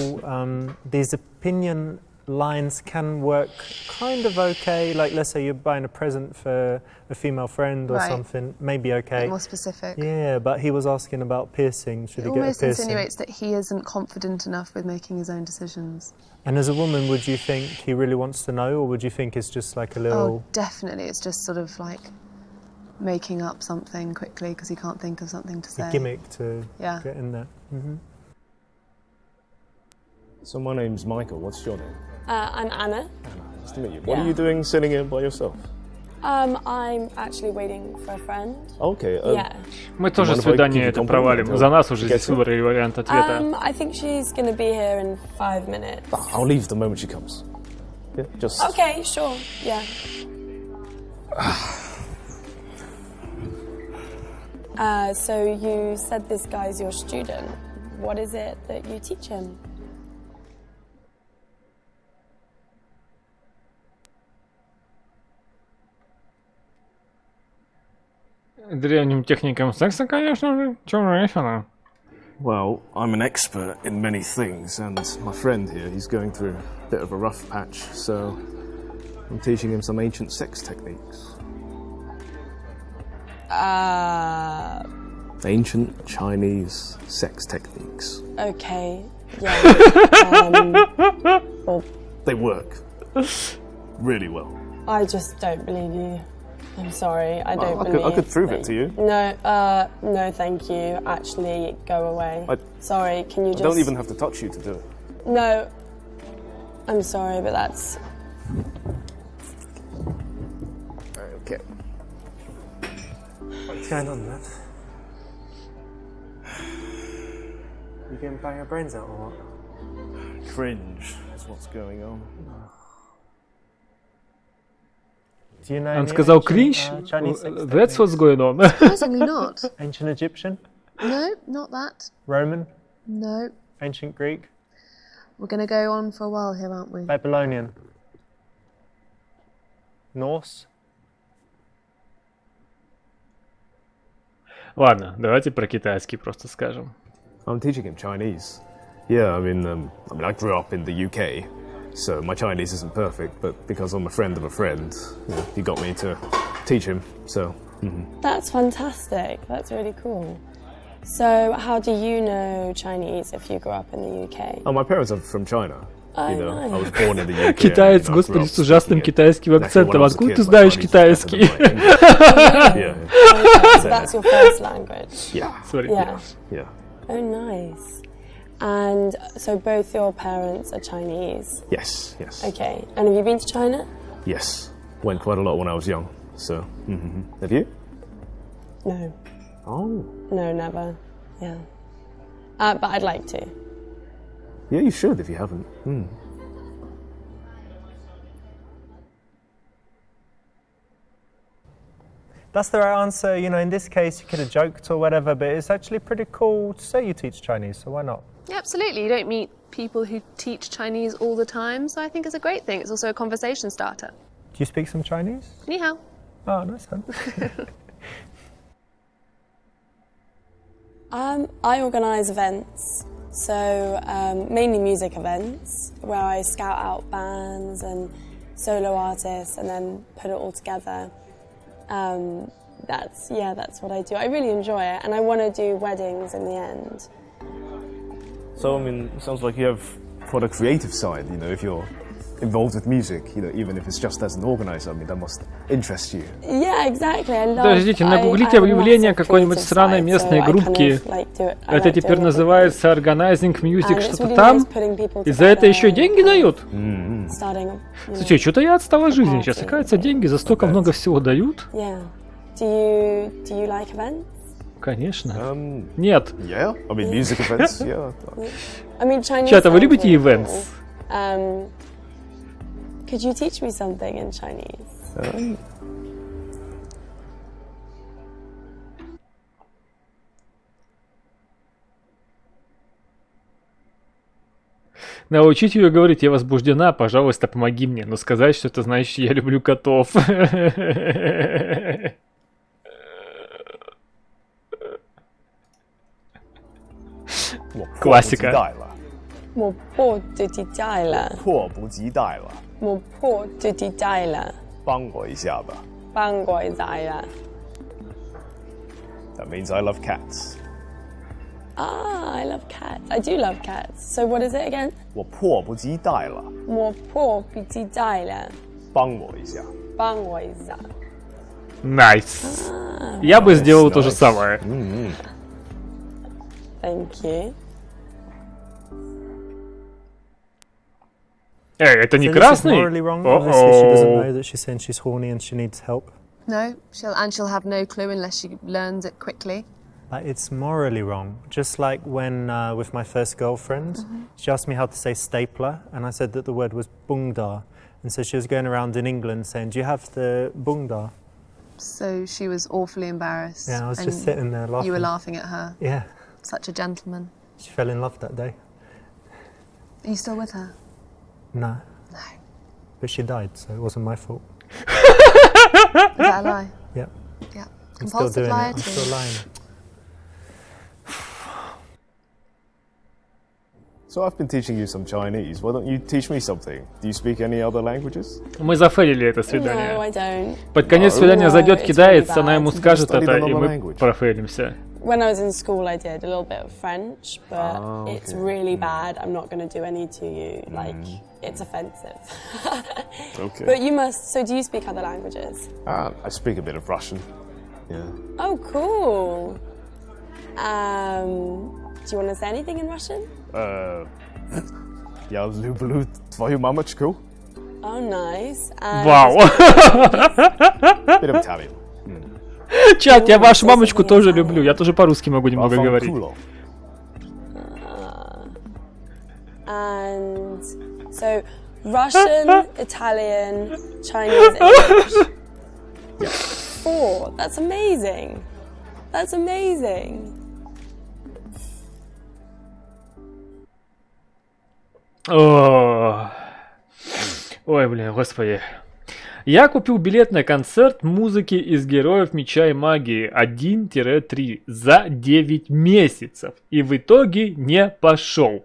these opinion lines can work kind of okay. Like, let's say you're buying a present for a female friend or Right. something, maybe A okay. bit more specific. Yeah, but he was asking about piercing. Should It he get a almost piercing? insinuates that he isn't confident enough with making his own decisions. And as a woman, would you think he really wants to know, or would you think it's just like a little... Oh, definitely. It's just sort of like making up something quickly because he can't think of something to say. a gimmick to Yeah. get in there? Mm-hmm. So my name's Michael. What's your name? I'm Anna. Nice to meet you. What Yeah. are you doing sitting here by yourself? I'm actually waiting for a friend. Okay. Yeah. Мы тоже Mind if I свидание give you это compliment провалим. until За нас уже she здесь gets here? выбрали вариант ответа. I think she's going to be here in 5 minutes. I'll leave the moment she comes. Yeah, just. Okay, sure, yeah. So you said this guy's your student. What is it that you teach him? Древним техникам секса, конечно же, чем женщина. Well, I'm an expert in many things, and my friend here, he's going through a bit of a rough patch, so I'm teaching him some ancient sex techniques. Ancient Chinese sex techniques. Okay, yeah. Well, They work really well. I just don't believe you. I'm sorry, I don't Well, believe I could prove it that- to you. No, thank you. Actually, go away. I- Sorry, can you I just... don't even have to touch you to do it. No, I'm sorry, but that's... Okay. What's going on, man? You going to bang your brains out or what? Cringe is what's going on. Do you know Он any сказал ancient, кринж. Chinese sex That's what's techniques? going on. Surprisingly not. Ancient Egyptian? No, not that. Roman? No. Ancient Greek? We're going to go on for a while here, aren't we? Babylonian? Norse? Ладно, давайте про китайский просто скажем. I'm teaching him Chinese. Yeah, I mean, I grew up in the UK, so my Chinese isn't perfect. But because I'm a friend of a friend, he got me to teach him. So. That's fantastic. That's really cool. So, how do you know Chinese if you grew up in the UK? Oh, my parents are from China. Oh, I was nice. born in the UK. Китаец, and, господи, grew с up ужасным speaking it. китайским And actually, when акцентом. I was a Откуда kid, ты my знаешь Chinese was better китайский? than my English. Okay, so that's your first language? Yeah. Sorry. Yeah. Yeah. Oh, nice. And so both your parents are Chinese? Yes. Yes. Okay. And have you been to China? Yes. Went quite a lot when I was young. So. Have you? No. Oh. No, never. Yeah. But I'd like to. Yeah, you should if you haven't. That's the right answer. You know, in this case, you could have joked or whatever, but it's actually pretty cool to say you teach Chinese, so why not? Yeah, absolutely. You don't meet people who teach Chinese all the time, so I think it's a great thing. It's also a conversation starter. Do you speak some Chinese? 你好. Oh, nice one. I organise events, so mainly music events, where I scout out bands and solo artists and then put it all together. That's what I do. I really enjoy it, and I want to do weddings in the end. So, I mean, it sounds like you have quite a creative side, you know, if you're involved with music, you know, even if it's just as an organizer, I mean, that must interest you. Yeah, exactly. I love, Подождите, нагуглите объявление какой-нибудь странной местной группки. Это теперь называется Organizing Music, что-то там. И за это еще деньги дают? Слушайте, что-то я отстал от жизни сейчас. Оказывается, деньги за столько много всего дают. Do you like events? Конечно. Нет. Yeah, I mean, music events, yeah. I mean, Chinese. Чата, вы любите events? Could you teach me something in Chinese? Научить ее говорить: я возбуждена, пожалуйста, помоги мне. Но сказать, что это значит, я люблю котов. Классика. 我迫不及待了。迫不及待了。我迫不及待了。帮我一下吧。帮我一下了。That means I love cats. Ah, I love cats. I do love cats. So what is it again? 我迫不及待了。我迫不及待了。帮我一下。帮我一下。Nice. Я бы сделал то же самое. Thank you. Эй, это не So красный? This is morally wrong. Obviously, she doesn't know that she's saying she's horny and she needs help. No, she'll have no clue unless she learns it quickly. It's morally wrong. Just like when with my first girlfriend, she asked me how to say stapler, and I said that the word was bungda, and so she was going around in England saying, "Do you have the bungda?" So she was awfully embarrassed. Yeah, I was and just sitting there laughing. You were laughing at her. Yeah. Such a gentleman. She fell in love that day. Are you still with her? No. No. But she died, so it wasn't my fault. Is that a lie? Yeah. Yeah. I'm still Compulsive doing liar it. I'm too. still lying. So I've been teaching you some Chinese. Why don't you teach me something? Do you speak any other languages? Мы зафейлили это свидание. No, I don't. Под конец свидания No, зайдет, it's кидается, really она ему bad. скажет Study это, the и normal мы language. профейлимся. When I was in school, I did a little bit of French, but it's really bad. I'm not going to do any to you. Like, it's offensive. Okay. But you must. So, do you speak other languages? I speak a bit of Russian. Yeah. Oh, cool. Do you want to say anything in Russian? Я люблю твою мамочку. Oh, nice. And Вау! Bit of Italian. Чат, я вашу мамочку тоже люблю. Я тоже по-русски могу немного говорить. And so, Russian, Italian, Chinese, English. Yeah. 4. That's amazing. That's amazing. Ой, блин, господи. Я купил билет на концерт музыки из Героев Меча и Магии 1-3 за 9 месяцев. И в итоге не пошел.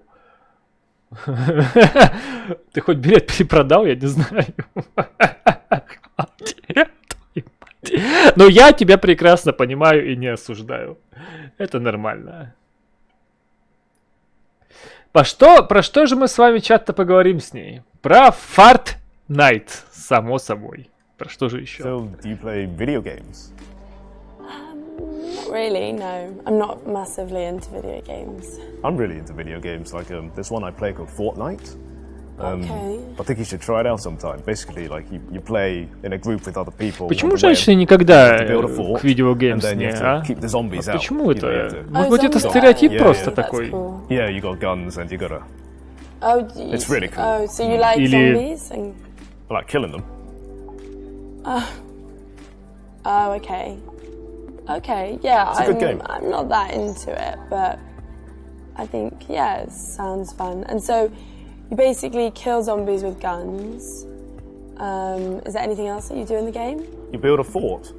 Ты хоть билет перепродал, я не знаю. Но я тебя прекрасно понимаю и не осуждаю. Это нормально. Про что же мы с вами чат-то поговорим с ней? Про Fortnite, само собой. Про что же еще? So, do you play video games? Not really, no. I'm not massively into video games. I'm really into video games. Like, there's one I play called Fortnite. Okay. I think you should try it out sometime. Basically, like you play in a group with other people. Почему женщины никогда к видеогеймс не, а? Почему это? Может быть, это стереотип просто такой? Yeah, you got guns and you gotta... Oh, It's really cool. Oh, so you like zombies? And... I like killing them. Oh, okay. Okay, yeah, It's a good game. I'm not that into it, but I think, yeah, it sounds fun. And so you basically kill zombies with guns, Is there anything else that you do in the game? You build a fort.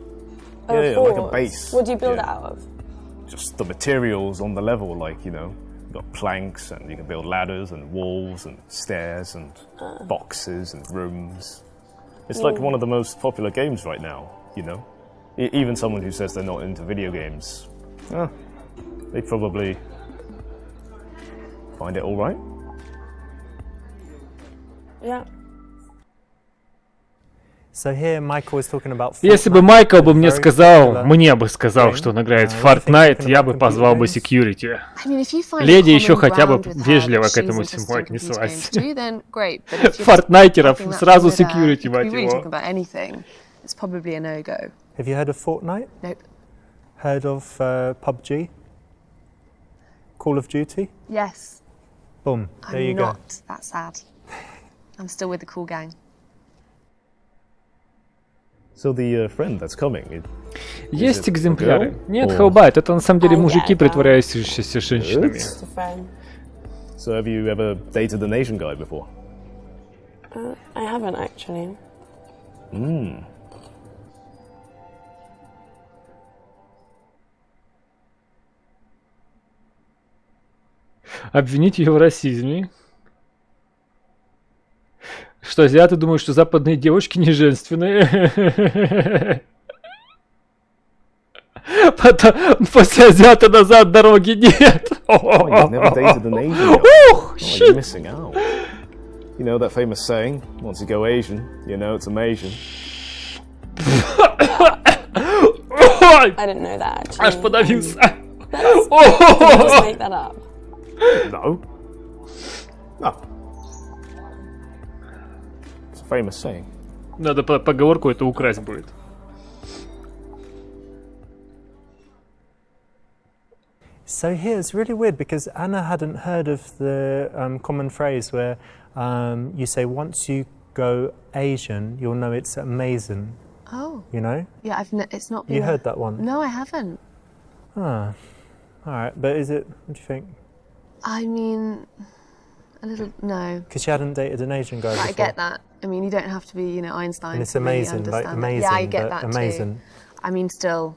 Oh, yeah, fort. like a base. What do you build Yeah. it out of? Just the materials on the level, like, you know, you've got planks and you can build ladders and walls and stairs and boxes and rooms. It's like one of the most popular games right now, you know. Even someone who says they're not into video games, they probably find it all right. Yeah. So here Michael was talking about Если бы Fortnite, Майкл бы a мне very сказал, popular мне бы сказал, game. что он играет в What do you think Fortnite, talking я about бы computer позвал бы games? security. I mean, if you find Леди a еще common хотя бы ground with her вежливо that к этому she's всему interested in computer отнеслась. games too, then great. But if you're just Фортнайтеров talking that сразу with her, security, if мать you're really его. talking about anything, it's probably a no-go. Have you heard of Fortnite? Nope. Heard of PUBG? Call of Duty? Yes. Boom. There I'm you not go. that sad. I'm still with the cool gang. So the friend that's coming, Есть it a экземпляры. girl? Нет, Or- хелбайт, это на самом деле I мужики, get that. притворяющиеся женщинами. Just a friend. so have you ever dated an Asian guy before? I haven't actually. Обвинить ее в расизме. Что азиаты думают, что западные девушки не женственные. Потом, после азиата назад дороги нет. Oh, you've never dated an Asian guy? Ух, Oh, you're shit. missing out. You know that famous saying, once you go Asian, you know it's Amazing. Ой, I didn't know that actually. аж подавился. Did you just make that up? No. No. It's a famous saying. Надо поговорку эту украсть будет. So here it's really weird because Anna hadn't heard of the common phrase where you say once you go Asian, you'll know it's amazing. Oh. You know? Yeah, it's not been You a- heard that one? No, I haven't. Ah. All right, but is it? What do you think? I mean, a little, no. Because she hadn't dated an Asian guy before. I get that. I mean, you don't have to be, you know, Einstein. And it's to really amazing, like understand that. amazing, Yeah, I get but that amazing. too. I mean, still,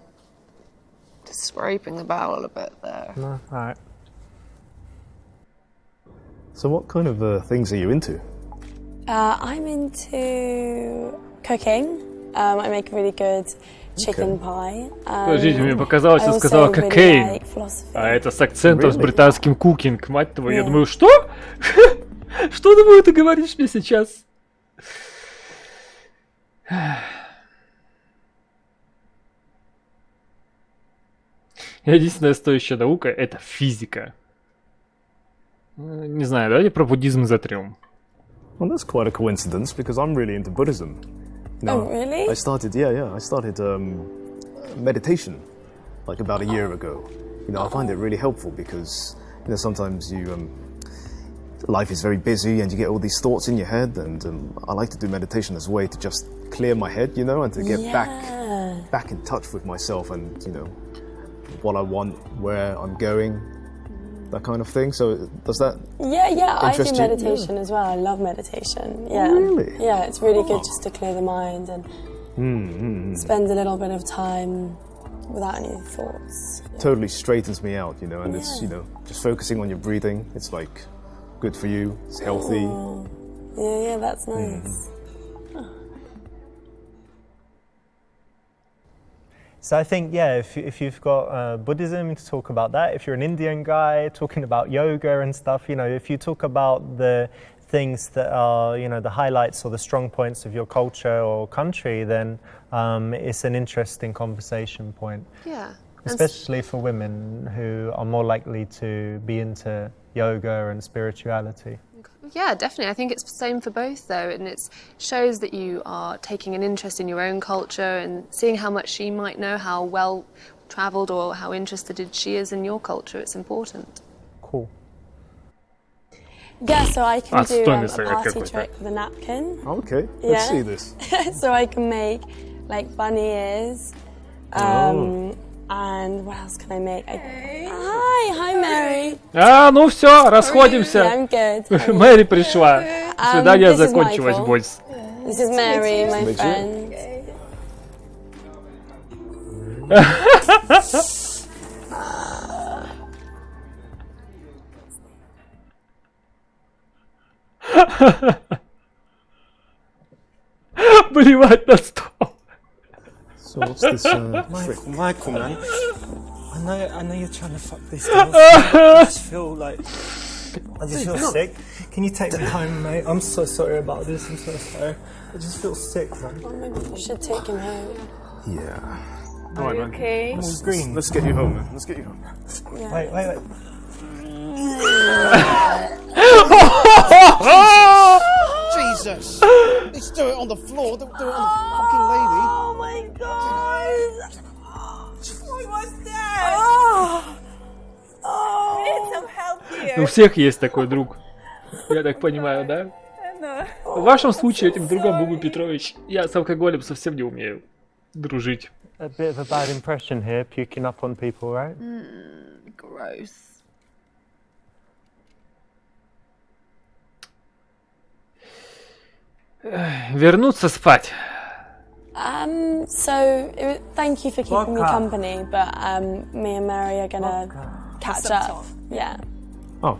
just scraping the barrel a bit there. No, all right. So what kind of things are you into? I'm into cooking. I make really good chicken pie. Подождите, мне показалось, I я also сказала really кокейн. like philosophy. А это с акцентом, с Really? британским кукинг, мать твою. Я Yeah. думаю, что? Что думаю, ты говоришь мне сейчас? Единственная стоящая наука — это физика. Не знаю, давайте про буддизм затрем. Well, that's quite a coincidence because I'm really into Buddhism. You Oh, really? I started meditation like about a year ago. You know, I find it really helpful because, you know, sometimes life is very busy and you get all these thoughts in your head, and I like to do meditation as a way to just clear my head, you know, and to get back in touch with myself and, you know, what I want, where I'm going, that kind of thing. So does that Yeah, I do interest you? meditation as well. I love meditation. Yeah. Really? Yeah, it's really good just to clear the mind and spend a little bit of time without any thoughts. Totally straightens me out, you know, and it's, you know, just focusing on your breathing. It's like good for you, it's healthy. Oh. Yeah, that's nice. So I think, yeah, if you've got Buddhism, to talk about that. If you're an Indian guy, talking about yoga and stuff, you know, if you talk about the things that are, you know, the highlights or the strong points of your culture or country, then it's an interesting conversation point. Yeah. Especially for women who are more likely to be into yoga and spirituality. Yeah, definitely. I think it's the same for both, though, and it shows that you are taking an interest in your own culture and seeing how much she might know, how well travelled or how interested she is in your culture. It's important. Cool. Yeah, so I can do a Отстойный совет party какой-то. trick with a napkin. Okay, let's Yeah. see this. So I can make like bunny ears. And what else can I make? Hi, Mary. А, ну все, Yeah, расходимся. I'm good. Мэри пришла. Свидание this is закончилось, Michael. бойс. This is Mary, my Meet you. friend. Блевать на стол. So what's this trick? Michael, man. I know you're trying to fuck this girl. I just feel sick. Can you take me home, mate? I'm so sorry about this. I'm so sorry. I just feel sick, man. Oh, maybe you should take him home. Yeah. Are you okay? Let's get you home, man. Let's get you home. Yeah. Wait. Jesus! Let's do it on the floor. Don't do it on the fucking lady. Oh my god! What was that? Oh! Need some help here. У всех есть такой друг. Я так понимаю, да? В вашем случае этим другом был бы Петрович. Я с алкоголем совсем не умею дружить. A bit of a bad impression here, puking up on people, right? Gross. Вернуться спать. Thank you for keeping me company, but me and Mary are gonna catch up. Yeah. Oh.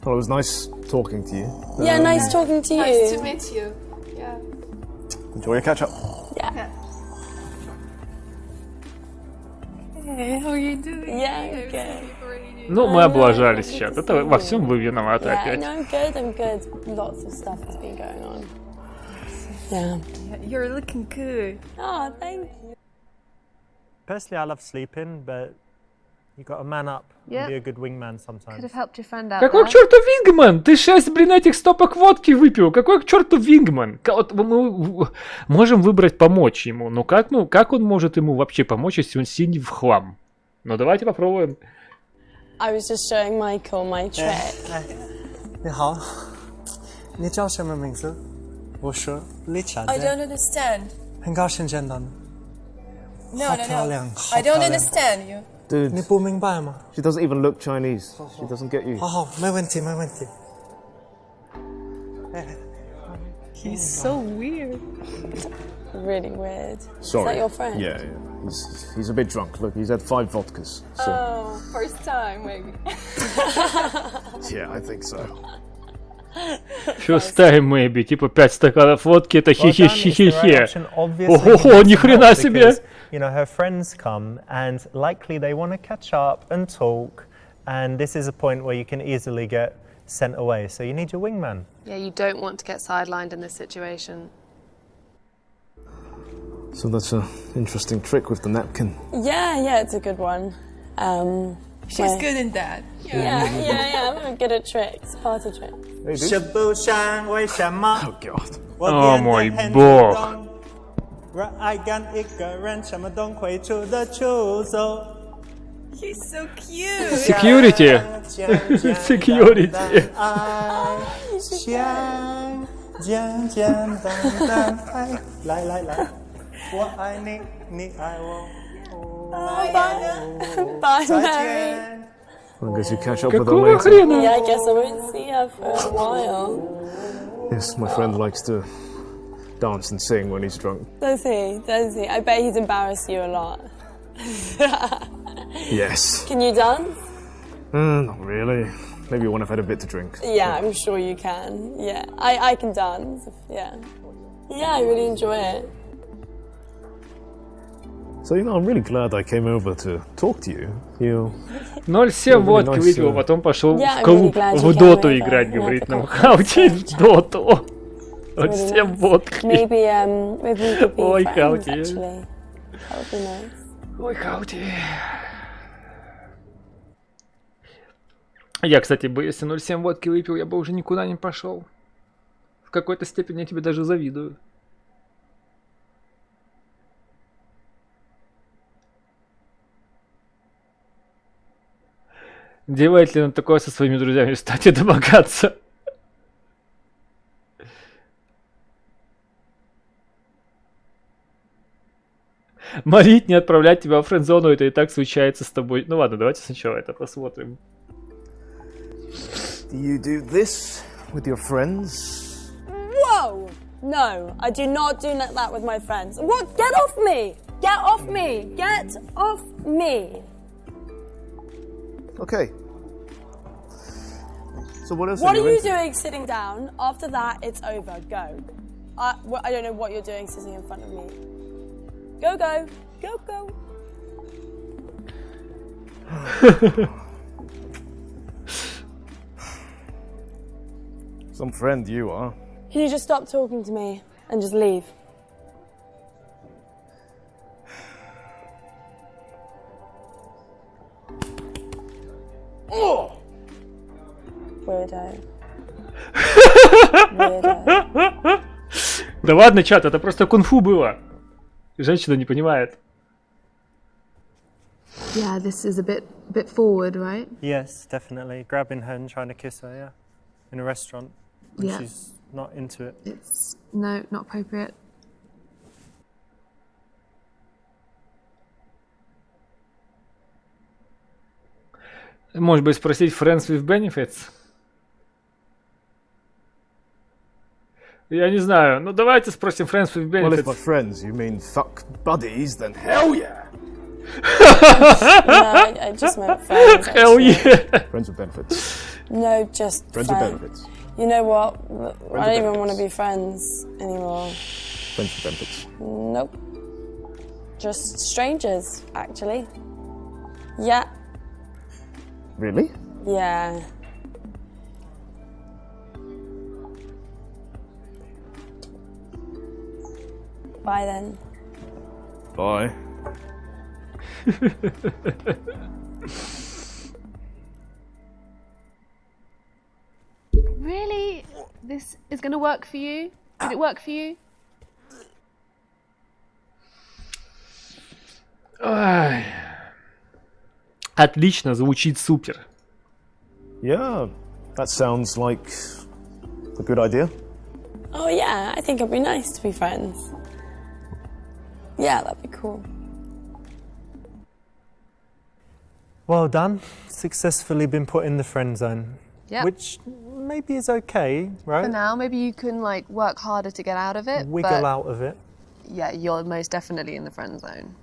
Well, it was nice talking to you. Yeah, nice talking to you. Nice to meet you. Yeah. Enjoy your catch up. Yeah. Hey, how are you doing? Yeah, good. Ну, мы облажались сейчас. Это во всем вы виноваты Yeah, опять. no, I'm good. I'm good. Lots of stuff has been going on. Yeah. You're looking good. Oh, thank you. Personally, I love sleeping, but you got to man up Yeah. and be a good wingman Could sometimes. have helped your friend out. Какой к there. черту вингман? Ты 6, блин, этих стопок водки выпил. Какой к черту вингман? Вот мы можем выбрать помочь ему. Но как он может ему вообще помочь, если он сидит в хлам? Ну, давайте попробуем. I was just showing Michael my trick. 你好，你叫什么名字？我是李晨。 I don't understand. 很高兴见到你。 No, 好 no, 漂 no. 亮，好 I 漂 don't 亮。 understand you. Dude, 你不明白吗？ she doesn't even look Chinese. She doesn't get you. 好，没问题，没问题。 He's so weird. Really weird. Sorry. Is that your friend? Yeah. He's a bit drunk. Look, he's had 5 vodkas. So Oh, first time maybe. yeah, I think so. First time maybe. Типа 5 стаканов водки, это Well done, it's the right хе-хе-хе-хе. option. Obviously, Ого-го, you need ни some хрена help себе. because, you know, her friends come and likely they want to catch up and talk, and this is a point where you can easily get sent away. So you need your wingman. Yeah, you don't want to get sidelined in this situation. So that's an interesting trick with the napkin. Yeah, it's a good one. She's good in that. Yeah, I'm good at tricks, party tricks. 是不想为什么 Oh god. 我 Oh 变得 my 很 god 主动让爱跟一个人什么都会出的出走 He's so cute. Security. Security. 爱像简简单单爱来来来我爱你你爱我 Bye, 再 Mary. 见 I guess you catch up with her Какого later. хрена? Yeah, I guess I won't see her for a while. Yes, my friend likes to dance and sing when he's drunk. Does he? Does he? I bet he's embarrassed you a lot. Yes. Can you dance? Not really. Maybe when I've had a bit to drink. Yeah, I'm sure you can. Yeah, I can dance. Yeah. Yeah, I really enjoy it. So, I'm really glad I came over to talk to you. 0,7 водки nice, выпил, потом пошел Yeah, в I'm клуб really glad you в came доту over. играть, Yeah, говорит for нам. coffee. Хаути в доту. 0,7 водки. Maybe we could be Ой, friends, Хаути. actually. That would be nice. Ой, Хаути. Я, кстати, бы, если 0,7 водки выпил, я бы уже никуда не пошел. В какой-то степени я тебе даже завидую. Делает ли он такое со своими друзьями? Кстати, домогаться. Молить не отправлять тебя в френд-зону, это и так случается с тобой. Ну ладно, давайте сначала это посмотрим. Do you do this with your friends? Whoa! No, I do not do that with my friends. What? Get off me! Get off me! Get off me! Okay. So what else? What are you doing sitting down? After that, it's over. Go. I don't know what you're doing sitting in front of me. Go, go. Go, go. Some friend you are. Can you just stop talking to me and just leave? Oh! Weirdo. Weirdo. Да ладно, чат, это просто кунг-фу было. Женщина не понимает. Yeah, this is a bit forward, right? Yes, definitely. Grabbing her and trying to kiss her, yeah. In a restaurant when Yeah. she's not into it. It's not appropriate. Может быть, спросить friends with benefits? Я не знаю. Ну, давайте спросим friends with Well, if benefits. by friends you mean fuck buddies, then hell yeah! No, I just meant friends. Hell actually. yeah! Friends with benefits. No, just Friends with benefits. You know what? with I don't even want to benefits. be friends anymore. Friends with benefits. Nope. Just strangers, actually. Yeah. Really? Yeah. Bye then. Bye. Really? This is going to work for you? Did it work for you? Ай. Отлично, звучит супер. Yeah, that sounds like a good idea. Oh yeah, I think it'd be nice to be friends. Yeah, that'd be cool. Well done. Successfully been put in the friend zone. Yep. Which maybe is okay, right? For now, maybe you can like work harder to get out of it. Wiggle but out of it. Yeah, you're most definitely in the friend zone.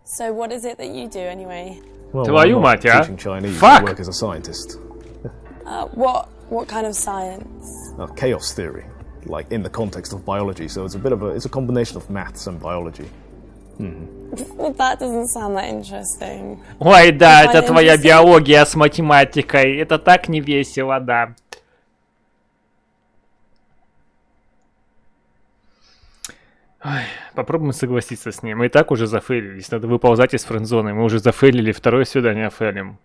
So what is it that you do anyway? Well, Твою I'm not мать, а? teaching Chinese. Fuck! I work as a scientist. What kind of science? Chaos theory, like in the context of biology. So it's it's a combination of maths and biology. Well, that doesn't sound that interesting. Ой, да, You это find твоя interesting? биология с математикой. Это так не весело, да. Ой, попробуем согласиться с ним. Мы и так уже зафейлились. Надо выползать из френдзоны. Мы уже зафейлили второе свидание, фейлим.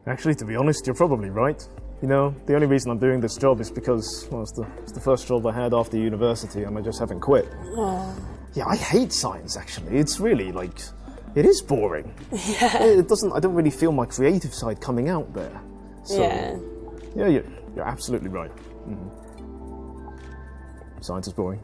Actually, to be honest, you're probably right. You know, the only reason I'm doing this job is because, well, it's the first job I had after university and I just haven't quit. Oh. Yeah, I hate science, actually. It's really, like, it is boring. Yeah. I don't really feel my creative side coming out there. So, Yeah. Yeah, you're absolutely right. Science is boring.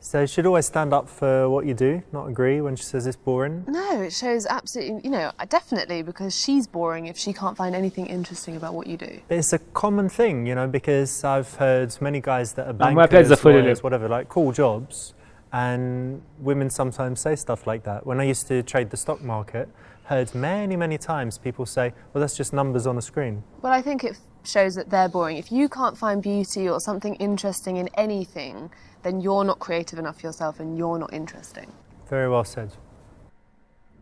So you should always stand up for what you do, not agree when she says it's boring. No, it shows absolutely, definitely because she's boring if she can't find anything interesting about what you do. But it's a common thing, because I've heard many guys that are мы опять bankers, зафейлили. lawyers, whatever, like cool jobs, and women sometimes say stuff like that. When I used to trade the stock market, heard many, many times people say, well, that's just numbers on a screen. Well, I think it shows that they're boring. If you can't find beauty or something interesting in anything, then you're not creative enough yourself and you're not interesting. Very well said.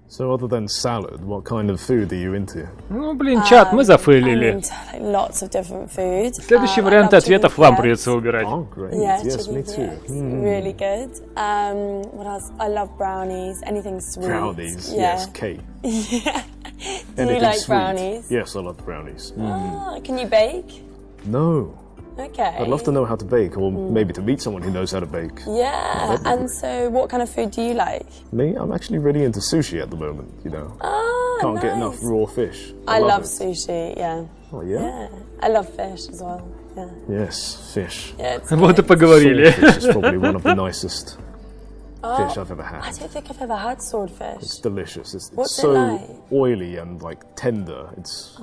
So other than salad, what kind of food are you into? Ну, блин, чат, мы I'm зафейлили. into, like, lots of different food. Следующий I вариант love ответов chicken вам breast. придется выбирать. Oh, great. Yeah, Yes, chicken me too. breast, really good. What else? I love brownies. Anything sweet. Brownies, Yeah. yes, cake. Yeah. Do Anything you like sweet. brownies? Yes, I love brownies. Oh, can you bake? No. Okay. I'd love to know how to bake, or maybe to meet someone who knows how to bake. Yeah. That'd be And great. so, what kind of food do you like? Me, I'm actually really into sushi at the moment, Oh, Can't nice. get enough raw fish. I love it. sushi. Yeah. Oh, yeah? Yeah. I love fish as well. Yeah. Yes, fish. Yeah. It's Вот и good. поговорили. Swordfish is probably one of the nicest. fish I've ever had. I don't think I've ever had swordfish. It's delicious. It's What's so it like? oily and like tender. It's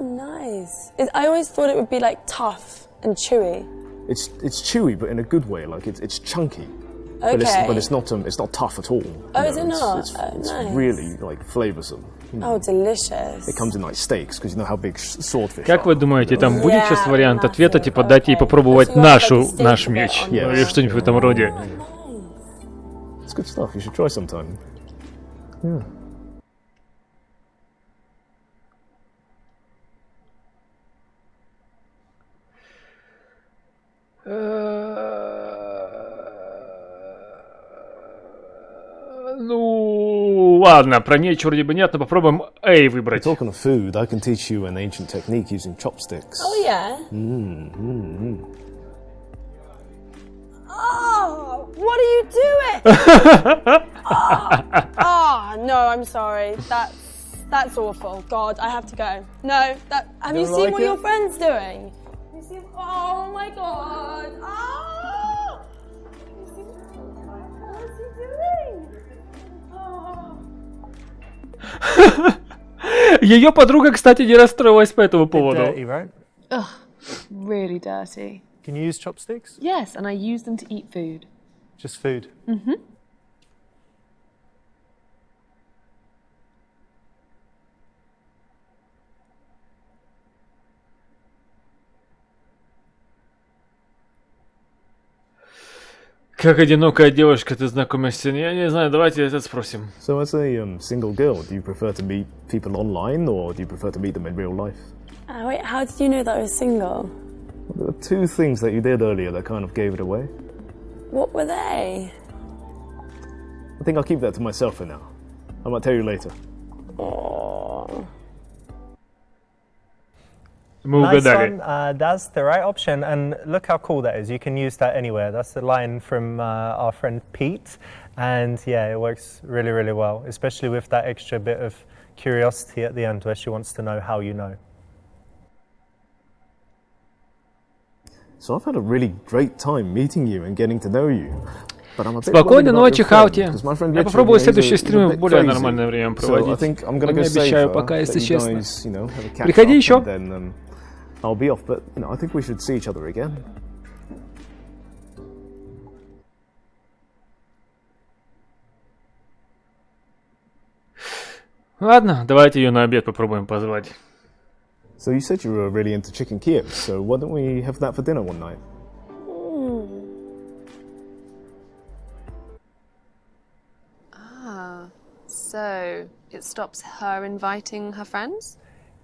Nice. I always thought it would be like tough and chewy. it's chewy, but in a good way. Like it's chunky. Okay. But it's not tough at all. Is it not? It's Nice. really like flavoursome. Oh, delicious. It comes in like steaks because you know how big swordfish Как are. вы думаете, там будет Yeah, сейчас вариант massive. ответа, типа дать ей попробовать So you have, like, a steak наш bit меч? on Ну, it. или что-нибудь в этом роде. It's good stuff. You should try sometime. Yeah. Ну, ладно, про меч вроде бы нет, но попробуем A выбрать. Talking of food, I can teach you an ancient technique using chopsticks. Oh, yeah? Oh, what are you doing? No, I'm sorry. That's awful. God, I have to go. No, have you Don't seen like what it? your friend's doing? Oh my God. Oh! What's he doing? Oh. Ее подруга, кстати, не расстроилась по этому поводу. Dirty, right? Ugh, really dirty. Can you use chopsticks? Yes, and I use them to eat food. Just food. Mm-hmm. Как одинокая девушка, ты знакомишься? Я не знаю, давайте это спросим. So as a single girl, do you prefer to meet people online or do you prefer to meet them in real life? Wait, how did you know that I was single? There were two things that you did earlier that kind of gave it away. What were they? I think I'll keep that to myself for now. I might tell you later. Oh. Мы Nice угадали. one. That's the right option. And look how cool that is. You can use that anywhere. That's the line from our friend Pete. And yeah, it works really, really well, especially with that extra bit of curiosity at the end where she wants to know how you know. So I've had a really great time meeting you and getting to know you. But I'm a bit Спокойной worried about ночи, your friend, Хаути. 'cause my friend Я literally, попробую he's a- следующие he's a стримы в bit более crazy. нормальное время So I проводить. think I'm Но gonna не go save обещаю her, пока, если let you честно. guys, have a catch Приходи up, еще. and then I'll be off. But I think we should see each other again. Ладно, давайте ее на обед попробуем позвать. So you said you were really into chicken Kiev, so why don't we have that for dinner one night? So it stops her inviting her friends?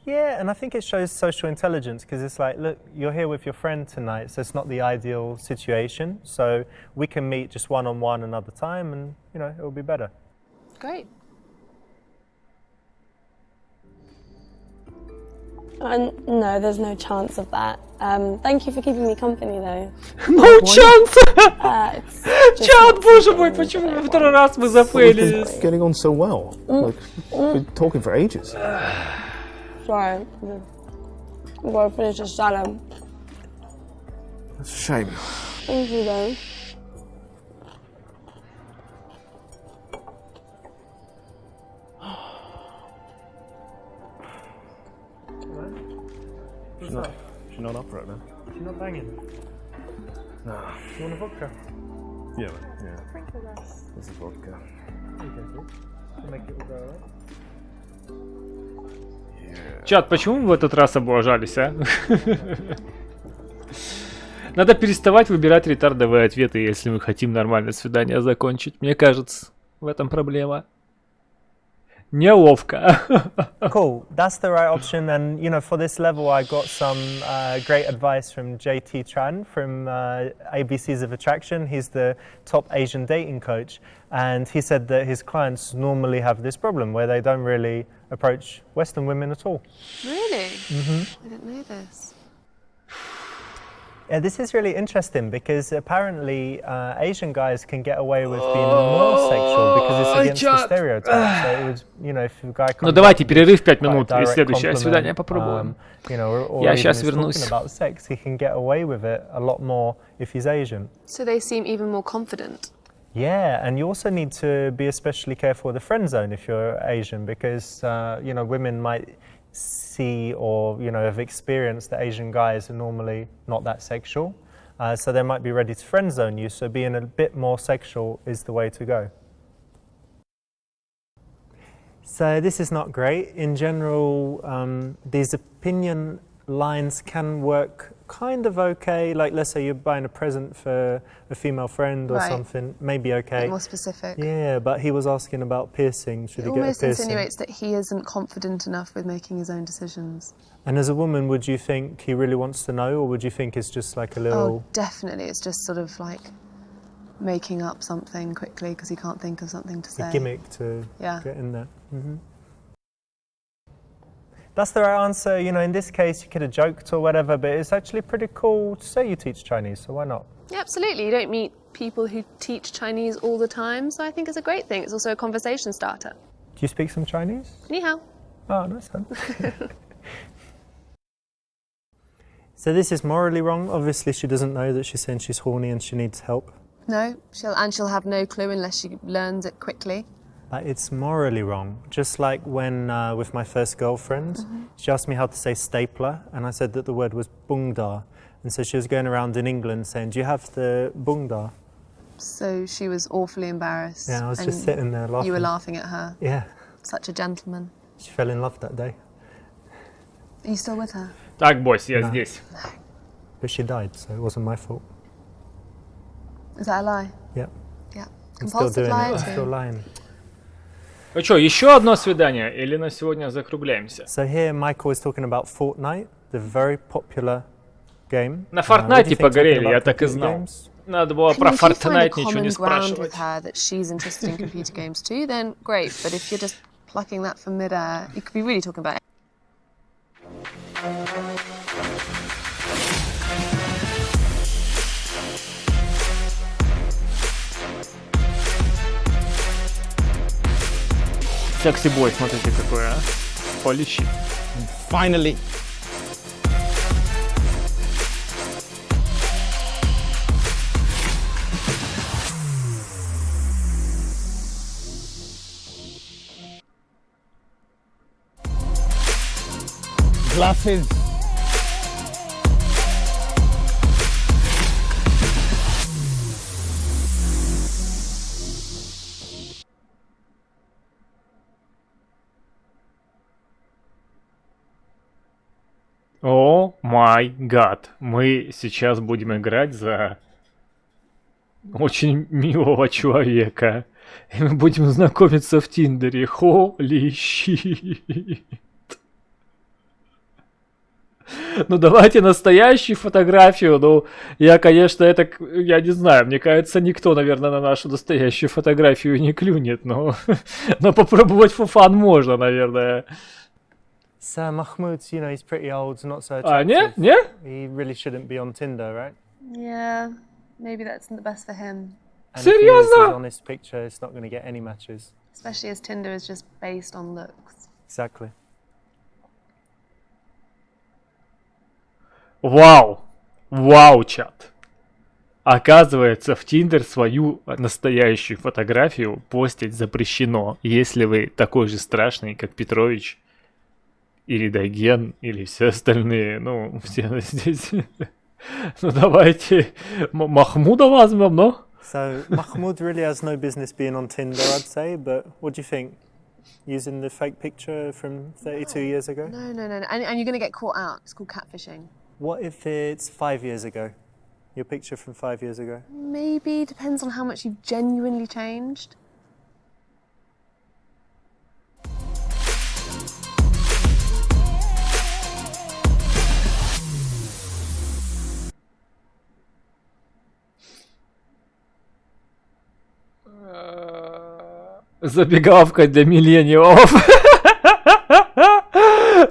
Yeah, and I think it shows social intelligence because it's like, look, you're here with your friend tonight, so it's not the ideal situation. So we can meet just one-on-one another time and, it will be better. Great. No, there's no chance of that. Thank you for keeping me company, though. No chance! It's just Чат, not боже мой, something почему that I во второй раз мы We've been зафейлились? getting on so well. Like, we've been talking for ages. Sorry. I'm going to finish the salad. That's a shame. Thank you, though. She's not up for it, man. She's not banging. No. You want a vodka? Yeah, man. Yeah. There's a vodka. To make it all go away. Чат, почему вы в этот раз облажались, а? Надо переставать выбирать ретардовые ответы, если мы хотим нормальное свидание закончить. Мне кажется, в этом проблема. Неловко. Cool, that's the right option. And for this level, I got some great advice from JT Tran from ABCs of Attraction. He's the top Asian dating coach, and he said that his clients normally have this problem where they don't really approach Western women at all. Really? Mm-hmm. I didn't know this. Yeah, this is really interesting because apparently Asian guys can get away with being more sexual because it's against the stereotype. So it was, if a guy comes Ну давайте up with перерыв 5 quite a минут и direct следующее compliment, свидание попробуем. or Я even сейчас is вернусь. talking about sex, he can get away with it a lot more if he's Asian. So they seem even more confident. Yeah, and you also need to be especially careful with the friend zone if you're Asian, because women might see or have experienced that Asian guys are normally not that sexual, so they might be ready to friend zone you. So being a bit more sexual is the way to go. So this is not great. In general, these opinion lines can work kind of okay. Like, let's say you're buying a present for a female friend or something, maybe okay. A bit more specific. Yeah, but he was asking about piercing. Should he get a almost piercing? insinuates that he isn't confident enough with making his own decisions. And as a woman, would you think he really wants to know, or would you think it's just like a little... Oh, definitely. It's just sort of like making up something quickly because he can't think of something to say. A gimmick to get in there. Mm-hmm. That's the right answer. In this case, you could have joked or whatever, but it's actually pretty cool to say you teach Chinese, so why not? Yeah, absolutely. You don't meet people who teach Chinese all the time, so I think it's a great thing. It's also a conversation starter. Do you speak some Chinese? Ni hao. Oh, nice one. So this is morally wrong. Obviously, she doesn't know that she's saying she's horny and she needs help. No, she'll have no clue unless she learns it quickly. But it's morally wrong. Just like when, with my first girlfriend, she asked me how to say stapler, and I said that the word was bungda. And so she was going around in England saying, do you have the bungda? So she was awfully embarrassed. Yeah, I was just sitting there laughing. You were laughing at her. Yeah. Such a gentleman. She fell in love that day. Are you still with her? Так, босс, я здесь. But she died, so it wasn't my fault. Is that a lie? Yeah. Yeah. I'm still Compulsive doing lie it. I'm still lying. Ну что, еще одно свидание или на сегодня закругляемся? So here Michael is talking about Fortnite, the very popular game. На Fortnite погорели, я так и знал. Надо было про Fortnite ничего не спрашивать. If you find a common ground with her that she's interested in computer games too, then great. But if you're just plucking that from mid-air, you could be really talking about it. Секси-бой, смотрите какой, а. Полищи. Finally. Glasses. О май гад. Мы сейчас будем играть за очень милого человека. И мы будем знакомиться в Тиндере. Holy shit. Ну давайте настоящую фотографию. Ну, я, конечно, я не знаю, мне кажется, никто, наверное, на нашу настоящую фотографию не клюнет, но попробовать for fun можно, наверное. So Mahmoud, he's pretty old, not so attractive. Не? Не? He really shouldn't be on Tinder, right? Yeah, maybe that's the best for him. And if he is on this picture, it's not going to get any matches. Especially as Tinder is just based on looks. Exactly. Вау! Вау, чат! Оказывается, в Tinder свою настоящую фотографию постить запрещено, если вы такой же страшный, как Петрович, или Дайген, или все остальные. Ну, все здесь. Ну, давайте Махмуда возьмем, но? So, Mahmoud really has no business being on Tinder, I'd say, but what do you think? Using the fake picture from 32 years ago? No. And you're going to get caught out. It's called catfishing. What if it's 5 years ago? Your picture from 5 years ago? Maybe. Depends on how much you've genuinely changed. Забегаловка для миллениалов.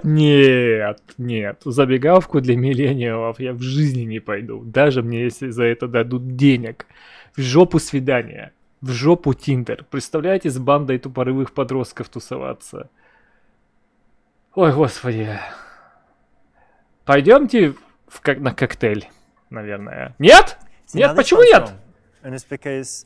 Нет, забегаловку для миллениалов я в жизни не пойду. Даже мне, если за это дадут денег. В жопу свидания. В жопу Тиндер. Представляете, с бандой тупорылых подростков тусоваться. Ой, господи. Пойдемте на коктейль, наверное. Нет? Нет, почему нет? And it's because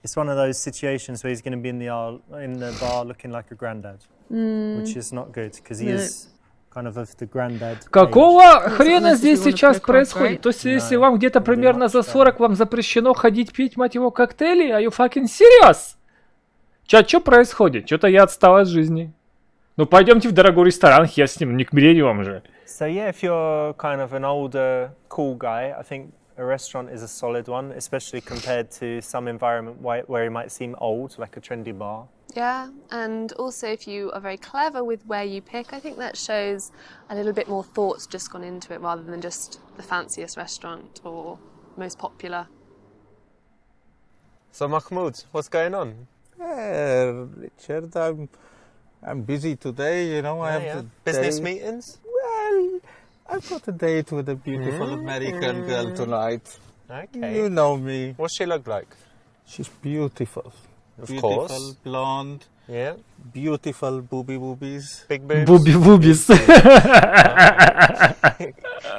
it's one of those situations where he's going to be in the bar looking like a granddad, which is not good because he is kind of the granddad. Какого хрена здесь сейчас происходит? То есть, если вам где-то примерно за 40, вам запрещено ходить пить, мать его, коктейли? Are you fucking serious? Чат, что происходит? Что-то я отстал от жизни. Ну, пойдемте в дорогой ресторан, я с ним, не к миллениум же. So yeah, if you're kind of an older, cool guy, I think a restaurant is a solid one, especially compared to some environment where it might seem old, like a trendy bar. Yeah, and also if you are very clever with where you pick, I think that shows a little bit more thought's just gone into it rather than just the fanciest restaurant or most popular. So Mahmoud, what's going on? Richard, I'm busy today, you know. I have the business day. meetings? Well, I've got a date with a beautiful American girl tonight. Okay. You know me. What's she look like? She's beautiful. Of beautiful, course. Blonde. Yeah. Beautiful boobies. Big boobs. Boobies.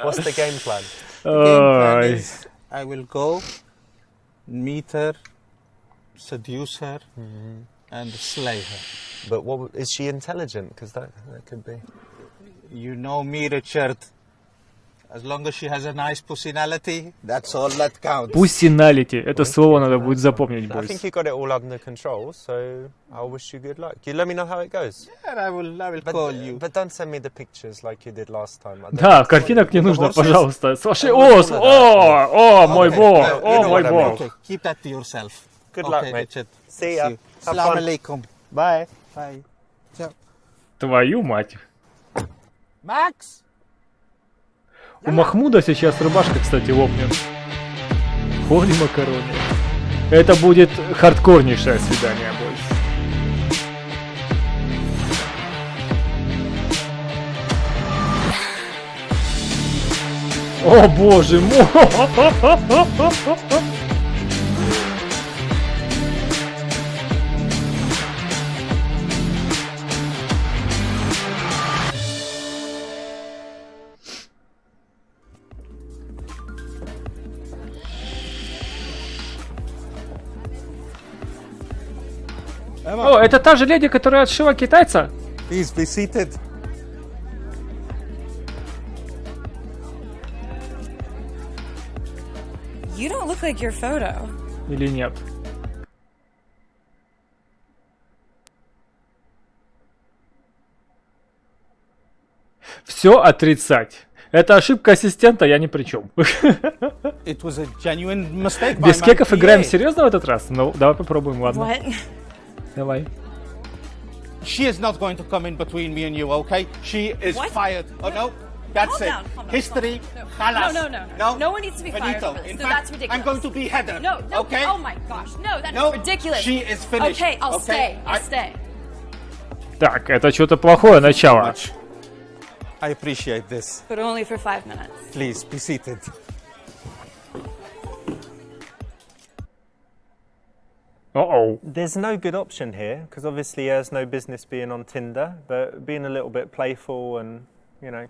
What's the game plan? The game plan is I will go, meet her, seduce her, and slay her. But what is she intelligent? Because that could be. You know me, Richard. As long as she has a nice personality, that's all that counts. Pussinality. Это слово надо будет запомнить, I бойс. think you got it all under control, so I'll wish you good luck. You let me know how it goes. Yeah, I will call you. But don't send me the pictures like you did last time. Да, картинок не нужно, пожалуйста. Слушай, о, мой бог, о, мой бог. Okay, keep that to yourself. Good luck, Okay, mate. Richard. See ya. Have Assalamu fun. alaikum. Bye. Bye. Ciao. Твою мать. Max! У Махмуда сейчас рубашка, кстати, лопнет. Холи макарони. Это будет хардкорнейшее свидание, бойс. О боже мой! О, это та же леди, которая отшила китайца? Please be seated. You don't look like your photo. Или нет? Все отрицать. Это ошибка ассистента, я ни при чем. It was a genuine mistake by Без my кеков PA. играем серьезно в этот раз? Ну, давай попробуем, ладно. What? Давай. She is not going to come in between me and you, okay? She is What? fired. Oh no, that's Calm it. down, calm down, History. calm down. Khalas. No. No one needs to be fired Finito. over this. In No, fact, that's ridiculous. I'm going to be Heather. No, Okay. Oh my gosh. No, that is No, ridiculous. she is finished. Okay, I'll Okay, stay. I'll I- stay. Так, это что-то плохое начало. I appreciate this. But only for 5 minutes. Please be seated. Uh-oh. There's no good option here because obviously he has no business being on Tinder, but being a little bit playful and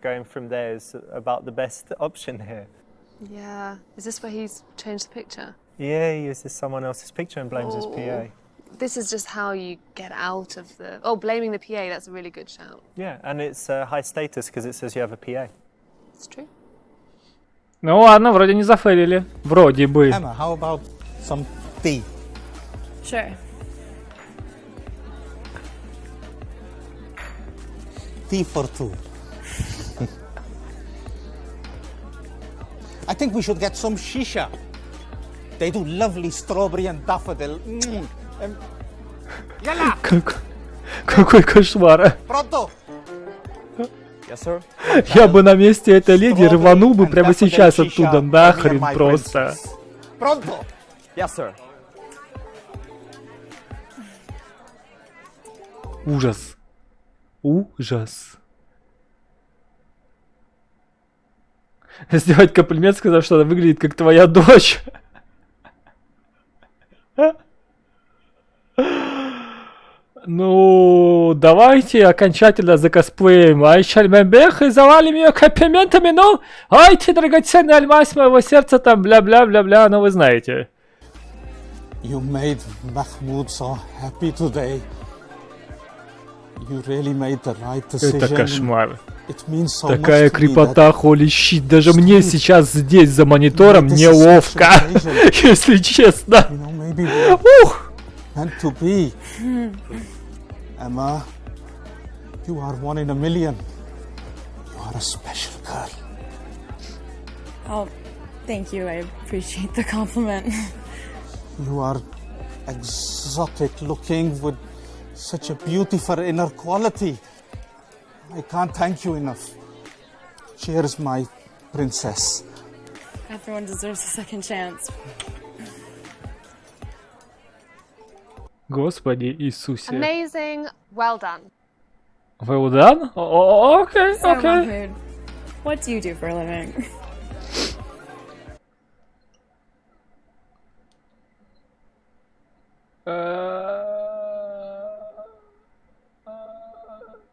going from there is about the best option here. Yeah. Is this where he's changed the picture? Yeah, he uses someone else's picture and blames his PA. This is just how you get out of the... Oh, blaming the PA, that's a really good shout. Yeah, and it's high status because it says you have a PA. It's true. Ну ладно, вроде не зафейлили. Вроде бы. Emma, how about some tea? Sure. Tea for two. I think we should get some shisha. They do lovely strawberry and daffodil. Yalla! Какой кошмар. Pronto! Yes, sir. Я бы на месте этой леди рванул бы прямо сейчас оттуда. Нахрен просто. Pronto! Yes, sir. Ужас. Ужас. Сделать комплимент, сказав, что она выглядит как твоя дочь. Ну, давайте окончательно закосплеим. Айшальмебех и завалим ее комплиментами. Ну, ай ты, драгоценный альмаз моего сердца, там бля-бля-бля-бля, ну вы знаете. You made Mahmoud so happy today. You really made the right decision. Это кошмар. It means so Такая much to me крепота, holy shit. Даже мне сейчас здесь за монитором неловко, если честно. that, you know, maybe we're Ух! meant to be. Emma, you are one in a million. You are a special girl. Oh, thank you. I appreciate the compliment. You are exotic looking with such a beautiful inner quality. I can't thank you enough. Cheers, my princess. Everyone deserves a second chance. Господи Иисусе. Amazing. Well done. Well done? Okay, So, okay. Mahmoud, what do you do for a living?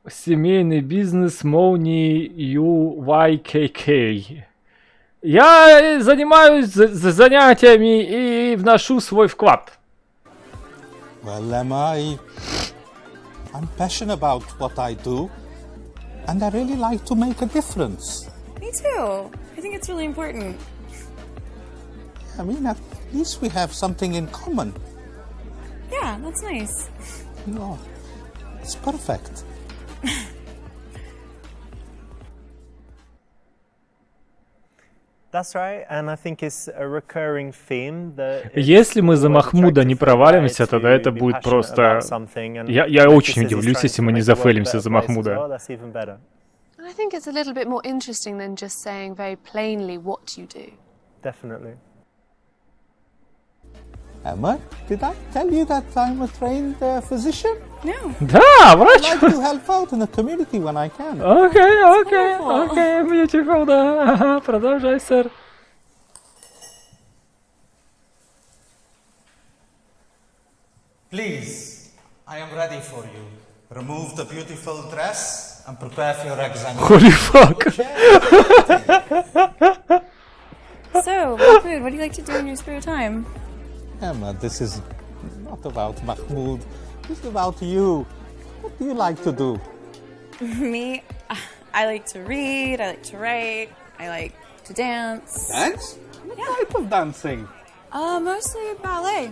Семейный бизнес Моуни UYKK. Я занимаюсь занятиями и вношу свой вклад. Well, Emma, I'm passionate about what I do, and I really like to make a difference. Me too. I think it's really important. I mean, at least we have something in common. Yeah, that's nice. No, it's perfect. That's right, and I think it's a recurring theme that Если мы за Махмуда не провалимся, тогда это будет просто... Я очень удивлюсь, если мы не зафейлимся за Махмуда. And I think it's a little bit more interesting than just saying very plainly what you do. Definitely. Emma, did I tell you that I'm a trained physician? No. Да, врач! I like to help out in the community when I can. Окей, beautiful, да. Ага, продолжай, сэр. Please, I am ready for you. Remove the beautiful dress and prepare for your exam. Holy fuck. So, Mahmoud, what do you like to do in your spare time? Emma, this is not about Mahmoud. This is about you. What do you like to do? Me, I like to read, I like to write, I like to dance. Dance? What type of dancing? Mostly ballet.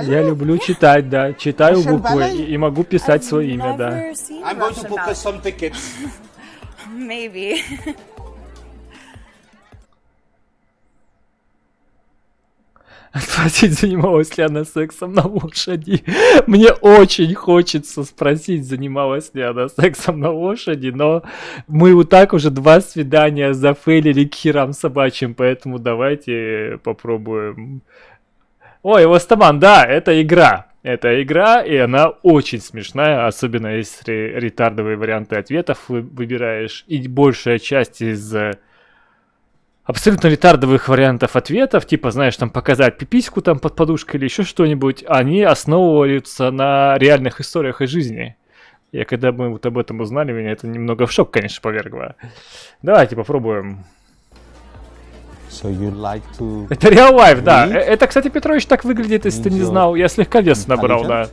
Я люблю читать, да. Читаю буквы и могу писать свое имя, да. I'm going to book us some tickets. Maybe. Спросить, занималась ли она сексом на лошади. Мне очень хочется спросить, занималась ли она сексом на лошади, но мы вот так уже 2 свидания зафейлили к херам собачьим, поэтому давайте попробуем. Ой, Востаман, да, это игра. Это игра, и она очень смешная, особенно если ретардовые варианты ответов выбираешь, и большая часть из... абсолютно ретардовых вариантов ответов, типа, знаешь, там показать пипиську там под подушкой или еще что-нибудь, они основываются на реальных историях из жизни. И когда мы вот об этом узнали, меня это немного в шок, конечно, повергло. Давайте попробуем. So you like to... Это real life, да. Это, кстати, Петрович так выглядит, если ты не знал. Я слегка вес набрал, да.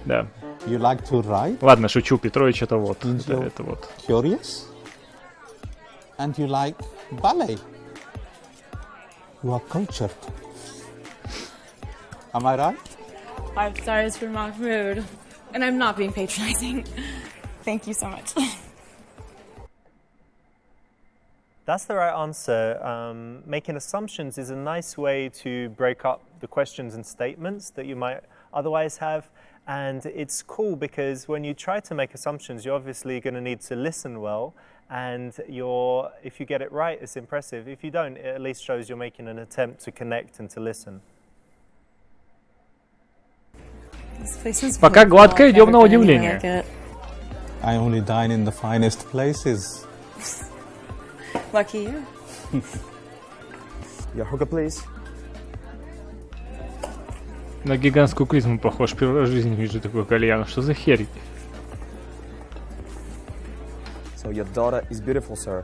Да. You like to write? Ладно, шучу, Петрович это вот. Это вот. Curious? And you like ballet? You are cultured. Am I right? 5 stars for Mahmoud. And I'm not being patronizing. Thank you so much. That's the right answer. Making assumptions is a nice way to break up the questions and statements that you might otherwise have. And it's cool because when you try to make assumptions, you're obviously going to need to listen well. And if you get it right, it's impressive. If you don't, it at least shows you're making an attempt to connect and to listen. Пока гладко, идем на удивление. I only dine in the finest places. Lucky you. Your hooker, please. На гигантскую клизму похож. Первый раз в жизни вижу такой кальян. Что за херь? So your daughter is beautiful, sir.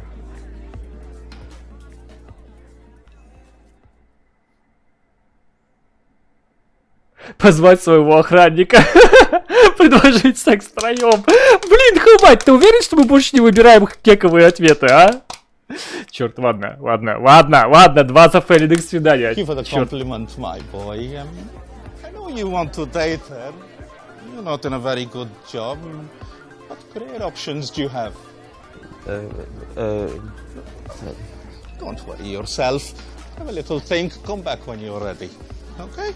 позвать своего охранника, предложить секс втроем. Блин, Хаубайт, ты уверен, что мы больше не выбираем кековые ответы, а? Черт, ладно, 2 зафейленных свидания. Thank you for the Черт. compliment, my boy. I know you want to date her. You're not in a very good job. What career options do you have? Don't worry yourself. Have a little think. Come back when you're ready. Okay?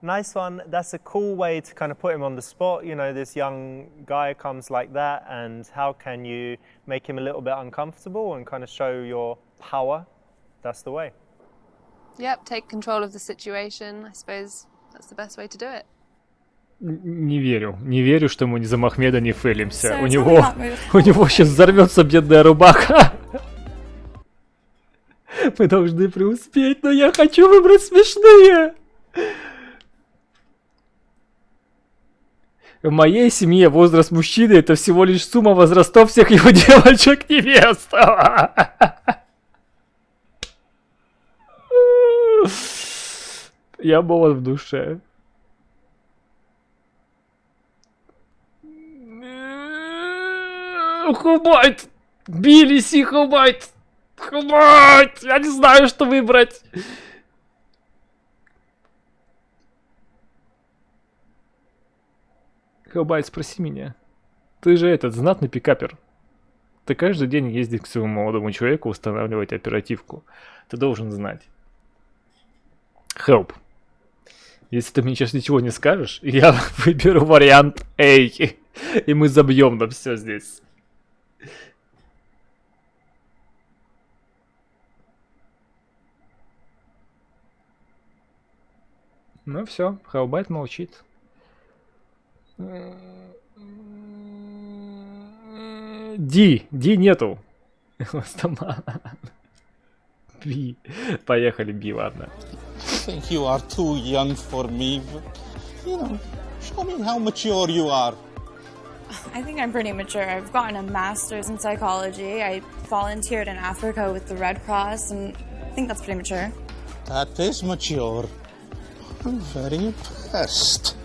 Nice one. That's a cool way to kind of put him on the spot. You know, this young guy comes like that, and how can you make him a little bit uncomfortable and kind of show your power? That's the way. Yep, take control of the situation. I suppose that's the best way to do it. Не верю, что мы ни за Махмеда не фейлимся. So У tell me него about move. сейчас взорвется бедная рубаха. Мы должны преуспеть, но я хочу выбрать смешные. В моей семье возраст мужчины — это всего лишь сумма возрастов всех его девочек-невест. Я молод в душе. Хубайт! Бились, Хубайт! Хубайт! Я не знаю, что выбрать. Хубайт, спроси меня. Ты же этот знатный пикапер. Ты каждый день ездишь к своему молодому человеку устанавливать оперативку. Ты должен знать. Help. Если ты мне сейчас ничего не скажешь, я выберу вариант A. И мы забьем на все здесь. Ну все, Хелбайт молчит. Ди нету. Би. Поехали, Би, ладно. I think you are too young for me, but, you know, show me how mature you are. I think I'm pretty mature. I've gotten a master's in psychology. I volunteered in Africa with the Red Cross, and I think that's pretty mature. That is mature. I'm very impressed.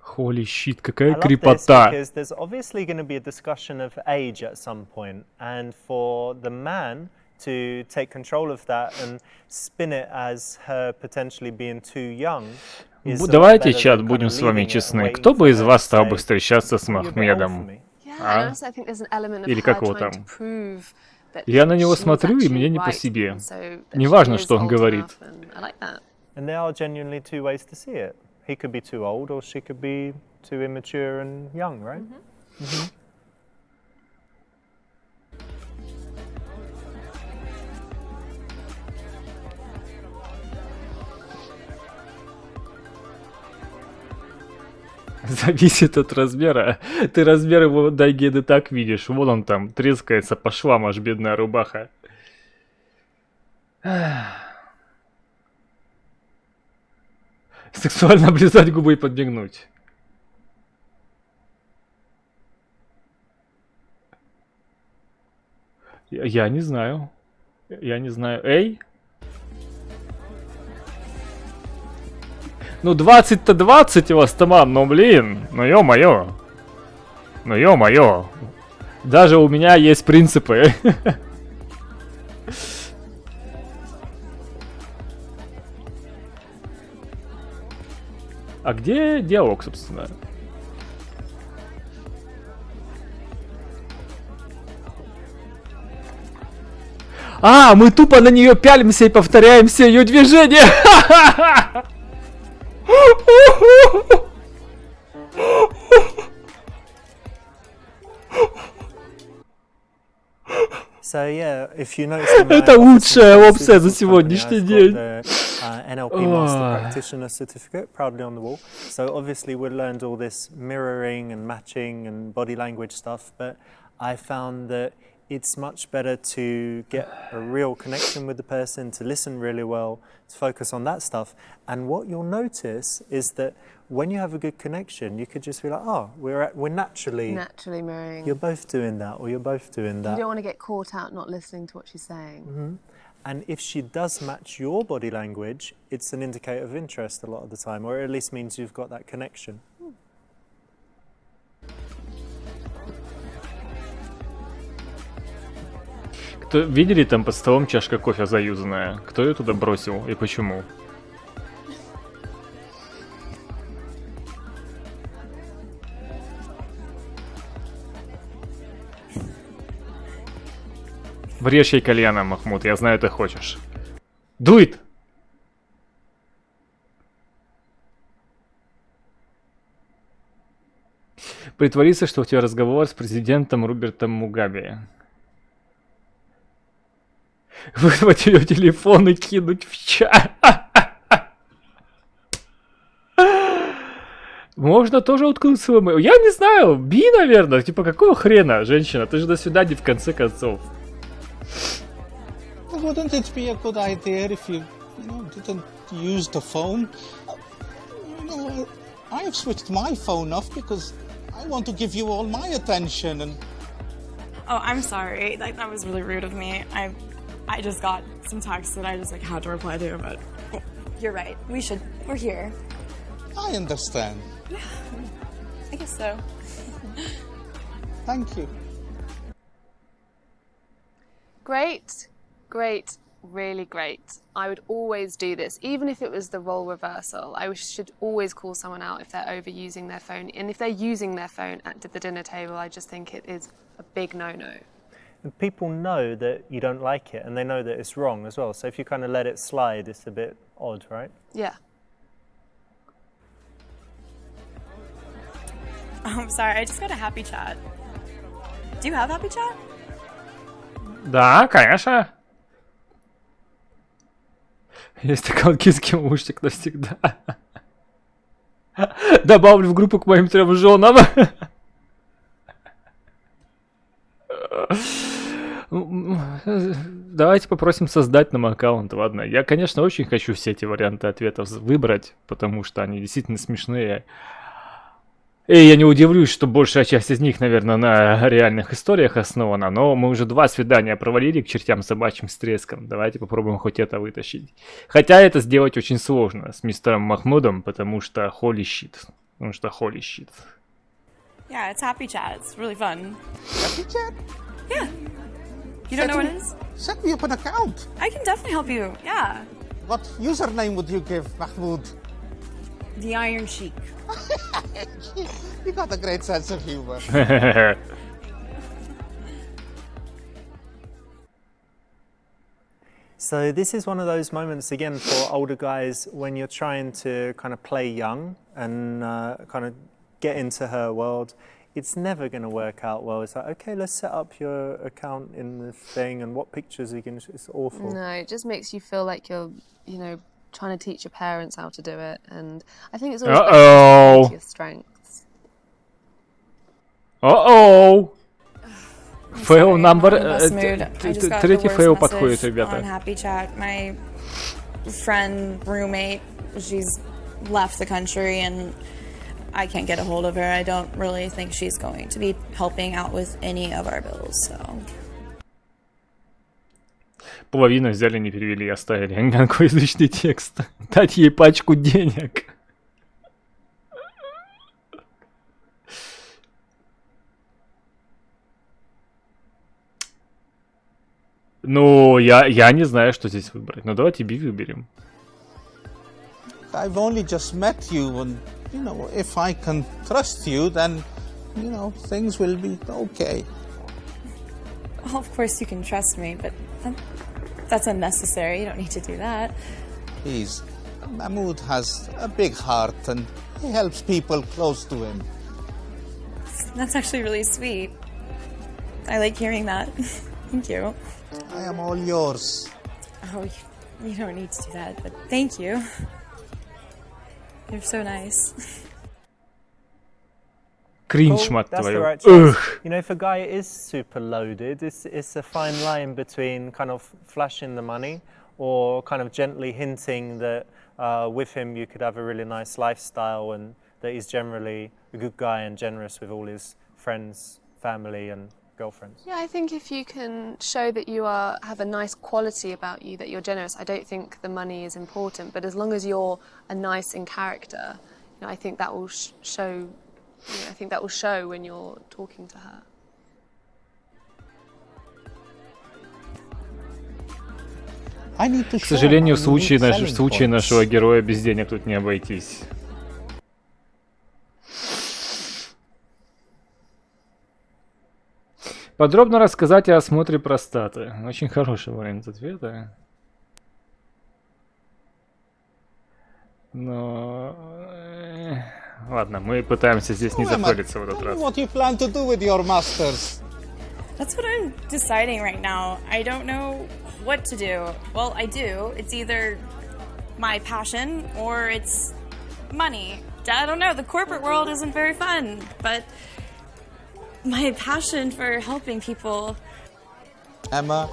Holy shit, I какая love this крепота. because there's obviously going to be a discussion of age at some point, and for the man to take control of that and spin it as her potentially being too young. Давайте, чат, будем с вами честны. Кто бы из вас стал бы встречаться с Махмедом? А? Или как его там? Я на него смотрю, и мне не по себе. Неважно, что он говорит. And there are genuinely two ways to see it. He could be too old, or she could be too immature and young, right? Зависит от размера. Ты размер его дайгеды так видишь. Вон он там трескается по швам, аж бедная рубаха. Сексуально облизать губы и подмигнуть. Я не знаю. Я не знаю. Эй? Ну 20-то 20 у вас, Тамам, ну блин. Ну ё-моё. Ну ё-моё. Даже у меня есть принципы. А где диалог, собственно? А, мы тупо на нее пялимся и повторяем все ее движения. So yeah, if you notice in my Это office лучшая in опция за Seducer сегодняшний company, I've день. got the, NLP Master Practitioner certificate proudly on the wall. So obviously we learned all this mirroring and matching and body language stuff, but I found that it's much better to get a real connection with the person, to listen really well, to focus on that stuff. And what you'll notice is that when you have a good connection, you could just be like, oh, we're naturally mirroring. You're both doing that, or you're both doing that. You don't want to get caught out not listening to what she's saying. Mm-hmm. And if she does match your body language, it's an indicator of interest a lot of the time, or it at least means you've got that connection. Кто, видели там под столом чашка кофе заюзанная? Кто ее туда бросил и почему? Врежь ей кальяна, Махмуд, я знаю, ты хочешь. Do it! Притвориться, что у тебя разговор с президентом Робертом Мугабе. Вырвать ее телефон и кинуть в чат. Можно тоже уткнуться в email. Я не знаю, би, наверное. Типа, какого хрена, женщина? Ты же до свидания в конце концов. Wouldn't it be a good idea if you didn't use the phone? I have switched my phone off because I want to give you all my attention and... Oh, I'm sorry. That was really rude of me. I just got some texts that I just had to reply to, but you're right. We're here. I understand. Yeah, I guess so. Thank you. Great, really great. I would always do this, even if it was the role reversal. I should always call someone out if they're overusing their phone. And if they're using their phone at the dinner table, I just think it is a big no-no. And people know that you don't like it, and they know that it's wrong as well. So if you kind of let it slide, it's a bit odd, right? Yeah. Oh, I'm sorry, I just got a happy chat. Do you have happy chat? Да, конечно. Есть такой киски мушек навсегда. Добавлю в группу к моим 3 женам. Давайте попросим создать нам аккаунт, ладно. Я, конечно, очень хочу все эти варианты ответов выбрать, потому что они действительно смешные. И я не удивлюсь, что большая часть из них, наверное, на реальных историях основана, но мы уже 2 свидания провалили к чертям собачьим с треском. Давайте попробуем хоть это вытащить. Хотя это сделать очень сложно с мистером Махмудом, потому что holy shit. Yeah, it's happy chat. It's really fun. Happy chat? Yeah. You don't know what it is? Set me up an account. I can definitely help you. Yeah. What username would you give, Mahmoud? The Iron Sheik. You got a great sense of humor. So this is one of those moments, again, for older guys when you're trying to kind of play young and kind of get into her world. It's never going to work out well. It's like, okay, let's set up your account in the thing, and what pictures are you going to... It's awful. No, it just makes you feel like you're, trying to teach your parents how to do it. And I think it's always better to use your strengths. Фейл номер... Третий фейл подходит, ребята. On Happy Chat, my friend, roommate, she's left the country and I can't get a hold of her. I don't really think she's going to be helping out with any of our bills, so... Половину взяли, не перевели, оставили англоязычный текст. Дать ей пачку денег. Ну, я не знаю, что здесь выбрать. Ну, давайте Би выберем. I've only just met you, and, if I can trust you, then, things will be okay. Well, of course you can trust me, but that's unnecessary. You don't need to do that. Please, Mahmoud has a big heart, and he helps people close to him. That's actually really sweet. I like hearing that. Thank you. I am all yours. Oh, you don't need to do that, but thank you. You're so nice. Кринж, Cool, мать that's the твою. right choice. Ugh. You know, if a guy is super loaded, it's a fine line between kind of flashing the money or kind of gently hinting that with him you could have a really nice lifestyle and that he's generally a good guy and generous with all his friends, family and girlfriends. Yeah, I think if you can show that you have a nice quality about you, that you're generous, I don't think the money is important. But as long as you're a nice in character, you know, I think that will show. You know, I think that will show when you're talking to her. К сожалению, в случае нашего героя без денег тут не обойтись. Подробно рассказать о осмотре простаты. Очень хороший вариант ответа. Но... Ладно, мы пытаемся здесь не зафейлиться в этот раз. What you plan to do with your masters? That's what I'm deciding right now. I don't know what to do. Well, I do. It's either my passion or it's money. I don't know. The corporate world isn't very fun, but my passion for helping people. Emma,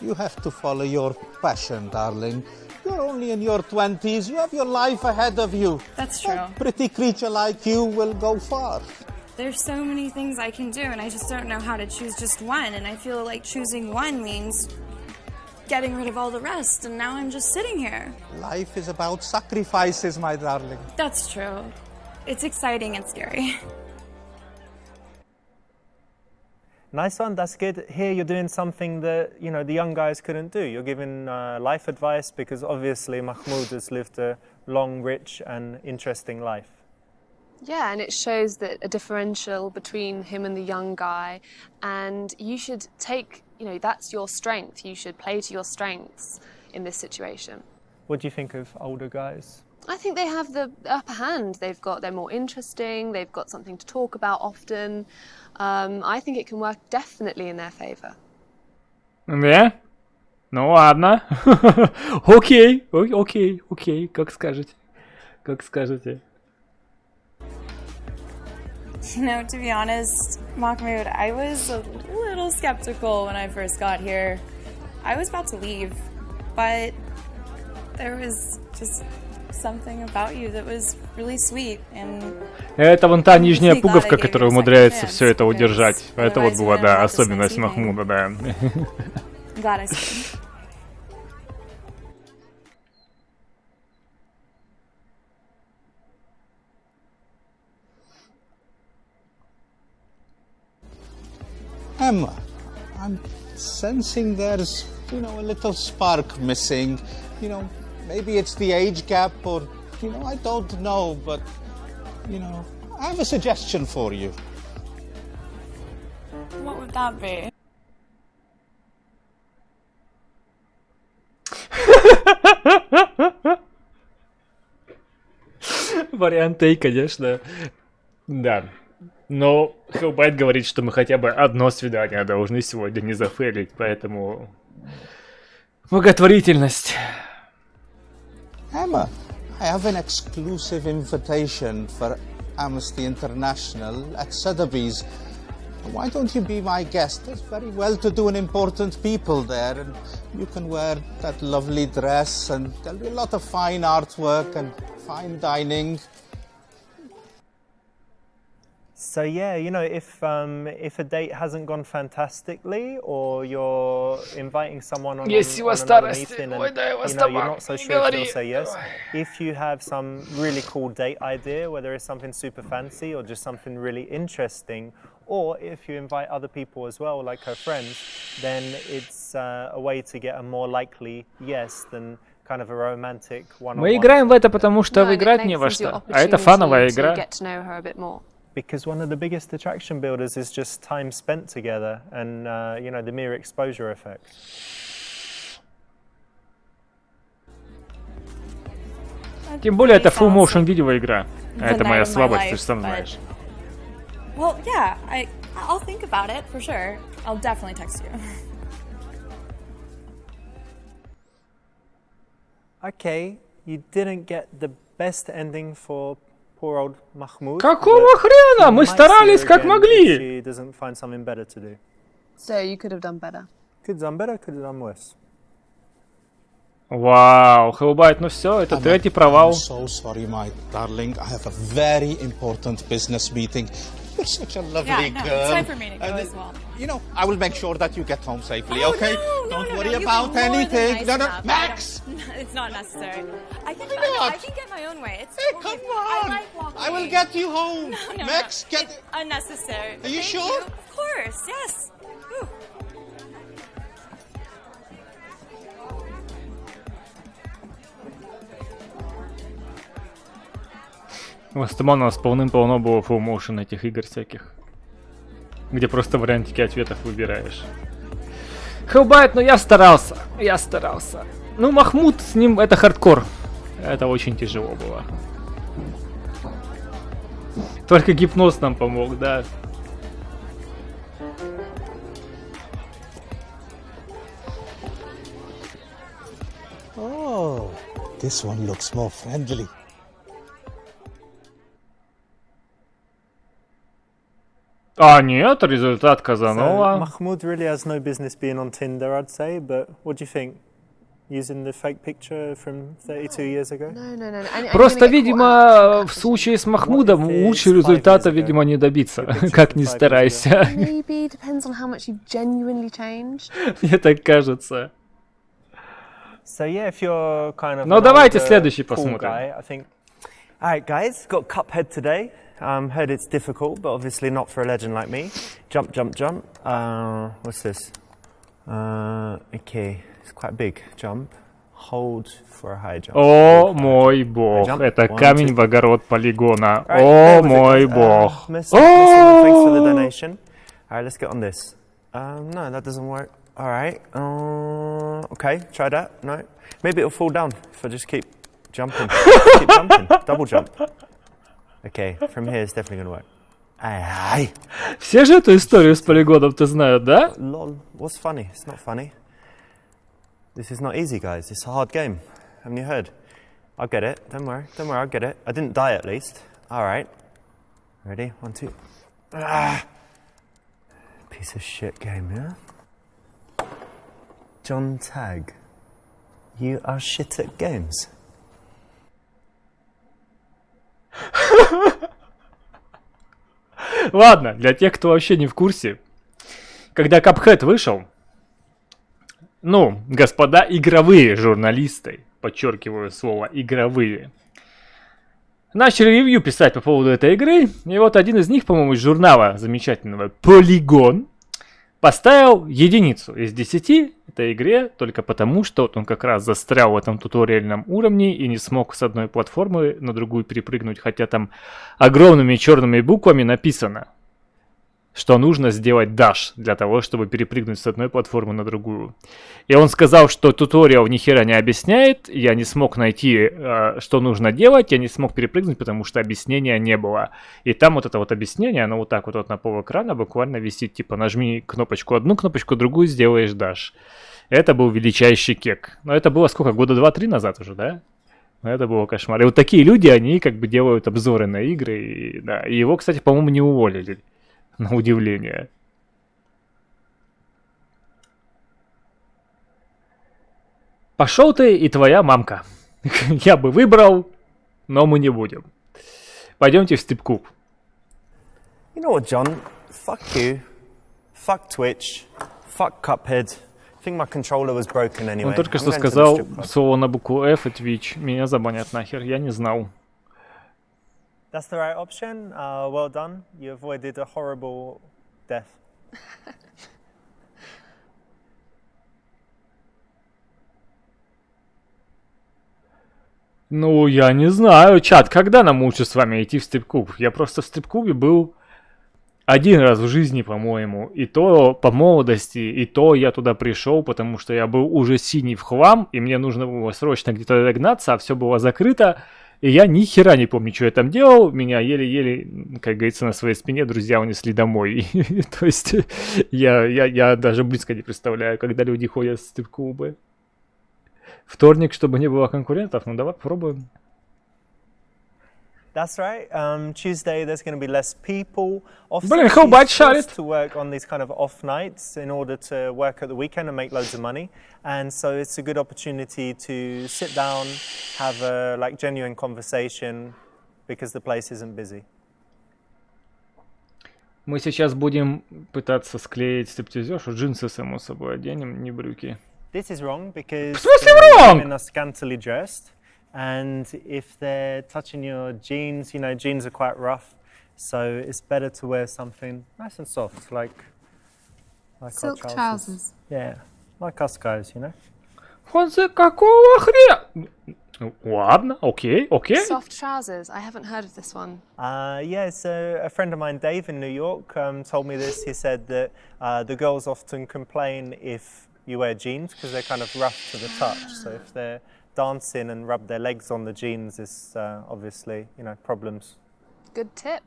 you have to follow your passion, darling. You're only in your 20s. You have your life ahead of you. That's true. A pretty creature like you will go far. There's so many things I can do, and I just don't know how to choose just one. And I feel like choosing one means getting rid of all the rest, and now I'm just sitting here. Life is about sacrifices, my darling. That's true. It's exciting and scary. Nice one, that's good. Here you're doing something that, you know, the young guys couldn't do. You're giving life advice because obviously Mahmoud has lived a long, rich and interesting life. Yeah, and it shows that a differential between him and the young guy, and you should take, you know, that's your strength. You should play to your strengths in this situation. What do you think of older guys? I think they have the upper hand. They're more interesting. They've got something to talk about often. I think it can work definitely in their favor. Да? Ну ладно. Окей, окей, как скажете. Как скажете. You know, to be honest, Mahmoud, I was a little skeptical when I first got here. I was about to leave, but there was just something about you that was really sweet and... Это вон та нижняя пуговка, которая умудряется все это удержать. Это вот была, да, особенность Махмуда, да. Glad I stayed. Emma, I'm sensing there's, you know, a little spark missing. You know, maybe it's the age gap or, you know, I don't know, but, you know, I have a suggestion for you. What would that be? Вариант A, конечно. Да. Но Хеллбайт говорит, что мы хотя бы одно свидание должны сегодня не зафейлить, поэтому... Благотворительность. Emma, I have an exclusive invitation for Amnesty International at Sotheby's. Why don't you be my guest? There's very well-to-do and important people there, and you can wear that lovely dress, and there'll be a lot of fine artwork and fine dining. So yeah, you know, if a date hasn't gone fantastically, or you're inviting someone on another meeting and you know, you're not so sure if they'll say yes, if you have some really cool date idea, whether it's something super fancy or just something really interesting, or if you invite other people as well, like her friends, then it's a way to get a more likely yes than kind of a romantic one-on-one. Мы играем в это, потому что играть не во что, а это фановая игра. Because one of the biggest attraction builders is just time spent together and, you know, the mere exposure effect. Тем более это full motion видеоигра. А это моя слабость, ты же сам знаешь. Well, yeah, I'll think about it for sure. I'll definitely text you. Okay, you didn't get the best ending for poor old Mahmoud. Какого but хрена? you Мы might see старались her как again могли. if she doesn't find something better to do. So you could have done better. Could have done better, could have done worse. Вау, Хеллбайт, ну все, это третий провал. I'm so sorry, my darling. I have a very important business meeting. You're such a lovely girl. It's time for me to go And, as well. You know, I will make sure that you get home safely, Oh, okay? no, Don't no, worry no, you've about been more than anything. nice No, no, enough. Max! It's not necessary. I can not? get my own way. It's Hey, totally come fine. on! I like walking. I will get you home. No, Max, no. get. It's unnecessary. Are you Thank sure? You. Of course, yes. Whew. В основном у нас полным-полно было full motion этих игр всяких. Где просто вариантики ответов выбираешь. Хеллбайт, ну я старался. Ну, Махмуд, с ним это хардкор. Это очень тяжело было. Только гипноз нам помог, да. Oh, this one looks more friendly. А нет, результат So Казанова. Mahmoud really has no business being on Tinder, I'd say, but what do you think? Using the fake picture from 32 years ago? No, no, no. Просто, видимо, в случае с Махмудом лучше результата, видимо, не добиться, как ни старайся. Maybe depends on how much you've genuinely changed. Мне так кажется. So yeah, if you're kind of Ну, an давайте older, следующий cool посмотрим. guy, I think. All right, guys, got Cuphead today. Heard it's difficult, but obviously not for a legend like me. Jump, jump, jump. What's this? Okay, it's quite big. Jump. Hold for a high jump. О мой бог, Jump. это One, камень two. в огород полигона. All right, О there was it, мой guys. бог. Thanks for the donation. All right, let's get on this. No, that doesn't work. All right. Okay, try that. No, maybe it'll fall down if I just keep jumping. Keep jumping. Double jump. Okay, from here it's definitely gonna work. Aye. Все же эту историю с полигоном-то знают, да? Lol. What's funny? It's not funny. This is not easy, guys. It's a hard game. Haven't you heard? I'll get it. Don't worry. Don't worry. I'll get it. I didn't die at least. All right. Ready? 1, 2. Ah. Piece of shit game, yeah? John Tag. You are shit at games. Ладно, для тех, кто вообще не в курсе, когда Cuphead вышел, ну, господа игровые журналисты, подчеркиваю слово игровые, начали ревью писать по поводу этой игры, и вот один из них, по-моему, из журнала замечательного Polygon поставил 1 из 10 этой игре только потому, что он как раз застрял в этом туториальном уровне и не смог с одной платформы на другую перепрыгнуть, хотя там огромными черными буквами написано, что нужно сделать даш для того, чтобы перепрыгнуть с одной платформы на другую. И он сказал, что туториал ни хера не объясняет, я не смог найти, что нужно делать, я не смог перепрыгнуть, потому что объяснения не было. И там вот это вот объяснение, оно вот так вот на пол экрана буквально висит, типа нажми кнопочку одну, кнопочку другую, сделаешь даш. Это был величайший кек. Но это было сколько, года 2-3 назад уже, да? Это было кошмар. И вот такие люди, они как бы делают обзоры на игры, и, да. И его, кстати, по-моему, не уволили. На удивление. Пошел ты и твоя мамка. Я бы выбрал, но мы не будем. Пойдемте в стрип-клуб. You know what, John? Fuck you. Fuck Twitch. Fuck Cuphead. I think my controller was broken anyway. Он только I'm что going to the сказал strip club. слово на букву F и Twitch. Меня забанят нахер, я не знал. That's the right option. Well done. You avoided a horrible death. Ну, я не знаю, чат, когда нам лучше с вами идти в стрип-клуб? Я просто в стрип-клубе был 1 раз в жизни, по-моему. И то по молодости, и то я туда пришел, потому что я был уже синий в хлам, и мне нужно было срочно где-то догнаться, а все было закрыто. И я ни хера не помню, что я там делал. Меня еле-еле, как говорится, на своей спине друзья унесли домой. То есть я даже близко не представляю, когда люди ходят в стрип-клубы. Вторник, чтобы не было конкурентов, ну давай попробуем. That's right. Tuesday there's going to be less people. Блин, Хоббат she's шарит. forced to work on these kind of off nights in order to work at the weekend and make loads of money. And so it's a good opportunity to sit down, have a like genuine conversation because the place isn't busy. Мы сейчас будем пытаться склеить стриптизершу. Джинсы, само собой, оденем, не брюки. This is wrong because В смысле the wrong? women are scantily dressed, and if they're touching your jeans, you know, jeans are quite rough, so it's better to wear something nice and soft, like our Silk trousers. trousers. Yeah, like us guys, you know. Фонзе, какого хрена? Ладно, окей. Soft trousers. I haven't heard of this one. Yeah, so a friend of mine, Dave, in New York, told me this. He said that the girls often complain if you wear jeans because they're kind of rough to the touch. So if they're dancing and rub their legs on the jeans, is obviously, you know, problems. Good tip.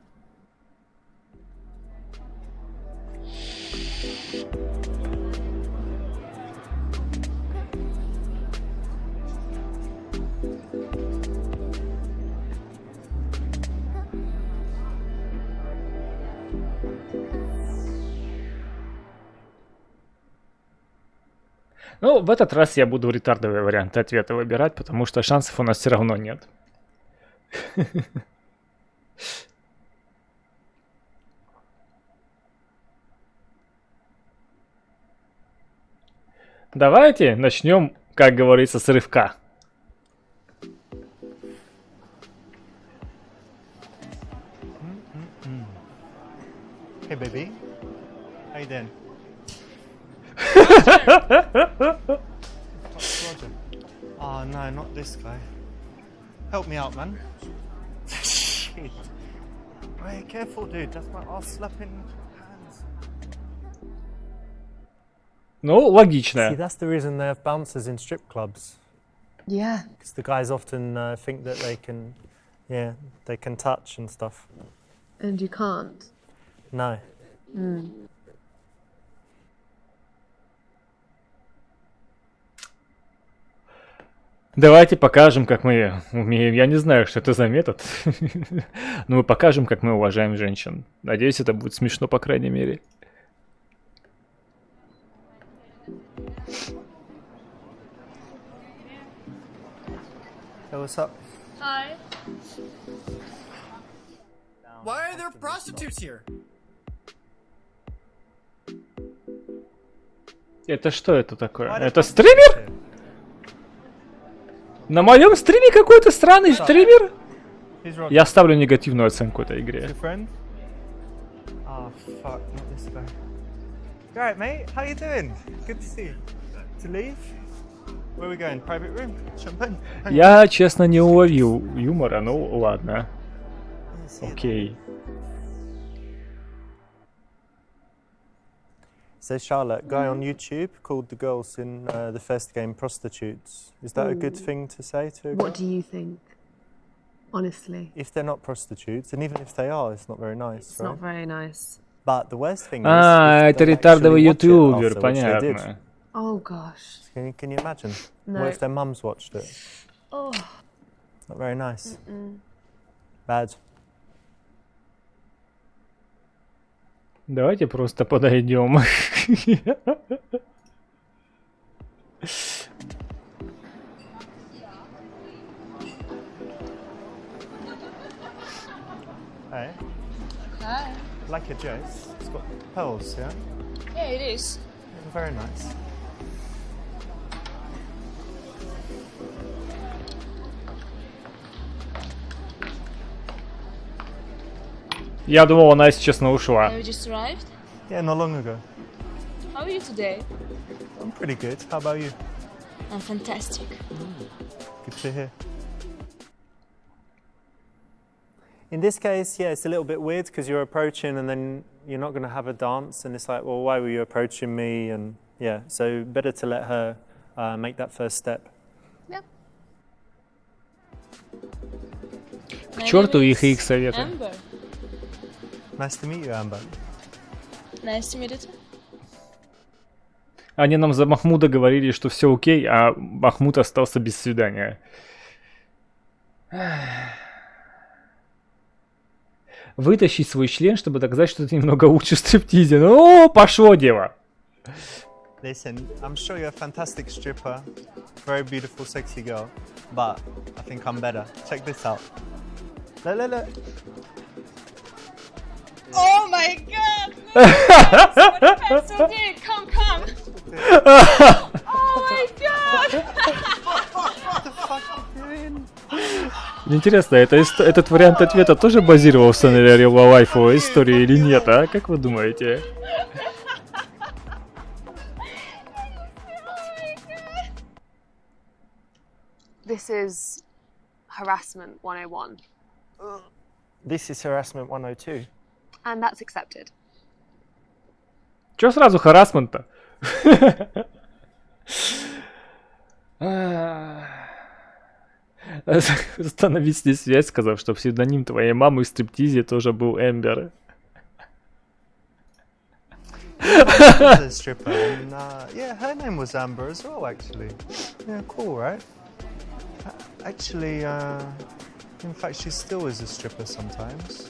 Ну, в этот раз я буду ретардовые варианты ответа выбирать, потому что шансов у нас все равно нет. Давайте начнем, как говорится, с рывка. Hey, baby. How you doing? Oh no, not this guy. Help me out, man. Shit. Hey, careful, dude. That's my ass slapping hands. Ну, логично. See, that's the reason they have bouncers in strip clubs. Yeah. Because the guys often think that they can, yeah, they can touch and stuff. And you can't. No. Давайте покажем, как мы умеем. Я не знаю, что это за метод. Но мы покажем, как мы уважаем женщин. Надеюсь, это будет смешно, по крайней мере. Hey, what's up? Hi. Why are there prostitutes here? Это что это такое? Это стример? На моем стриме какой-то странный стример? Я ставлю негативную оценку этой игре. Oh fuck, not this guy. You alright, mate? How you doing? Good to see you. To leave? Where are we going? Private room? Champagne? Я, честно, не уловил юмора, ну ладно. Окей. So Charlotte, guy on YouTube called the girls in the first game prostitutes. Is that a good thing to say to a girl? What do you think? Honestly. If they're not prostitutes, and even if they are, it's not very nice, It's right? not very nice. But the worst thing is, А, if это they ретардовый actually watch it ютубер, after, which they did. понятно. Oh gosh. Can you imagine? No. What if their mums watched it? Oh. Not very nice. Mm-mm. Bad. Давайте просто подойдем. Hey, Hi. like your dress. It's got pearls, yeah? Yeah, it is. Very nice. Я думал, она, если честно, ушла. Have you just arrived? Yeah, not long ago. How are you today? I'm pretty good. How about you? I'm fantastic. Good to hear. In this case, yeah, it's a little bit weird because you're approaching and then you're not going to have a dance, and it's like, well, why were you approaching me? And yeah, so better to let her make that first step. Yeah. К черту их и их советы. Amber. Nice to meet you, Amber. Nice to meet you too. Они нам за Махмуда говорили, что все окей, а Махмуд остался без свидания. вытащить свой член, чтобы доказать, что ты немного лучше в стриптизе. Ну, пошло дело. Listen, I'm sure you're a fantastic stripper, very beautiful, sexy girl, but I think I'm better. Check this out. Look. Oh my god! What a pencil did! Come! Oh my god! Интересно, этот вариант ответа тоже базировался на реал-лайфовой истории или нет, а? Как вы думаете? This is harassment 101. This is harassment 102. And that's accepted. Чё сразу харассмент-то? Установить с ней связь, сказав, что псевдоним твоей мамы в стриптизе тоже был Эмбер. A stripper, and yeah, her name was Amber as well, actually. Yeah, cool, right? Actually, in fact, she still is a stripper sometimes.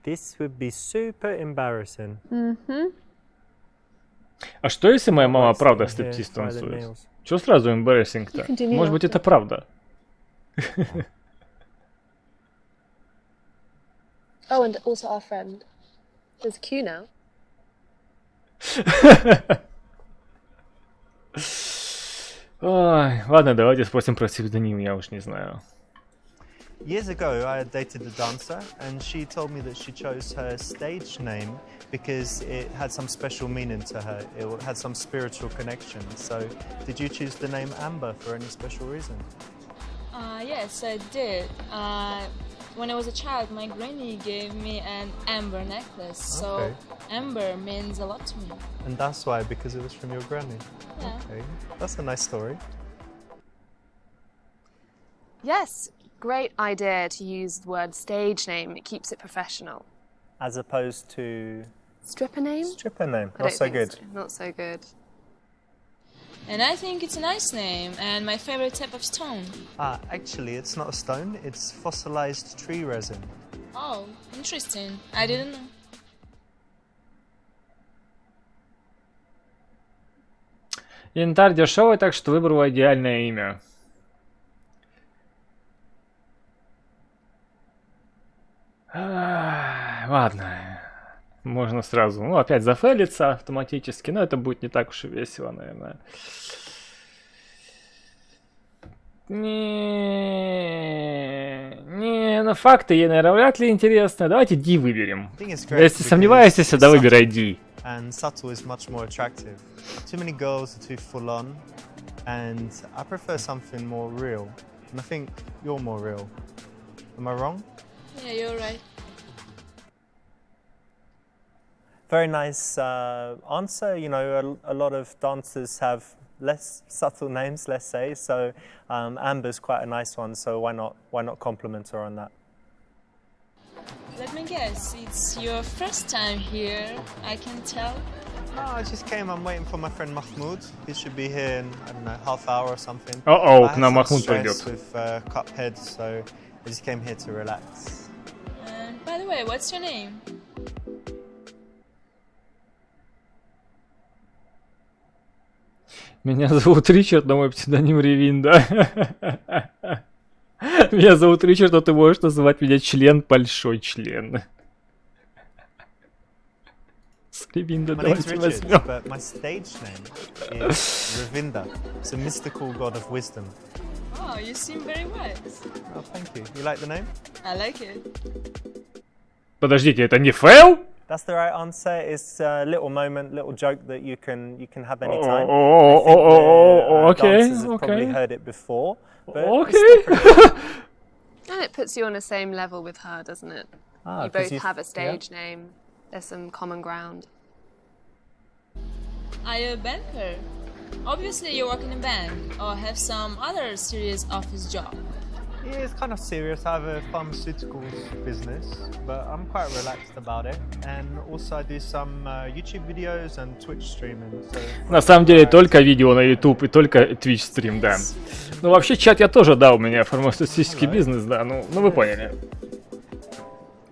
This would be super embarrassing. Mm-hmm. А что если моя мама правда стриптиз танцует? Чё сразу эмбаррассинг-то? Может быть, это правда? Oh, and also our friend. There's a queue now. Ой, ладно, давайте спросим про псевдоним, я уж не знаю. Years ago, I had dated a dancer, and she told me that she chose her stage name because it had some special meaning to her. It had some spiritual connection. So, did you choose the name Amber for any special reason? Yes, I did. When I was a child, my granny gave me an amber necklace, so amber means a lot to me. And that's why, because it was from your granny? Yeah. Okay, that's a nice story. Yes, great idea to use the word stage name. It keeps it professional. As opposed to... Stripper name? Stripper name, I not don't so think good. so. Not so good. And I think it's a nice name and my favorite type of stone. Actually, it's not a stone, it's fossilized tree resin. Oh, interesting. I didn't know. Янтарь дешевый, так что выбрала идеальное имя. Ладно. Можно сразу, ну, опять зафейлиться автоматически, но это будет не так уж и весело, наверное. Не, ну факты ей, наверное, вряд ли интересны. Давайте Ди выберем. Если сомневаетесь, тогда выбирай Ди. And subtle is much more attractive. Too many girls are too full on, and I prefer something more real. And I think you're more real. Am I wrong? Yeah, you're right. Very nice answer. You know, a lot of dancers have less subtle names, let's say. So Amber's quite a nice one. So why not compliment her on that? Let me guess, it's your first time here, I can tell. No, I just came. I'm waiting for my friend Mahmoud. He should be here in, I don't know, half hour or something. К нам Махмуд придет. With Cuphead, so I just came here to relax. And by the way, what's your name? Меня зовут Ричард, но мой псевдоним Ревинда. Меня зовут Ричард, но ты можешь называть меня член, большой член. С Ревинда давайте возьмем. But my stage name is Ravinda. It's a mystical god of wisdom. Oh, you seem very wise. Oh, thank you. You like the name? I like it. Подождите, это не фейл? That's the right answer. It's a little moment, little joke that you can have anytime. Okay, dancers have probably heard it before. But Okay. And it puts you on the same level with her, doesn't it? You both have a stage name. There's some common ground. Are you a banker? Obviously you work in a bank or have some other serious office job. Yeah, it's kind of serious. I have a pharmaceuticals business, but I'm quite relaxed about it. And also I do some YouTube videos and Twitch streaming. So На самом деле только видео на YouTube и только Twitch стрим, да. Ну вообще чат я тоже, да, у меня фармацевтический бизнес, да, ну вы поняли.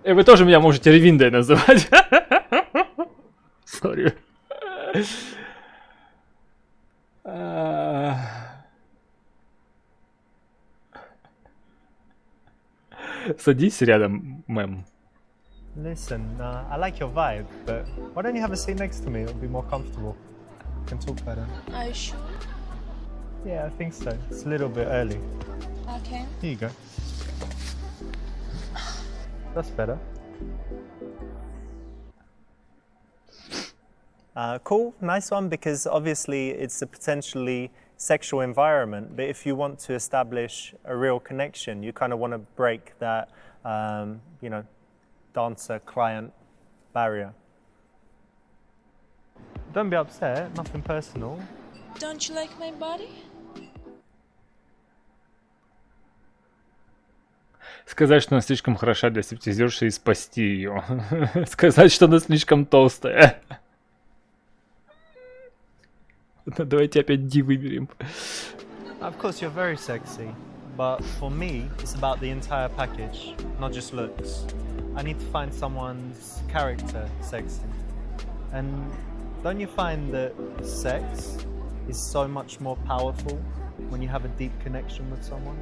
И вы тоже меня можете Ревиндой называть. Сори. Садись рядом, мэм. Listen, I like your vibe, but why don't you have a seat next to me? It'll be more comfortable. We can talk better. Are you sure? Yeah, I think so. It's a little bit early. Okay. Here you go. That's better. Cool, nice one, because obviously it's a potentially sexual environment, but if you want to establish a real connection, you kind of want to break that, you know, dancer-client barrier. Don't be upset, nothing personal. Don't you like my body? Сказать, что она слишком хороша для стриптизерши и спасти ее. Сказать, что она слишком толстая. Давайте опять Ди выберем. Of course, you're very sexy, but for me, it's about the entire package, not just looks. I need to find someone's character sexy. And don't you find that sex is so much more powerful when you have a deep connection with someone?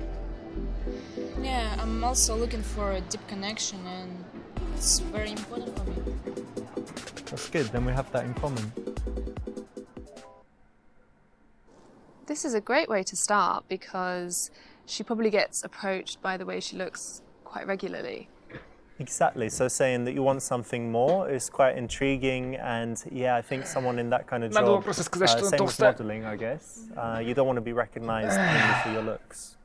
Yeah, I'm also looking for a deep connection, and it's very important for me. That's good, then we have that in common. This is a great way to start because she probably gets approached by the way she looks quite regularly. Exactly, so saying that you want something more is quite intriguing, and yeah, I think someone in that kind of Надо job, просто сказать, что она same with толстая. modelling, I guess, you don't want to be recognised only for your looks.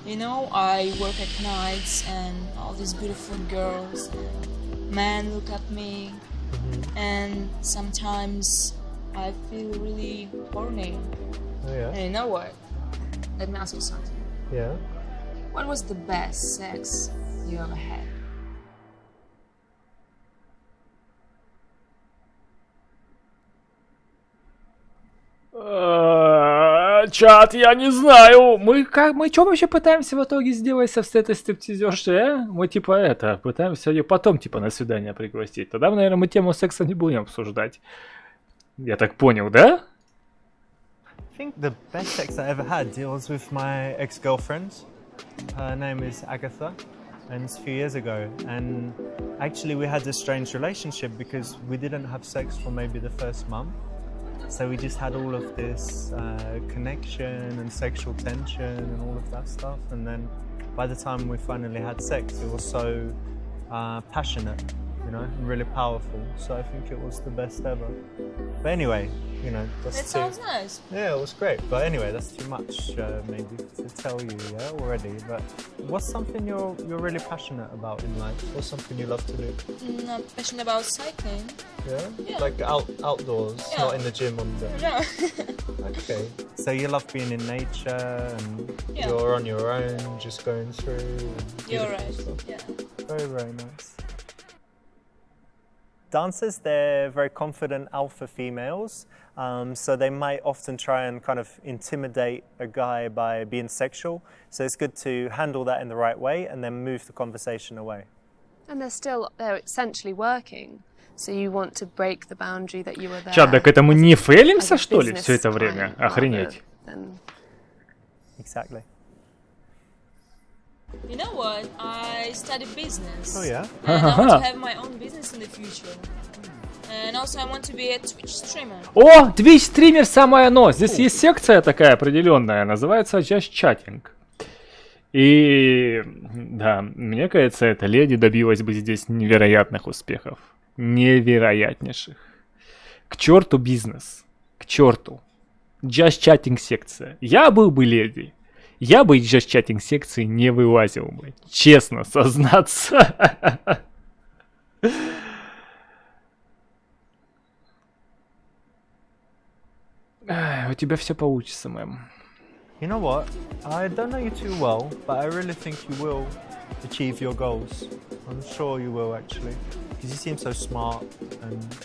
You know, I work at nights and all these beautiful girls, men look at me, and sometimes I feel really horny. Oh yeah? And you know what? Let me ask you something. Yeah? What was the best sex you ever had? Чат, я не знаю. Мы что вообще пытаемся в итоге сделать с этой стриптизершей, а? Мы типа пытаемся ее потом типа на свидание пригласить. Тогда, наверное, мы тему секса не будем обсуждать. Я так понял, да? I think the best sex I ever had was with my ex-girlfriend. Her name is Agatha, and it's a few years ago. And actually we had a strange relationship because we didn't have sex for maybe the first month. So we just had all of this connection and sexual tension and all of that stuff. And then by the time we finally had sex, it was so passionate, you know, and really powerful. So I think it was the best ever. But anyway, you know, That sounds nice. Yeah, it was great. But anyway, that's too much maybe to tell you, yeah, already. But what's something you're really passionate about in life? What's something you love to do? I'm passionate about cycling. Yeah? Like outdoors, Yeah. not in the gym on the... No. Okay. So you love being in nature and Yeah. you're on your own, just going through and You're beautiful right. stuff. Yeah. Very, very nice. Dancers, they're very confident alpha females, so they might often try and kind of intimidate a guy by being sexual. So it's good to handle that in the right way and then move the conversation away. And they're essentially working. So you want to break the boundary that you were there. Чат, так это мы не фейлимся, as a что ли, business все это время? client Охренеть. rather than- Exactly. You know what? I studied business. Oh yeah? And I want to have my own business in the future. And also I want to be a Twitch streamer. О, Twitch стример самое оно. Здесь есть секция такая определенная, называется Just Chatting. И да, мне кажется, эта леди добилась бы здесь невероятных успехов. Невероятнейших. К черту бизнес. К черту. Just Chatting секция. Я был бы леди. Я бы из Just Chatting секции не вылазил бы. Честно сознаться. У тебя все получится, мэм. You know what? I don't know you too well, but I really think you will achieve your goals. I'm sure you will, actually, because you seem so smart, and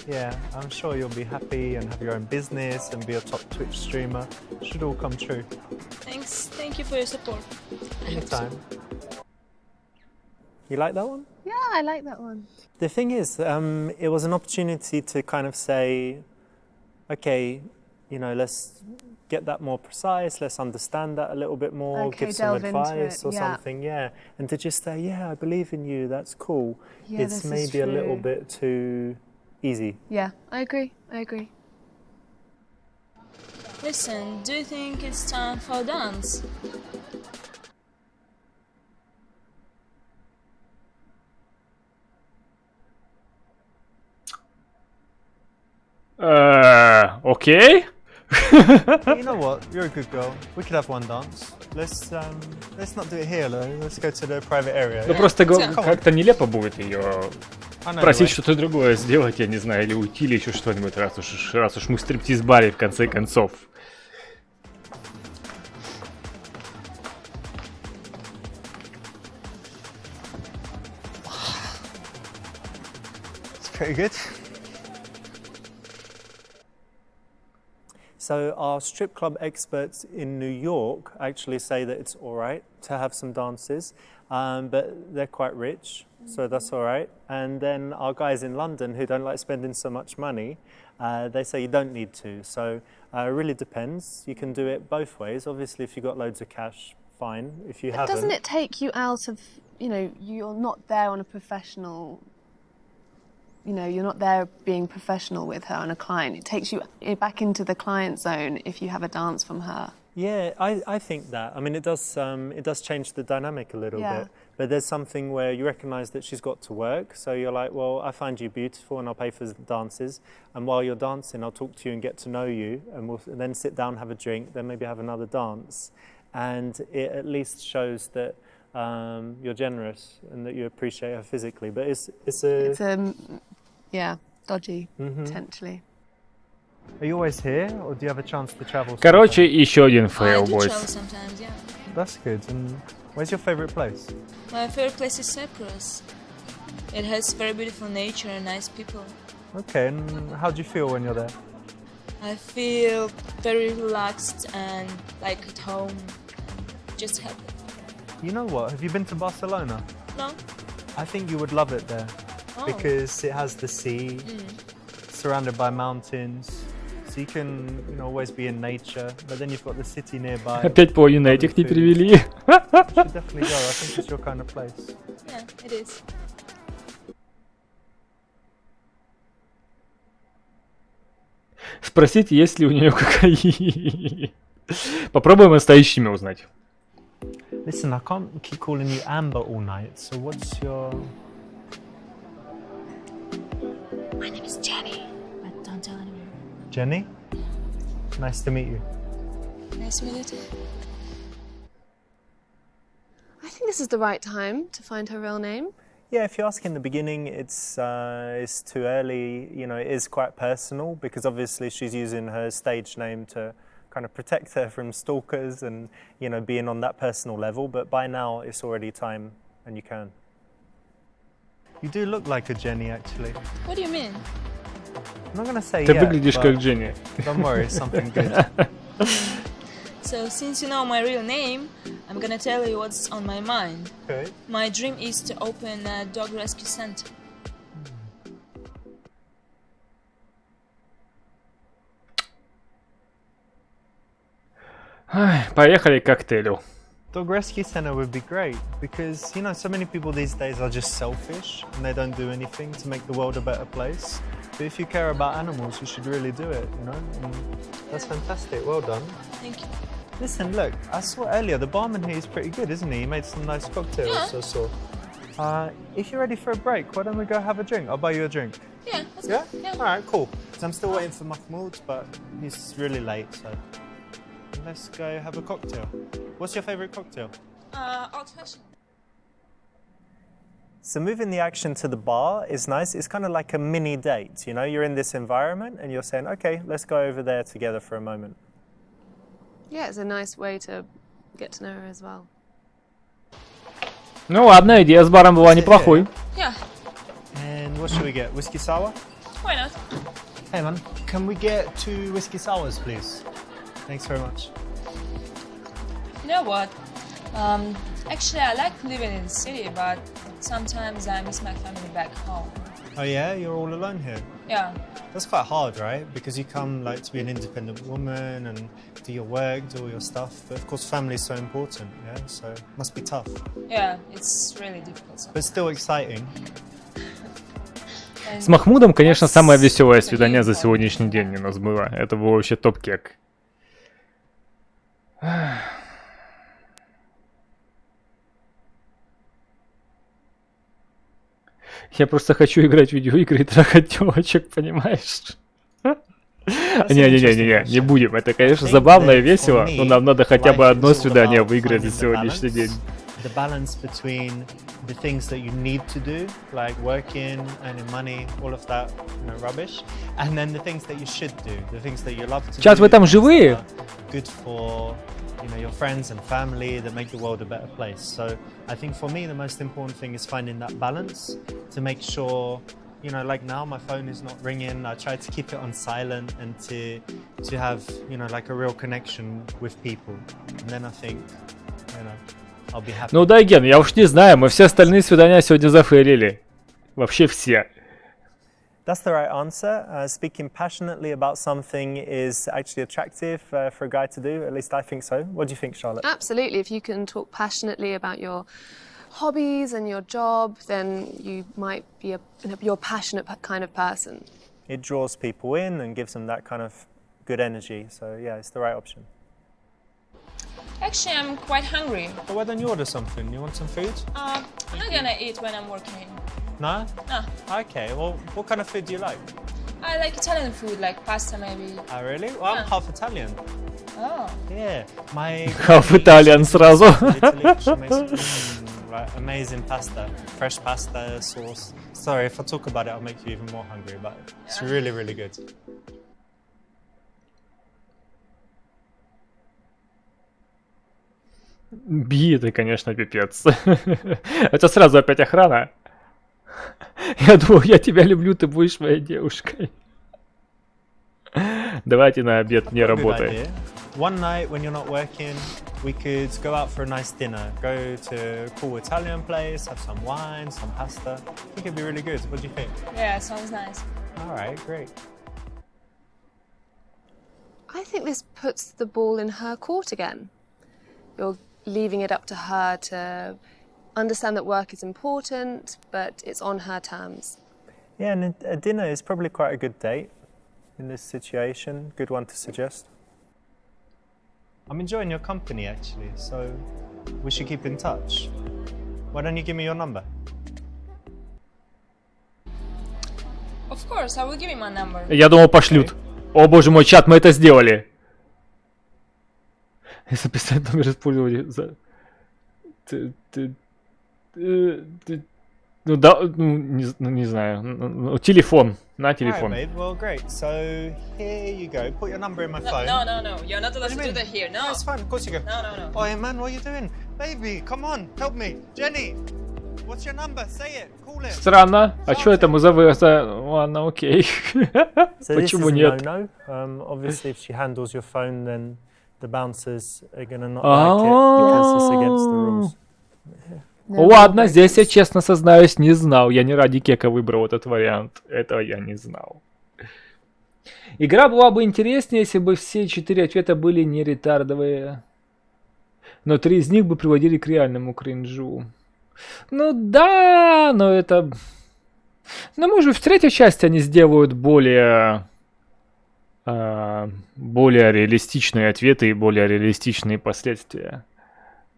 yeah, I'm sure you'll be happy and have your own business and be a top Twitch streamer. It should all come true. Thanks. Thank you for your support. Anytime. You like that one? Yeah, I like that one. The thing is, it was an opportunity to kind of say, okay, you know, let's get that more precise, let's understand that a little bit more, Okay, give some delve into advice it, or yeah. something, yeah. And to just say, yeah, I believe in you, that's cool. Yeah, It's this is maybe a little true. bit too easy. Yeah, I agree. Listen, do you think it's time for a dance? Okay. You know what? You're a good girl. We could have one dance. Let's not do it here, though. Let's go to the private area. Ну yeah? просто Come on. как-то нелепо будет ее I know просить the way. что-то другое сделать, я не знаю, или уйти, или еще что-нибудь, раз уж мы в стриптиз-баре в конце концов. It's pretty good. So our strip club experts in New York actually say that it's all right to have some dances, but they're quite rich, so that's all right. And then our guys in London who don't like spending so much money, they say you don't need to. So it really depends. You can do it both ways. Obviously, if you've got loads of cash, fine. If you But haven't, doesn't it take you out of, you know, you're not there on a professional, you know, you're not there being professional with her and a client. It takes you back into the client zone if you have a dance from her. Yeah, I think that. I mean, it does change the dynamic a little Yeah. bit. But there's something where you recognise that she's got to work. So you're like, well, I find you beautiful and I'll pay for the dances. And while you're dancing, I'll talk to you and get to know you. And we'll then sit down, have a drink, then maybe have another dance. And it at least shows that you're generous and that you appreciate her physically. But it's yeah, dodgy, Mhm. potentially. Are you always here, or do you have a chance to travel? Короче, еще один фейл, I do бойс. travel sometimes, yeah. That's good. And where's your favourite place? My favorite place is Cyprus. It has very beautiful nature and nice people. Okay, and how do you feel when you're there? I feel very relaxed and like at home. Just happy. You know what? Have you been to Barcelona? No? I think you would love it there Oh. because it has the sea, surrounded by mountains, so you can, you know, always be in nature. But then you've got the city nearby. Опять половину этих не перевели. You should definitely go. I think it's your kind of place. Yeah, it is. Спросить, есть ли у нее кокаин. Попробуем настоящее имя узнать. Listen, I can't keep calling you Amber all night. So what's your? My name is Jenny. But don't tell anyone. Jenny? Nice to meet you. Nice to meet you too. I think this is the right time to find her real name. Yeah, if you ask in the beginning, it's too early. You know, it is quite personal because obviously she's using her stage name to kind of protect her from stalkers and, you know, being on that personal level. But by now, it's already time, and you can. You do look like a Jenny, actually. What do you mean? I'm not gonna say Ты yet, выглядишь but как Дженни. Don't worry, it's something good. So, since you know my real name, I'm gonna tell you what's on my mind. Okay. My dream is to open a dog rescue center. Ай, поехали к коктейлю. Dog rescue center would be great because, you know, so many people these days are just selfish and they don't do anything to make the world a better place. But if you care about animals, you should really do it, you know? And that's fantastic. Well done. Thank you. Listen, look, I saw earlier, the barman here is pretty good, isn't he? He made some nice cocktails, Yeah. I saw. If you're ready for a break, why don't we go have a drink? I'll buy you a drink. Yeah, let's Yeah? go. Yeah. All right, cool. Because I'm still waiting for Mahmoud, but he's really late, so let's go have a cocktail. What's your favourite cocktail? Old fashioned. So moving the action to the bar is nice. It's kind of like a mini date, you know? You're in this environment and you're saying, okay, let's go over there together for a moment. Yeah, it's a nice way to get to know her as well. Ну ладно, идея с баром была неплохой. Yeah, And what should we get? Whiskey sour? why not? Hey man, can we get 2 whiskey sours, please? Thanks very much. You know what? Actually, I like living in the city, but sometimes I miss my family back home. Oh yeah, you're all alone here. Yeah. That's quite hard, right? Because you come like to be an independent woman and do your work, do all your stuff. But of course, family is so important, yeah. So it must be tough, Yeah, it's really difficult. but still exciting. С Махмудом, конечно, самое веселое свидание за сегодняшний день у нас было. Это был вообще топ-кек. Я просто хочу играть в видеоигры и трахать девочек, понимаешь? Не-не-не, не будем. Это, конечно, забавно и весело, но нам надо хотя бы одно свидание выиграть за сегодняшний день. The balance between the things that you need to do, like working, earning money, all of that, rubbish, and then the things that you should do, the things that you love to do. Сейчас вы там живые? Good for, your friends and family that make the world a better place. So I think for me the most important thing is finding that balance to make sure, like now my phone is not ringing. I try to keep it on silent and to have, like a real connection with people. And then I think, I'll be happy. Ну да, Ген, я уж не знаю, мы все остальные свидания сегодня зафейлили. Вообще все. That's the right answer. Speaking passionately about something is actually attractive for a guy to do. At least I think so. What do you think, Charlotte? Absolutely. If you can talk passionately about your hobbies and your job, then you might be you're a passionate kind of person. It draws people in and gives them that kind of good energy. So yeah, it's the right option. Actually, I'm quite hungry. Well, why don't you order something? You want some food? I'm not gonna eat when I'm working. No? No. Okay, well, what kind of food do you like? I like Italian food, like pasta maybe. Oh, really? Well, I'm half Italian. Oh. Yeah, my... Half Italian сразу. Italy, she makes like amazing pasta, fresh pasta sauce. Sorry, if I talk about it, I'll make you even more hungry, but it's really, really good. Би, ты, конечно, пипец. Это сразу опять охрана. Я думал, я тебя люблю, ты будешь моей девушкой. Давайте на обед не работаем. One night when you're not working, we could go out for a nice dinner. Go to a cool Italian place, have some wine, some pasta. I think it'd be really good. What do you think? Yeah, sounds nice. All right, great. I think this puts the ball in her court again. You're leaving it up to her to understand that work is important, but it's on her terms. Yeah, and a dinner is probably quite a good date in this situation. Good one to suggest. I'm enjoying your company actually, so we should keep in touch. Why don't you give me your number? Of course, I will give you my number. Я думал, пошлют. О боже мой, чат, мы это сделали. Записать номер использования за... Ну да, не знаю. Телефон. На телефон. Alright, babe. Well, great. So here you go. Put your number in my phone. No. You're not allowed to do that here. No. That's fine. Of course you go. No. Oh, man, what are you doing? Baby, come on. Help me. Jenny, what's your number? Say it. Call it. Странно. А что это мы Ладно, окей. Почему нет? No. Obviously, if she handles your phone, then the bouncers are gonna not like it because it's against the rules. Ладно, здесь я честно сознаюсь, не знал. Я не ради кека выбрал этот вариант. Этого я не знал. Игра была бы интереснее, если бы все 4 ответа были не ретардовые. Но 3 из них бы приводили к реальному кринжу. Ну да, но это... Ну, может, в 3-й части они сделают более реалистичные ответы и более реалистичные последствия.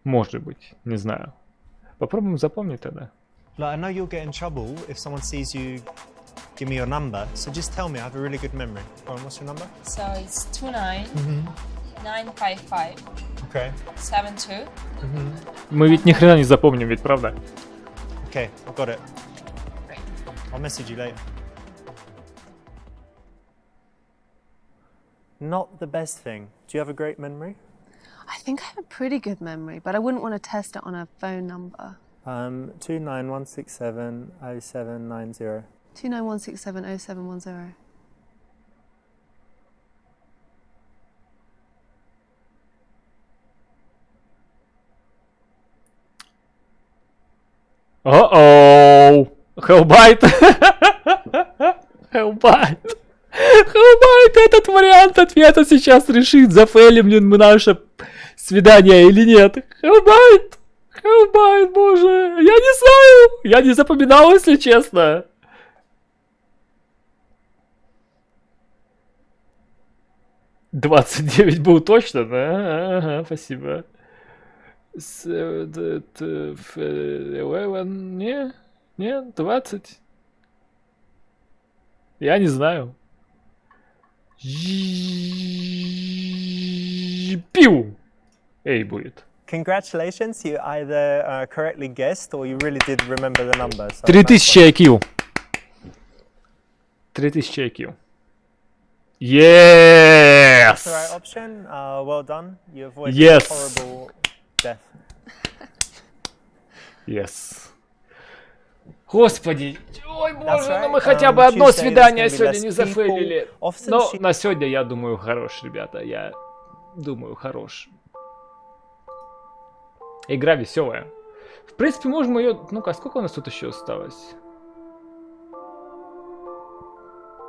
Может быть, не знаю. Попробуем запомнить тогда. Like, I know you'll get in trouble if someone sees you give me your number, so just tell me. I have a really good memory. Go on, what's your number? So it's 29-955. Okay. 72. Мы ведь ни хрена не запомним, ведь правда? Okay, I've got it. Great. I'll message you later. Not the best thing. Do you have a great memory? I think I have a pretty good memory, but I wouldn't want to test it on a phone number. 291670790. 291670710. О-оу! Hellbite! Hellbite! Hellbite! Этот вариант ответа сейчас решит, зафейлим ли мы наше свидание или нет. Hellbite! Hellbite, боже! Я не знаю! Я не запоминал, если честно. $29 был точно, да? Ага, спасибо. 11, не, 20. Я не знаю. Пиу! Эй будет. Congratulations, you either correctly guessed or you really did remember the number. So 3000 IQ. 3000 IQ. Yes! That's the right option. Well done. You avoided Yes. a horrible death. Yes. Господи, ой боже, right. ну мы хотя бы одно Tuesday there's свидание gonna be сегодня less не people. зафейлили. Often Но she- на сегодня, я думаю, хорош, ребята. Я думаю, хорош. Игра веселая. В принципе, можем ее... Ну-ка, сколько у нас тут еще осталось?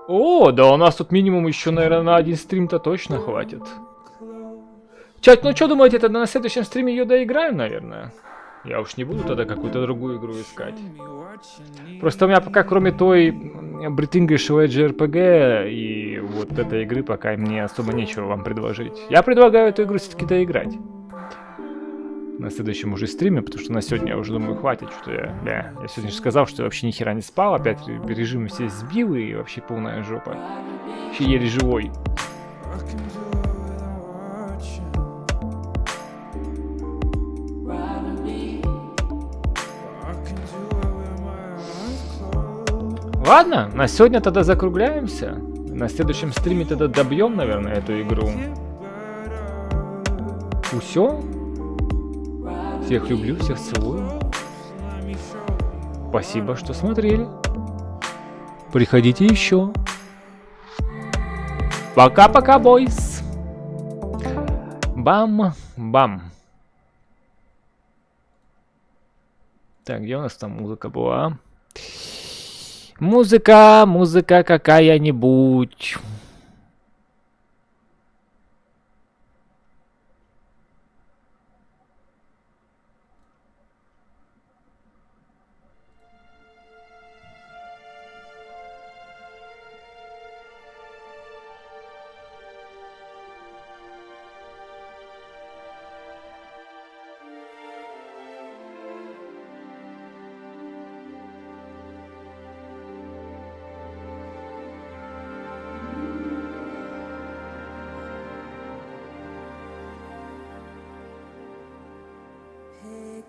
О, да у нас тут минимум еще, наверное, на один стрим-то точно хватит. Чат, ну что думаете, тогда на следующем стриме ее доиграем, наверное? Я уж не буду тогда какую-то другую игру искать. Просто у меня пока, кроме той British JRPG и вот этой игры, пока мне особо нечего вам предложить. Я предлагаю эту игру все-таки доиграть. На следующем уже стриме, потому что на сегодня я уже думаю, хватит, что я сегодня же сказал, что я вообще ни хера не спал, опять режим все сбил и вообще полная жопа. Вообще еле живой. Ладно, на сегодня тогда закругляемся. На следующем стриме тогда добьем, наверное, эту игру. Усё. Всех люблю, всех целую. Спасибо, что смотрели. Приходите еще. Пока-пока, бойс. Бам-бам. Так, где у нас там музыка была? Музыка какая-нибудь. Pick